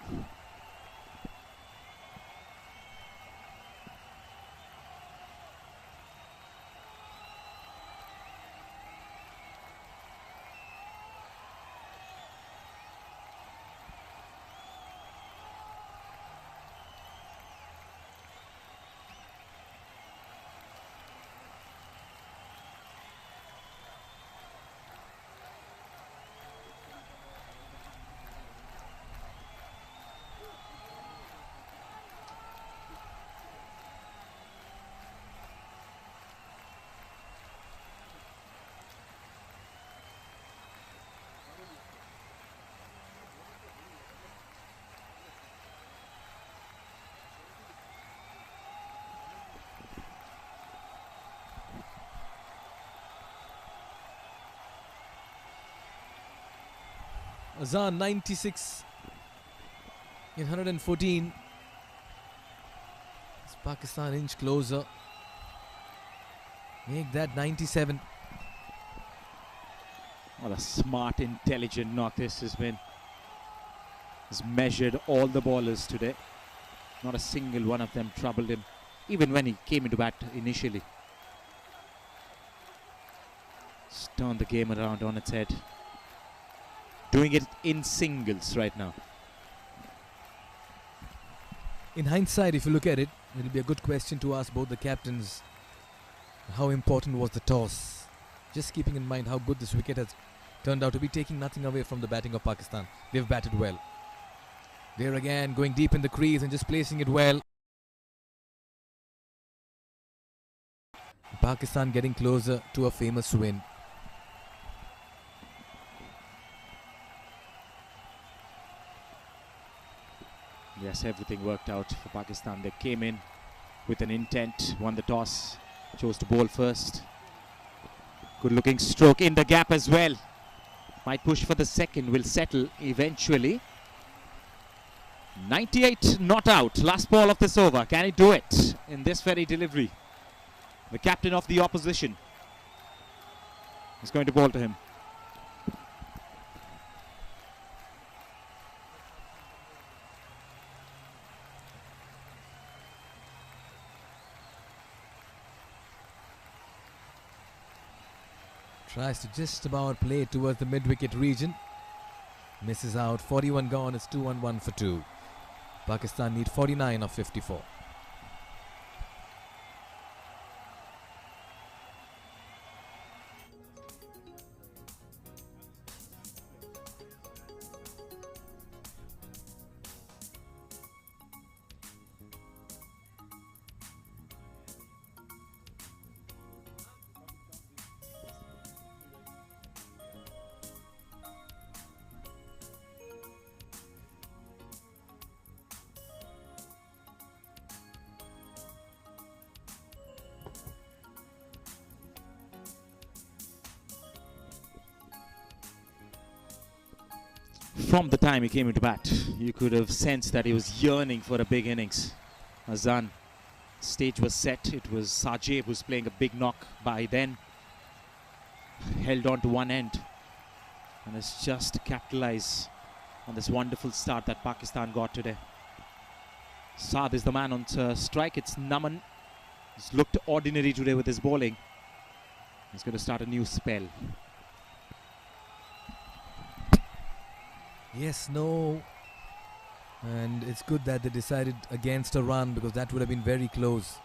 Azan 96 in 114. It's Pakistan inch closer. Make that 97. What a smart, intelligent knock this has been. He's measured all the bowlers today. Not a single one of them troubled him, even when he came into bat initially. Just turned the game around on its head. Doing it in singles right now. In hindsight, if you look at it, it'll be a good question to ask both the captains. How important was the toss? Just keeping in mind how good this wicket has turned out to be, taking nothing away from the batting of Pakistan. They've batted well. There again, going deep in the crease and just placing it well. Pakistan getting closer to a famous win. Yes, everything worked out for Pakistan. They came in with an intent, won the toss, chose to bowl first. Good looking stroke in the gap as well. Might push for the second, will settle eventually. 98 not out, last ball of this over. Can he do it in this very delivery? The captain of the opposition is going to bowl to him. Tries to just about play towards the mid-wicket region. Misses out. 41 gone. It's 2 on 1 for 2. Pakistan need 49 of 54. From the time he came into bat, you could have sensed that he was yearning for a big innings. Azan, stage was set. It was Sajib who was playing a big knock by then. Held on to one end and has just capitalized on this wonderful start that Pakistan got today. Saad is the man on strike. It's Naman. He's looked ordinary today with his bowling. He's going to start a new spell. Yes, no. And it's good that they decided against a run, because that would have been very close.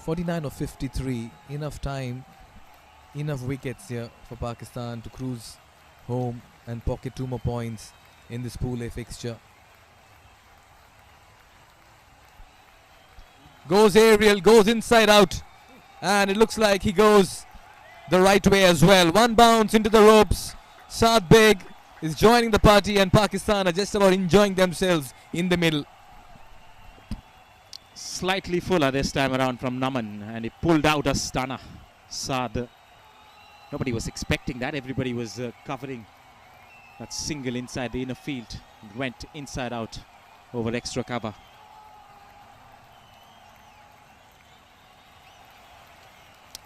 .49 of 53, enough time, enough wickets here for Pakistan to cruise home and pocket 2 more points in this Pool A fixture. Goes aerial, goes inside out, and it looks like he goes the right way as well. One bounce into the ropes. Saad Beg is joining the party, and Pakistan are just about enjoying themselves in the middle. Slightly fuller this time around from Naman, and he pulled out a stunner. Saad, nobody was expecting that. Everybody was covering that single inside the inner field. It went inside out over extra cover.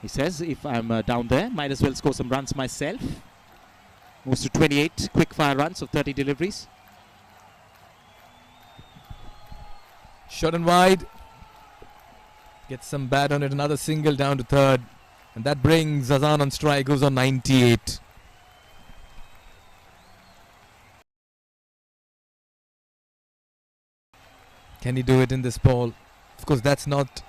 He says, if I'm down there, might as well score some runs myself. Moves to 28 quick fire runs of 30 deliveries. Short and wide. Gets some bat on it, another single down to third. And that brings Azan on strike, goes on 98. Can he do it in this ball? Of course, that's not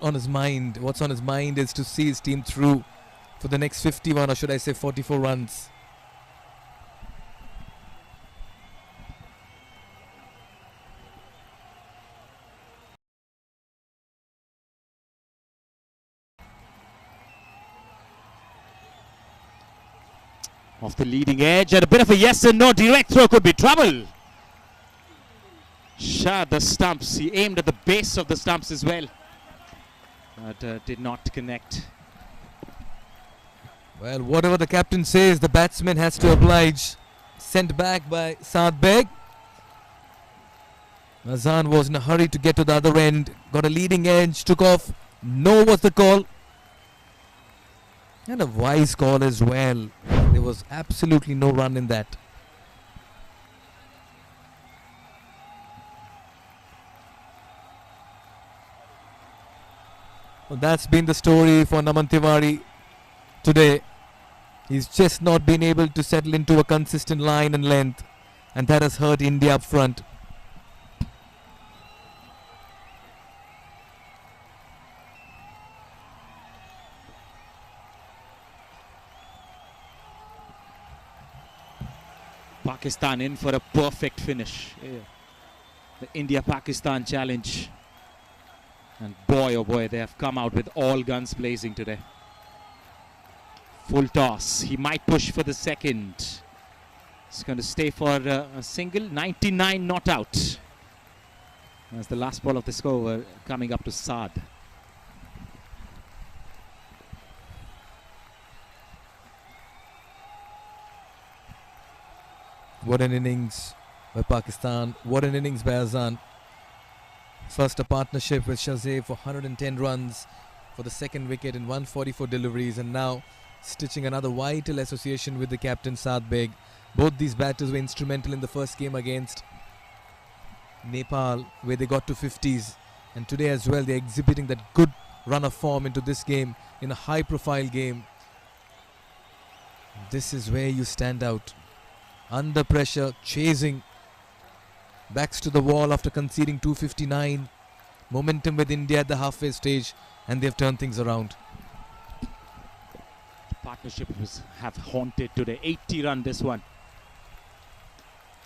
on his mind. What's on his mind is to see his team through for the next 51, or should I say 44 runs. Off the leading edge, and a bit of a yes and no. Direct throw could be trouble. Shah the stumps. He aimed at the base of the stumps as well, but did not connect. Well, whatever the captain says, the batsman has to oblige. Sent back by Saad Beg. Azan was in a hurry to get to the other end. Got a leading edge, took off. No was the call. And a wise call as well. There was absolutely no run in that. Well, that's been the story for Naman Tiwari today. He's just not been able to settle into a consistent line and length, and that has hurt India up front. Pakistan in for a perfect finish. Yeah. The India-Pakistan challenge. And boy, oh boy, they have come out with all guns blazing today. Full toss. He might push for the second. He's going to stay for a single. 99 not out. That's the last ball of this over coming up to Saad. What an innings by Pakistan. What an innings by Azan. First a partnership with Shazay for 110 runs for the second wicket in 144 deliveries, and now stitching another vital association with the captain Saad Beg. Both these batters were instrumental in the first game against Nepal, where they got to 50s, and today as well they're exhibiting that good run of form into this game in a high profile game. This is where you stand out. Under pressure, chasing, backs to the wall after conceding 259. Momentum with India at the halfway stage, and they've turned things around. Partnership have haunted today. 80 run this one.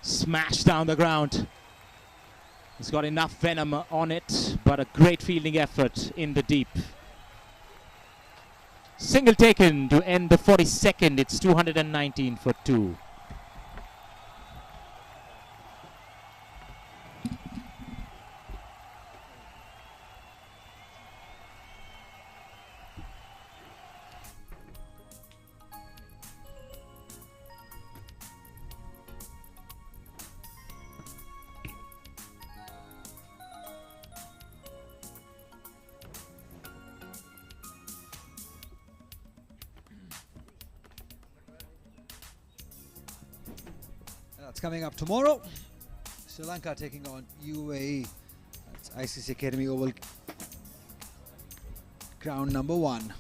Smash down the ground. He's got enough venom on it, but a great fielding effort in the deep. Single taken to end the 42nd. It's 219 for 2. That's coming up tomorrow. Sri Lanka taking on UAE. That's ICC Academy Oval ground number 1.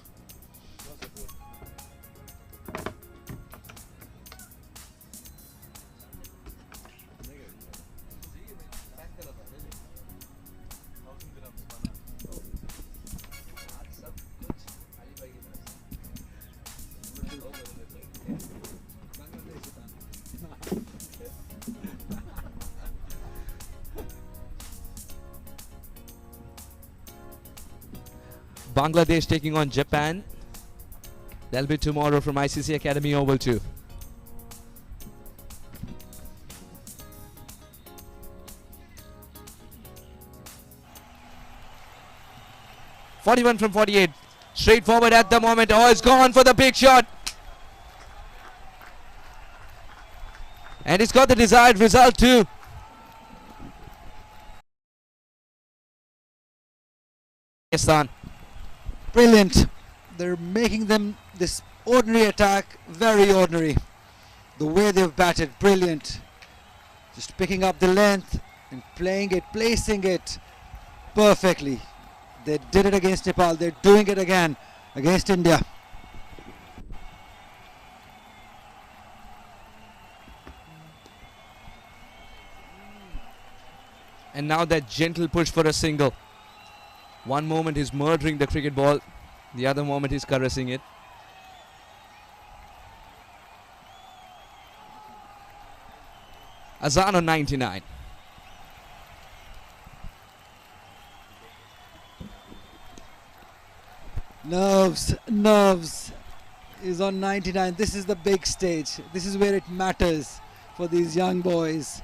Bangladesh taking on Japan. That'll be tomorrow from ICC Academy Oval 2. .41 from 48. Straight forward at the moment. Oh, it's gone for the big shot. And it's got the desired result too. Pakistan. Brilliant. They're making them this ordinary attack very ordinary. The way they've batted, brilliant. Just picking up the length and playing it, placing it perfectly. They did it against Nepal. They're doing it again against India. And now that gentle push for a single. One moment he's murdering the cricket ball, the other moment he's caressing it. Azan on 99. Nerves is on 99. This is the big stage. This is where it matters for these young boys,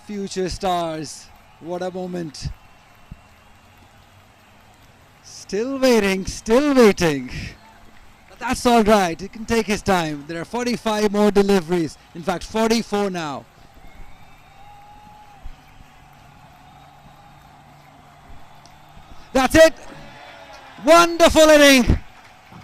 future stars. What a moment. Still waiting, still waiting. But that's all right. He can take his time. There are 45 more deliveries. In fact, 44 now. That's it. Wonderful inning.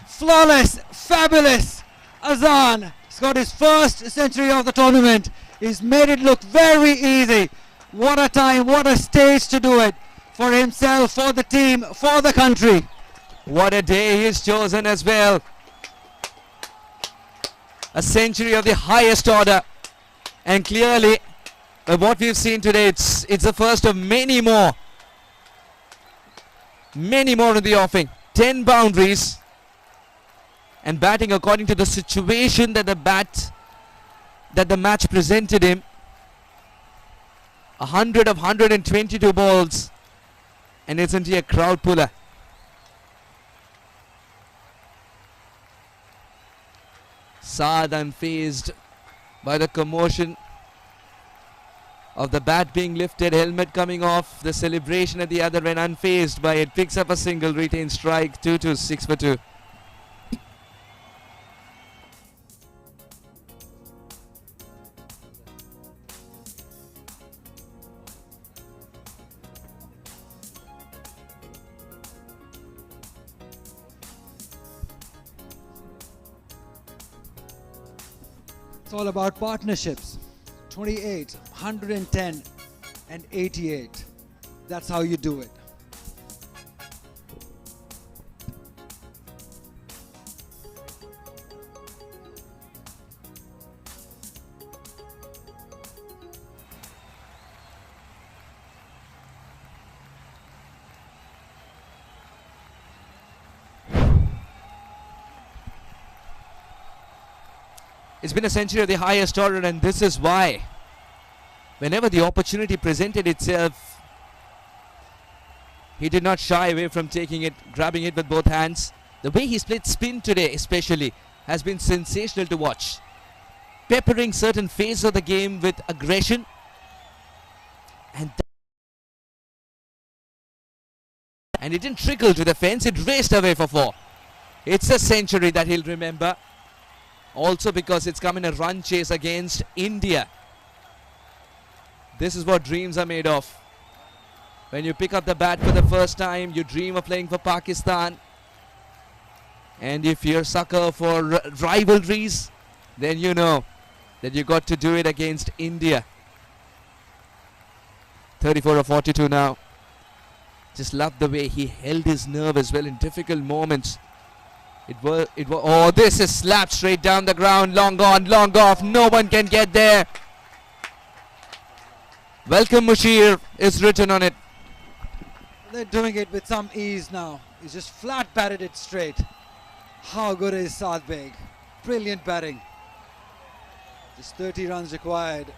Flawless, fabulous. Azan has got his first century of the tournament. He's made it look very easy. What a time, what a stage to do it. For himself, for the team, for the country. What a day he's chosen as well. A century of the highest order. And clearly, what we've seen today, it's the first of many more. Many more in the offing. 10 boundaries. And batting according to the situation that the bat that the match presented him. 100 of 122 balls, and isn't he a crowd puller? Saad unfazed by the commotion of the bat being lifted, helmet coming off, the celebration at the other end, unfazed by it, picks up a single, retains strike, 2 6 for 2. It's all about partnerships. 28, 110 and 88. That's how you do it. It's been a century of the highest order, and this is why whenever the opportunity presented itself, he did not shy away from taking it, grabbing it with both hands. The way he split spin today especially has been sensational to watch, peppering certain phases of the game with aggression, and it didn't trickle to the fence, it raced away for 4. It's a century that he'll remember, also because it's come in a run chase against India. This is what dreams are made of. When you pick up the bat for the first time, you dream of playing for Pakistan. And if you're a sucker for rivalries, then you know that you got to do it against India. 34 of 42 now. Just love the way he held his nerve as well in difficult moments. Oh, this is slapped straight down the ground. Long on, long off. No one can get there. Welcome Mushir is written on it. They're doing it with some ease now. He's just flat batted it straight. How good is Saad Beg? Brilliant batting. Just 30 runs required.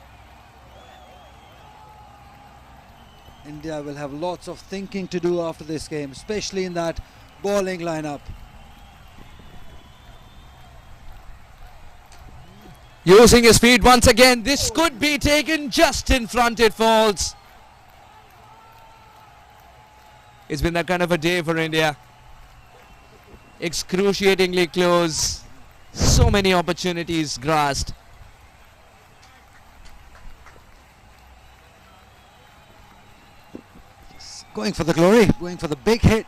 India will have lots of thinking to do after this game, especially in that bowling lineup. Using his feet once again. This could be taken just in front. It falls. It's been that kind of a day for India. Excruciatingly close. So many opportunities grasped. Going for the glory, going for the big hit.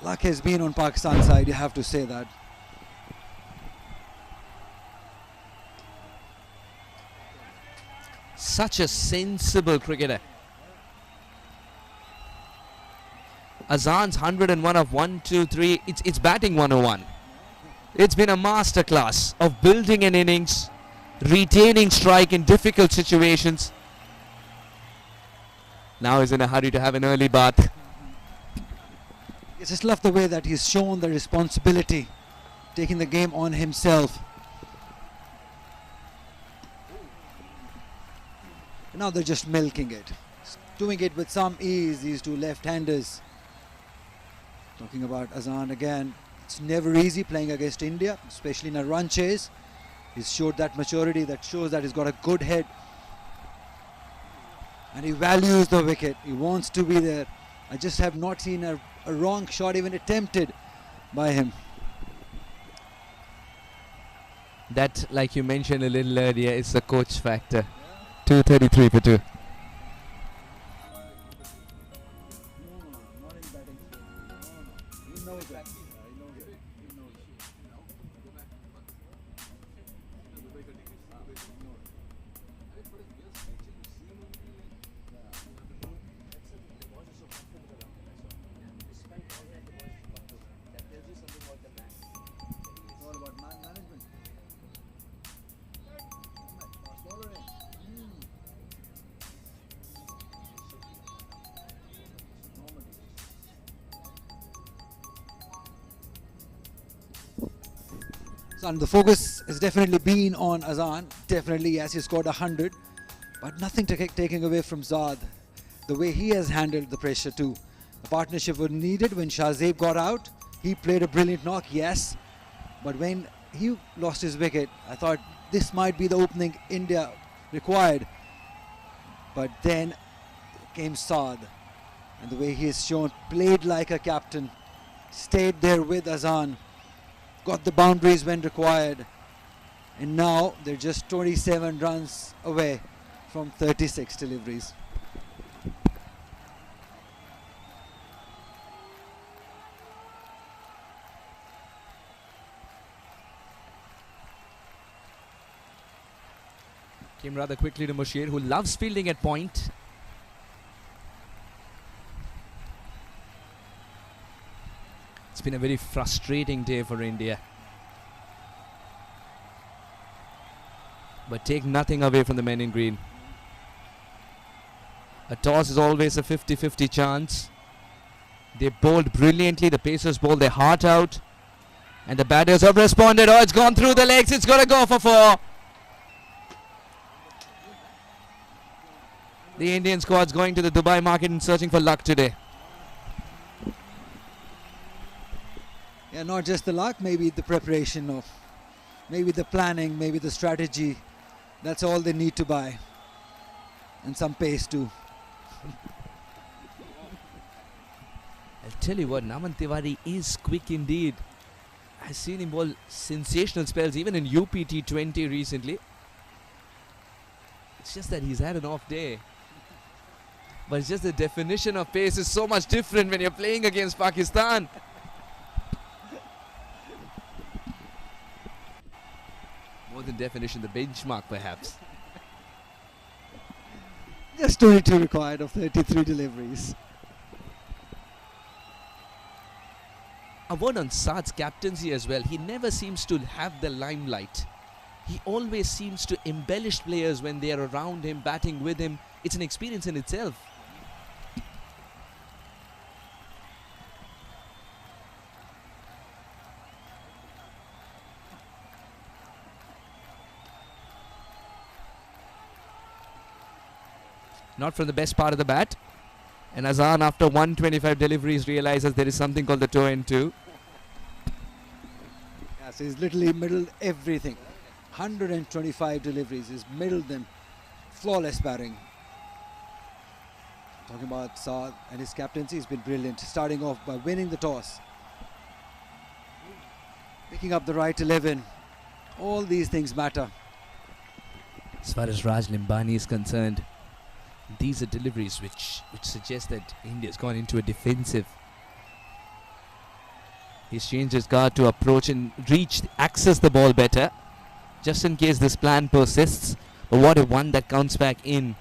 Luck has been on Pakistan's side, you have to say that. Such a sensible cricketer. Azan's 101 of 1, 2, 3. It's batting 101. It's been a masterclass of building an innings, retaining strike in difficult situations. Now he's in a hurry to have an early bath. I just love the way that he's shown the responsibility, taking the game on himself. Now they're just milking it, doing it with some ease, these two left-handers. Talking about Azan again, it's never easy playing against India, especially in a run chase. He's showed that maturity that shows that he's got a good head. And he values the wicket, he wants to be there. I just have not seen a wrong shot even attempted by him. That, like you mentioned a little earlier, is the coach factor. 233 for 2. So and the focus has definitely been on Azan. Definitely, yes, he scored 100, but nothing taking away from Zad. The way he has handled the pressure too. The partnership was needed when Shahzaib got out. He played a brilliant knock, yes, but when he lost his wicket, I thought this might be the opening India required. But then came Saad, and the way he has shown, played like a captain, stayed there with Azan, got the boundaries when required, and now they're just 27 runs away from 36 deliveries. Came rather quickly to Mushir, who loves fielding at point. It's been a very frustrating day for India. But take nothing away from the men in green. A toss is always a 50-50 chance. They bowled brilliantly. The Pacers bowled their heart out. And the batters have responded. Oh, it's gone through the legs. It's got to go for 4. The Indian squad's going to the Dubai market and searching for luck today. Yeah, not just the luck, maybe the preparation of, maybe the planning, maybe the strategy. That's all they need to buy. And some pace too. I'll tell you what, Naman Tiwari is quick indeed. I've seen him bowl sensational spells even in UPT20 recently. It's just that he's had an off day. But it's just the definition of pace is so much different when you're playing against Pakistan. More than definition, the benchmark perhaps. Just 22 required of 33 deliveries. A word on Saad's captaincy as well. He never seems to have the limelight. He always seems to embellish players when they are around him, batting with him. It's an experience in itself. Not from the best part of the bat. And Azan, after 125 deliveries, realizes there is something called the toe and two. Yes, he's literally middled everything. 125 deliveries, he's middled them. Flawless batting. Talking about Saad and his captaincy, he's been brilliant. Starting off by winning the toss. Picking up the right 11. All these things matter. As far as Raj Limbani is concerned, these are deliveries which suggest that India's gone into a defensive. He's changed his guard to approach and access the ball better, just in case this plan persists. But what if one that counts back in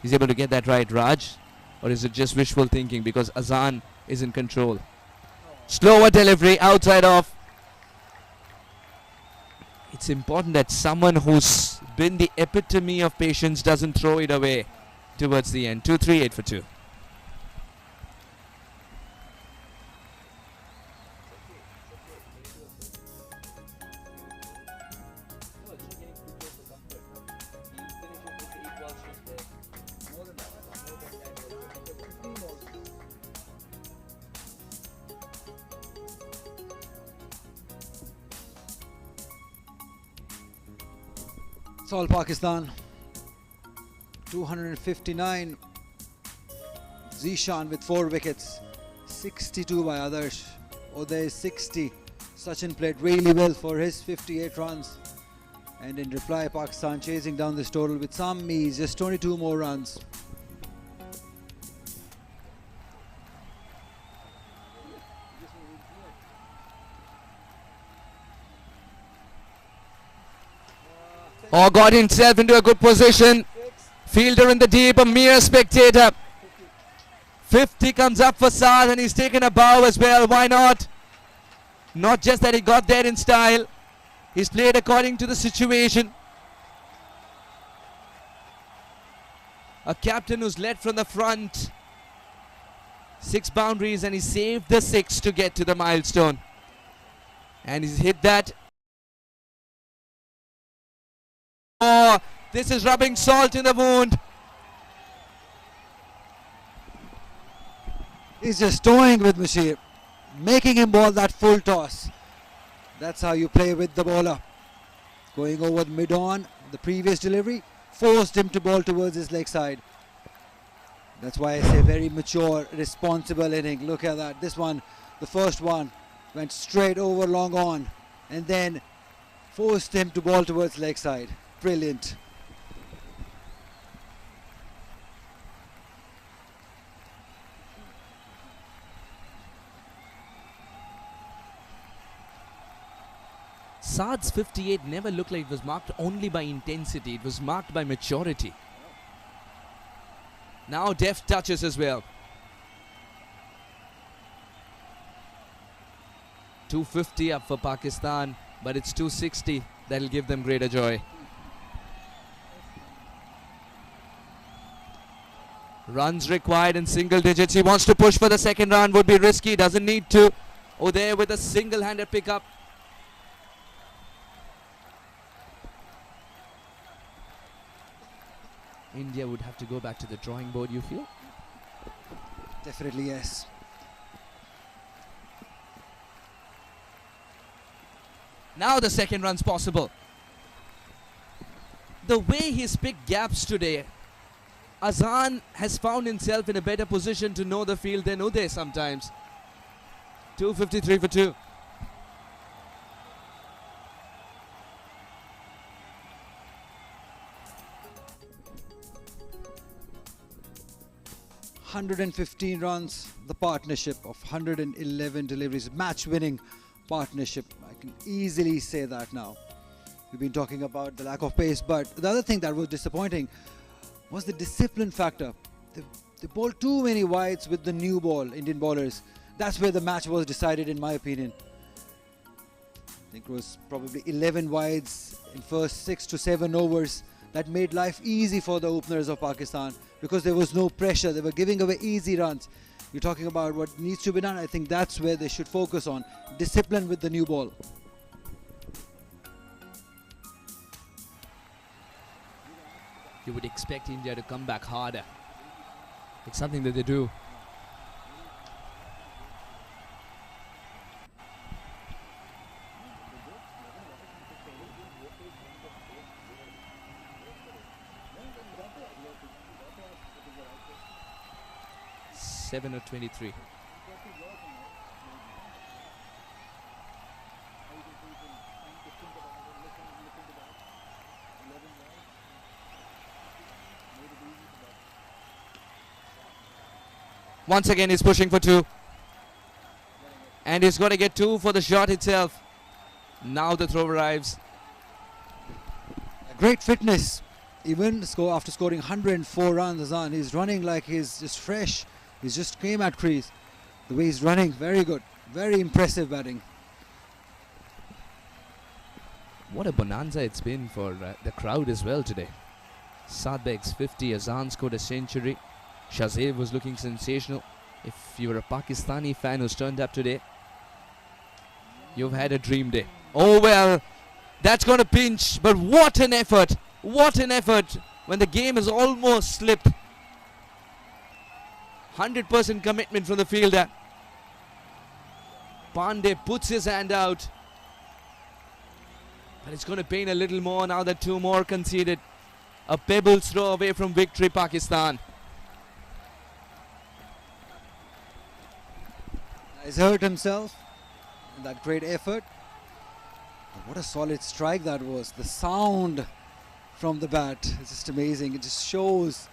is able to get that right, Raj? Or is it just wishful thinking because Azan is in control? Slower delivery, outside off. It's important that someone who's been the epitome of patience doesn't throw it away towards the end. 2-3, 8 for 2. It's all Pakistan. 259. Zishan with 4 wickets. 62 by Adarsh. Uday 60. Sachin played really well for his 58 runs. And in reply, Pakistan chasing down this total with some ease. Just 22 more runs. Oh, got himself into a good position. Fielder in the deep, a mere spectator. 50 comes up for Saad and he's taken a bow as well. Why not? Not just that he got there in style. He's played according to the situation. A captain who's led from the front. 6 boundaries and he saved the 6 to get to the milestone. And he's hit that Oh, this is rubbing salt in the wound. He's just toying with Mashir, making him ball that full toss. That's how you play with the bowler. Going over mid-on, the previous delivery forced him to ball towards his leg side. That's why I say very mature, responsible inning. Look at that. This one, the first one, went straight over long on and then forced him to ball towards leg side. Brilliant. Saad's 58 never looked like it was marked only by intensity. It was marked by maturity. Now deft touches as well. 250 up for Pakistan, but it's 260 that'll give them greater joy. Runs required in single digits. He wants to push for the second run. Would be risky. Doesn't need to. Oh, there with a single-handed pickup. India would have to go back to the drawing board, you feel? Definitely yes. Now the second run's possible. The way he's picked gaps today, Azan has found himself in a better position to know the field than Uday sometimes. 253 for 2. $115 runs, the partnership of 111 deliveries, match-winning partnership. I can easily say that now. We've been talking about the lack of pace, but the other thing that was disappointing was the discipline factor. They bowled too many wides with the new ball, Indian bowlers. That's where the match was decided, in my opinion. I think it was probably 11 wides in first 6 to 7 overs. That made life easy for the openers of Pakistan because there was no pressure. They were giving away easy runs. You're talking about what needs to be done. I think that's where they should focus on. Discipline with the new ball. You would expect India to come back harder. It's something that they do. Seven or 23. Once again he's pushing for 2. And he's got to get 2 for the shot itself. Now the throw arrives. Great fitness. Even after scoring 104 runs, Azan, he's running like he's just fresh. He's just came at crease. The way he's running, very good. Very impressive batting. What a bonanza it's been for the crowd as well today. Saad Beg's 50, Azan scored a century. Shazib was looking sensational. If you were a Pakistani fan who's turned up today, you've had a dream day. Oh well, that's going to pinch, but what an effort. What an effort when the game has almost slipped. 100% commitment from the fielder. Pandey puts his hand out. But it's going to pain a little more now that 2 more conceded. A pebble's throw away from victory, Pakistan. He's hurt himself in that great effort. But what a solid strike that was. The sound from the bat is just amazing. It just shows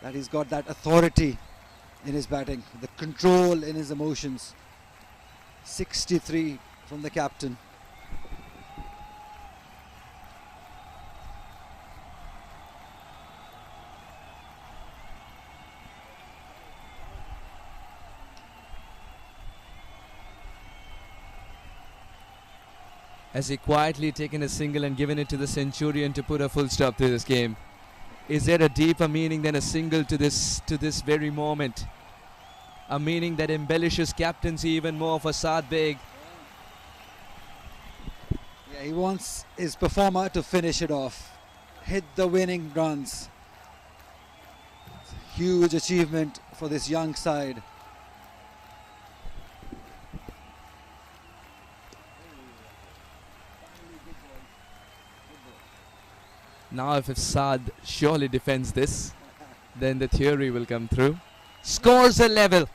that he's got that authority in his batting, the control in his emotions. 63 from the captain. Has he quietly taken a single and given it to the centurion to put a full stop to this game? Is there a deeper meaning than a single to this very moment? A meaning that embellishes captaincy even more for Saad Beg. Yeah, He wants his performer to finish it off, hit the winning runs. It's a huge achievement for this young side. Now if Saad surely defends this, then the theory will come through. Scores a level.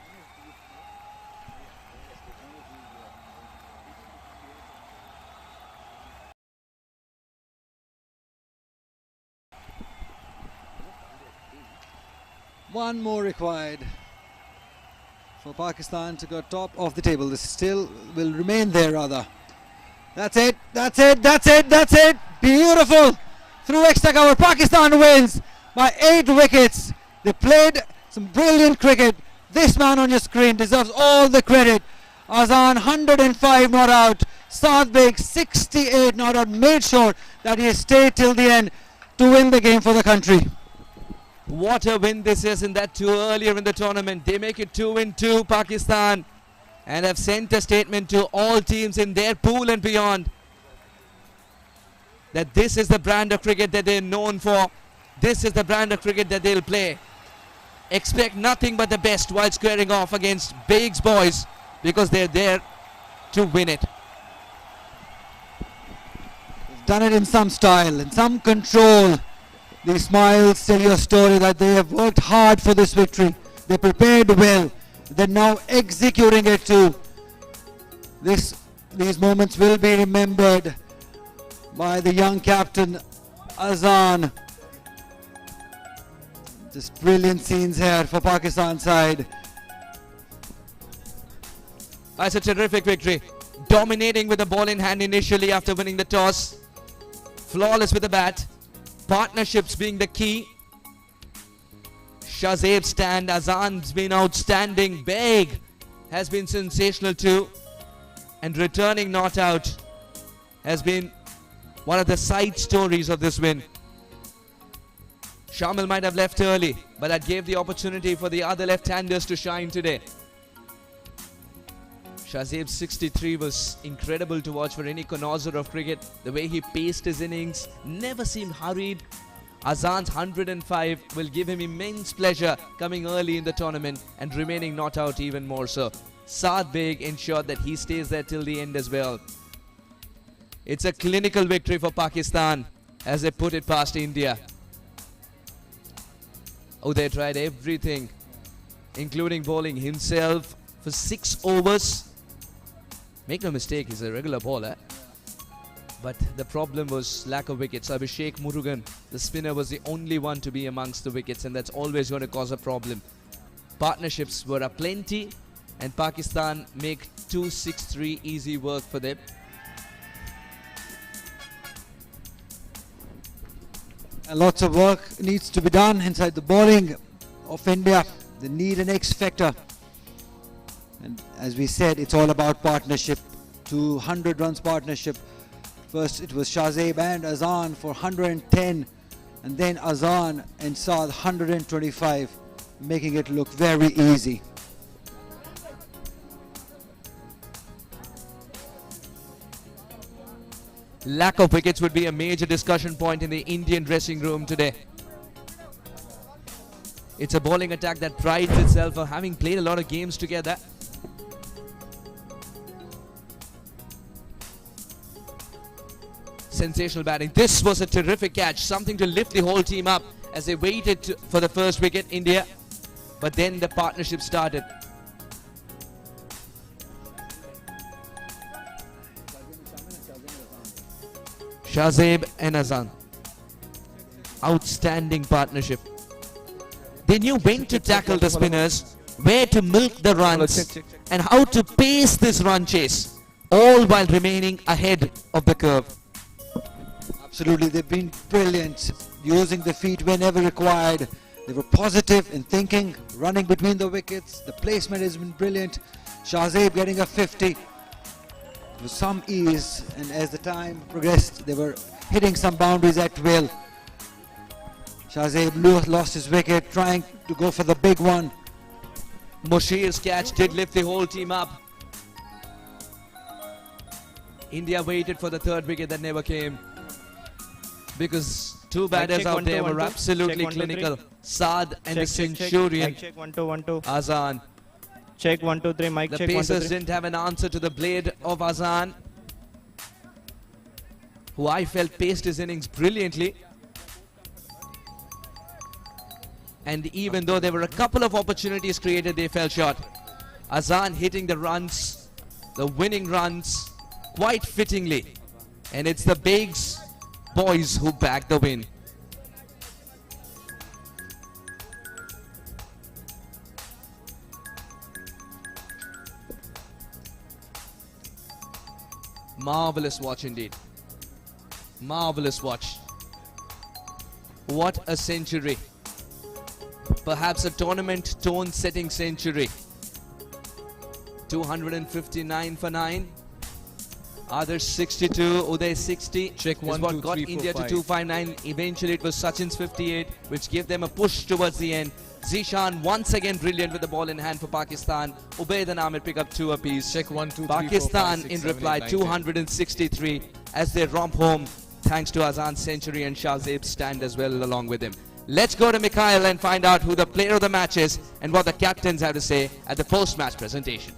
One more required for Pakistan to go top of the table. This still will remain there rather. That's it, that's it, that's it, that's it. Beautiful. Through extra cover, Pakistan wins by 8 wickets. They played some brilliant cricket. This man on your screen deserves all the credit. Azan 105 not out. Saad Beg 68 not out. Made sure that he stayed till the end to win the game for the country. What a win this is, and that too earlier in the tournament. They make it 2-2 Pakistan, and have sent a statement to all teams in their pool and beyond that this is the brand of cricket that they're known for. This is the brand of cricket that they'll play. Expect nothing but the best while squaring off against Beg's boys, because they're there to win it. They've done it in some style, in some control. These smiles tell your story that they have worked hard for this victory. They prepared well. They're now executing it too. These moments will be remembered by the young captain Azan. Just brilliant scenes here for Pakistan side. That's a terrific victory. Dominating with the ball in hand initially after winning the toss. Flawless with the bat. Partnerships being the key. Shazeb's stand, Azan's been outstanding. Beg has been sensational too. And returning not out has been one of the side stories of this win. Shamil might have left early, but that gave the opportunity for the other left-handers to shine today. Shazeb's 63 was incredible to watch for any connoisseur of cricket. The way he paced his innings, never seemed hurried. Azan's 105 will give him immense pleasure coming early in the tournament and remaining not out even more so. Saad Beg ensured that he stays there till the end as well. It's a clinical victory for Pakistan as they put it past India. Oh, they tried everything, including bowling himself for 6 overs. Make no mistake, he's a regular bowler. But the problem was lack of wickets. Abhishek Murugan, the spinner, was the only one to be amongst the wickets, and that's always going to cause a problem. Partnerships were aplenty, and Pakistan make 2-6-3 easy work for them. And lots of work needs to be done inside the bowling of India. They need an X factor. And as we said, it's all about partnership. 200 runs partnership. First it was Shazeb and Azan for 110, and then Azan and Saad 125, making it look very easy. Lack of wickets would be a major discussion point in the Indian dressing room today. It's a bowling attack that prides itself on having played a lot of games together. Sensational batting. This was a terrific catch, something to lift the whole team up as they waited for the first wicket, India. But then the partnership started. Shazeb and Azan. Outstanding partnership. They knew when to tackle the spinners, where to milk the runs, and how to pace this run chase, all while remaining ahead of the curve. Absolutely, they've been brilliant, using the feet whenever required. They were positive in thinking, running between the wickets. The placement has been brilliant. Shazeb getting a 50 with some ease, and as the time progressed, they were hitting some boundaries at will. Shazeb lost his wicket, trying to go for the big one. Mushir's catch did lift the whole team up. India waited for the third wicket that never came because two batters check, out 1 2 there 1 were 2. absolutely Check, 1 2 3. clinical. Saad and the Check, Centurion, check 1 2 1 2. Azan. Check 1 2 3. Mic The check 1 2 Pacers 3. didn't have an answer to the blade of Azan, who I felt paced his innings brilliantly. And even though there were a couple of opportunities created, they fell short. Azan hitting the runs, the winning runs, quite fittingly. And it's the Bigs boys who back the win. Marvelous watch indeed. Marvelous watch. What a century. Perhaps a tournament tone setting century. 259 for 9. Others 62, Uday 60. Check is 1, what 2, got 3, 4, India to 5. 259. Eventually it was Sachin's 58, which gave them a push towards the end. Zishan once again brilliant with the ball in hand for Pakistan. Ubaid and Amir pick up 2 apiece. Check 1, 2, 3, 4, 5, Pakistan 6, in 7, 8, reply 9, 10. 263 as they romp home thanks to Azan's century and Shahzeb's stand as well along with him. Let's go to Mikhail and find out who the player of the match is and what the captains have to say at the post-match presentation.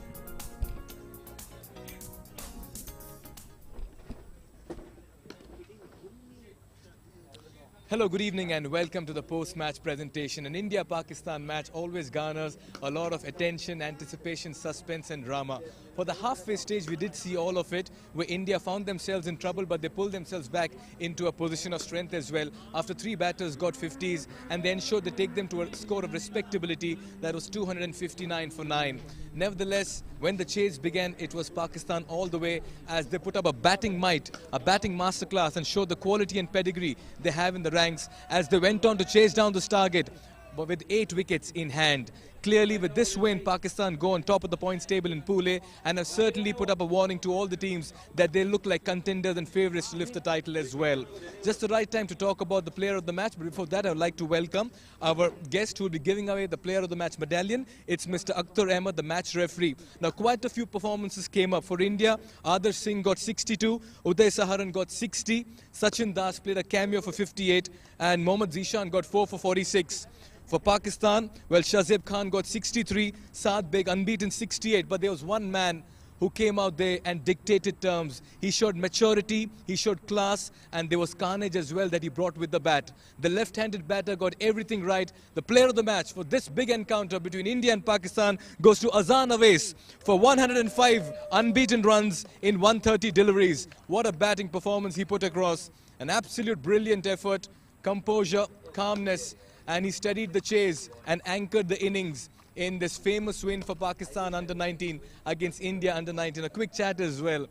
Hello, good evening and welcome to the post-match presentation. An India-Pakistan match always garners a lot of attention, anticipation, suspense and drama. For the halfway stage, we did see all of it, where India found themselves in trouble, but they pulled themselves back into a position of strength as well. After 3 batters got 50s and they ensured they take them to a score of respectability that was 259 for 9. Nevertheless, when the chase began, it was Pakistan all the way as they put up a batting might, a batting masterclass and showed the quality and pedigree they have in the ranks as they went on to chase down this target, but with 8 wickets in hand. Clearly, with this win, Pakistan go on top of the points table in Pool A and have certainly put up a warning to all the teams that they look like contenders and favourites to lift the title as well. Just the right time to talk about the player of the match, but before that I would like to welcome our guest who will be giving away the player of the match medallion. It's Mr. Akhtar Ahmed, the match referee. Now, quite a few performances came up for India. Adarsh Singh got 62, Uday Saharan got 60, Sachin Das played a cameo for 58 and Mohammad Zishan got 4 for 46. For Pakistan, well, Shahzeb Khan got 63, Saad Beg unbeaten 68, but there was one man who came out there and dictated terms. He showed maturity, he showed class, and there was carnage as well that he brought with the bat. The left-handed batter got everything right. The player of the match for this big encounter between India and Pakistan goes to Azan Awais for 105 unbeaten runs in 130 deliveries. What a batting performance he put across. An absolute brilliant effort, composure, calmness, and he steadied the chase and anchored the innings in this famous win for Pakistan under 19 against India under 19. A quick chat as well.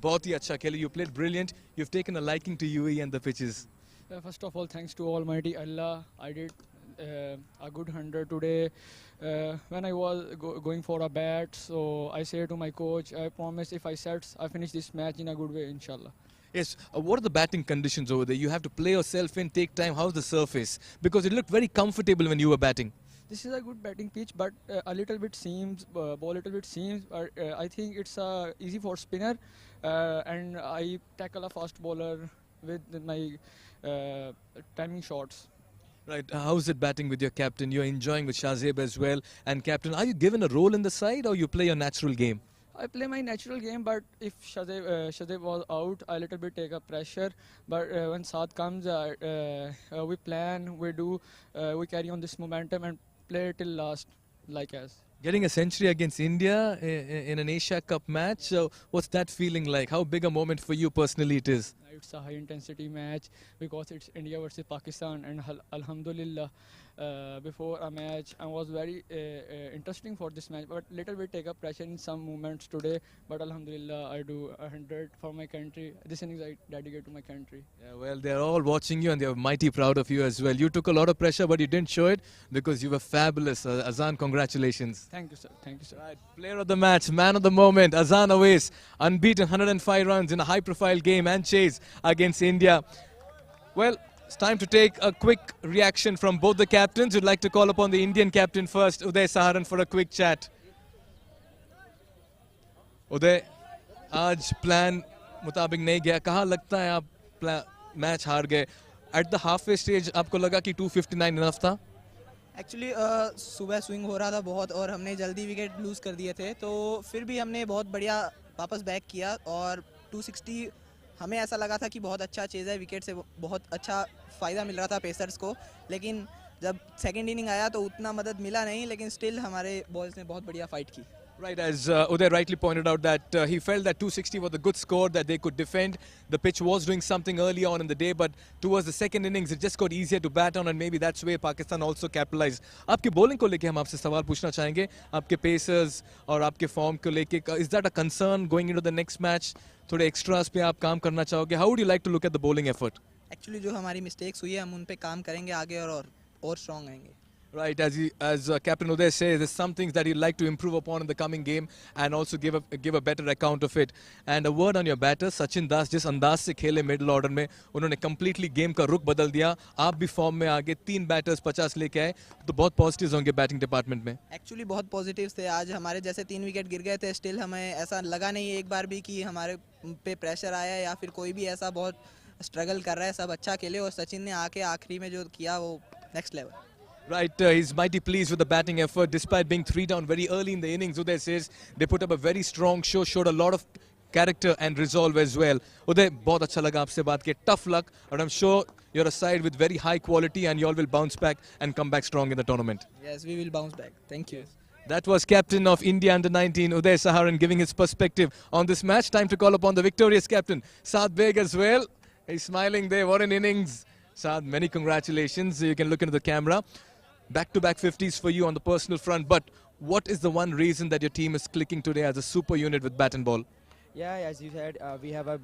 Bahut hi acha kheli. You played brilliant. You've taken a liking to UAE and the pitches. First of all, thanks to Almighty Allah. I did a good 100 today. When I was going for a bat, so I said to my coach, I promise if I finish this match in a good way, inshallah. Yes, what are the batting conditions over there? You have to play yourself in, take time. How's the surface? Because it looked very comfortable when you were batting. This is a good batting pitch, but a little bit seams, ball little bit seams. I think it's easy for spinner, and I tackle a fast bowler with my timing shots. Right, how's it batting with your captain? You're enjoying with Shahzeb as well. And captain, are you given a role in the side or you play your natural game? I play my natural game, but if Shahzeb was out, I little bit take a pressure. But when Saad comes, we plan, we carry on this momentum and play till last, like us. Getting a century against India in an Asia Cup match, so what's that feeling like? How big a moment for you personally it is? It's a high intensity match because it's India versus Pakistan, and Alhamdulillah, before a match I was very interesting for this match, but little bit take up pressure in some moments today, but Alhamdulillah I do 100 for my country. This innings I dedicate to my country. Yeah, well, they're all watching you and they're mighty proud of you as well. You took a lot of pressure but you didn't show it because you were fabulous. Azan, congratulations. Thank you, sir. Thank you, sir. Right, player of the match, man of the moment, Azan Awais, unbeaten 105 runs in a high-profile game and chase against India. Well, it's time to take a quick reaction from both the captains. We'd like to call upon the Indian captain first, Uday Saharan, for a quick chat. Uday, आज plan मुताबिक नहीं गया. कहाँ लगता है आप match हार गए? At the half way stage आपको लगा कि 259 इनफ था? एक्चुअली सुबह स्विंग हो रहा था बहुत और हमने जल्दी विकेट लूज़ कर दिए थे, तो फिर भी हमने बहुत बढ़िया वापस बैक किया और 260 हमें ऐसा लगा था कि बहुत अच्छा चीज़ है, विकेट से बहुत अच्छा फ़ायदा मिल रहा था पेसर्स को, लेकिन जब सेकंड इनिंग आया तो उतना मदद मिला नहीं, लेकिन स्टिल हमारे बॉल्स ने बहुत बढ़िया फाइट की. Right, as Uday rightly pointed out that he felt that 260 was a good score that they could defend. The pitch was doing something early on in the day, but towards the second innings it just got easier to bat on, and maybe that's where Pakistan also capitalized. आपके bowling को लेके हम आपसे सवाल पूछना चाहेंगे, आपके pacers और आपके form को लेके, is that a concern going into the next match? थोड़े extras पे आप काम करना चाहोगे? How would you like to look at the bowling effort? Actually जो हमारी मिस्टेक्स हुई है हम उन पे काम करेंगे आगे और स्ट्रॉन्ग आएंगे. Right, as Captain Uday says, there's some things that he'd like to improve upon in the coming game and also give a better account of it. And a word on your batter, Sachin Das, जिस अंदाज से खेले middle order में, उन्होंने completely game का रुख बदल दिया. आप भी फॉर्म में आगे, 3 बैटर्स 50 लेके आए, तो बहुत पॉजिटिव्स होंगे बैटिंग डिपार्टमेंट में. एक्चुअली बहुत पॉजिटिव्स थे. आज हमारे जैसे 3 विकेट गिर गए थे, स्टिल हमें ऐसा लगा नहीं एक बार भी कि हमारे पे प्रेशर आया या फिर कोई भी ऐसा बहुत स्ट्रगल कर रहा है. सब अच्छा खेले और सचिन ने आके आखिरी में जो किया वो next level. Right, he's mighty pleased with the batting effort despite being 3 down very early in the innings. Uday says they put up a very strong show, showed a lot of character and resolve as well. Uday, बहुत अच्छा लगा आपसे बात के. Tough luck, but I'm sure you're a side with very high quality and you all will bounce back and come back strong in the tournament. Yes, we will bounce back. Thank you. That was captain of India under-19, Uday Saharan, giving his perspective on this match. Time to call upon the victorious captain, Saad Beg, as well. He's smiling there. What an innings. Saad, many congratulations. You can look into the camera. Back-to-back 50s for you on the personal front, but what is the one reason that your team is clicking today as a super unit with bat and ball? Yeah, as you said, we have a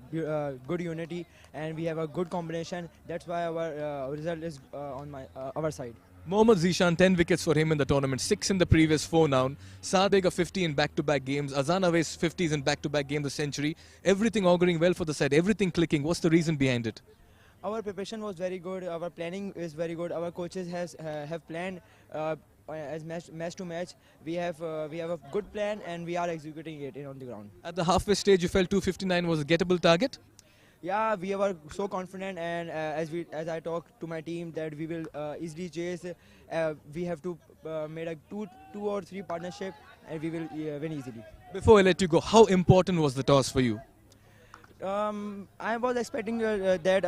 good unity and we have a good combination. That's why our result is on our side. Mohammad Zishan, 10 wickets for him in the tournament, 6 in the previous 4 now. Sadek a 50 in back-to-back games. Azan Awais 50s in back-to-back games, a century. Everything auguring well for the side, everything clicking. What's the reason behind it? Our preparation was very good. Our planning is very good. Our coaches have planned as match to match. We have a good plan and we are executing it on the ground. At the halfway stage, you felt 259 was a gettable target? Yeah, we were so confident, and as I talked to my team that we will easily chase. We have to make a two or three partnership, and we will win easily. Before I let you go, how important was the toss for you? I was expecting that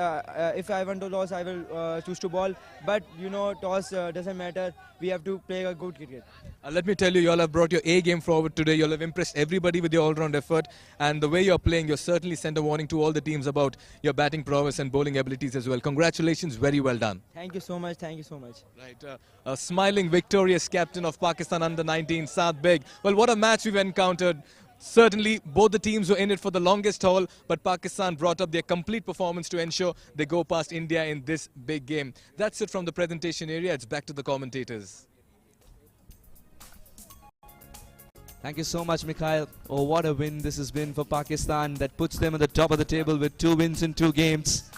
if I want to lose, I will choose to ball. But you know, toss doesn't matter. We have to play a good cricket. Let me tell you, you all have brought your A game forward today. You all have impressed everybody with your all-round effort. And the way you're playing, you're certainly sent a warning to all the teams about your batting prowess and bowling abilities as well. Congratulations, very well done. Thank you so much. Thank you so much. Right, a smiling, victorious captain of Pakistan under-19, Saad Beg. Well, what a match we've encountered. Certainly, both the teams were in it for the longest haul, but Pakistan brought up their complete performance to ensure they go past India in this big game. That's it from the presentation area. It's back to the commentators. Thank you so much, Mikhail. Oh, what a win this has been for Pakistan. That puts them at the top of the table with 2 wins in 2 games.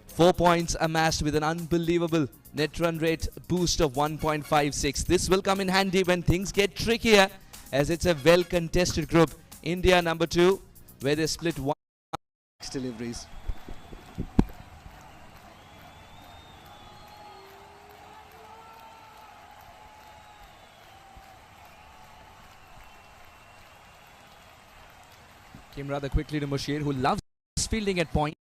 4 points amassed with an unbelievable net run rate boost of 1.56. This will come in handy when things get trickier, as it's a well-contested group. India number 2, where they split 1. Deliveries. Came rather quickly to Mushir, who loves fielding at point.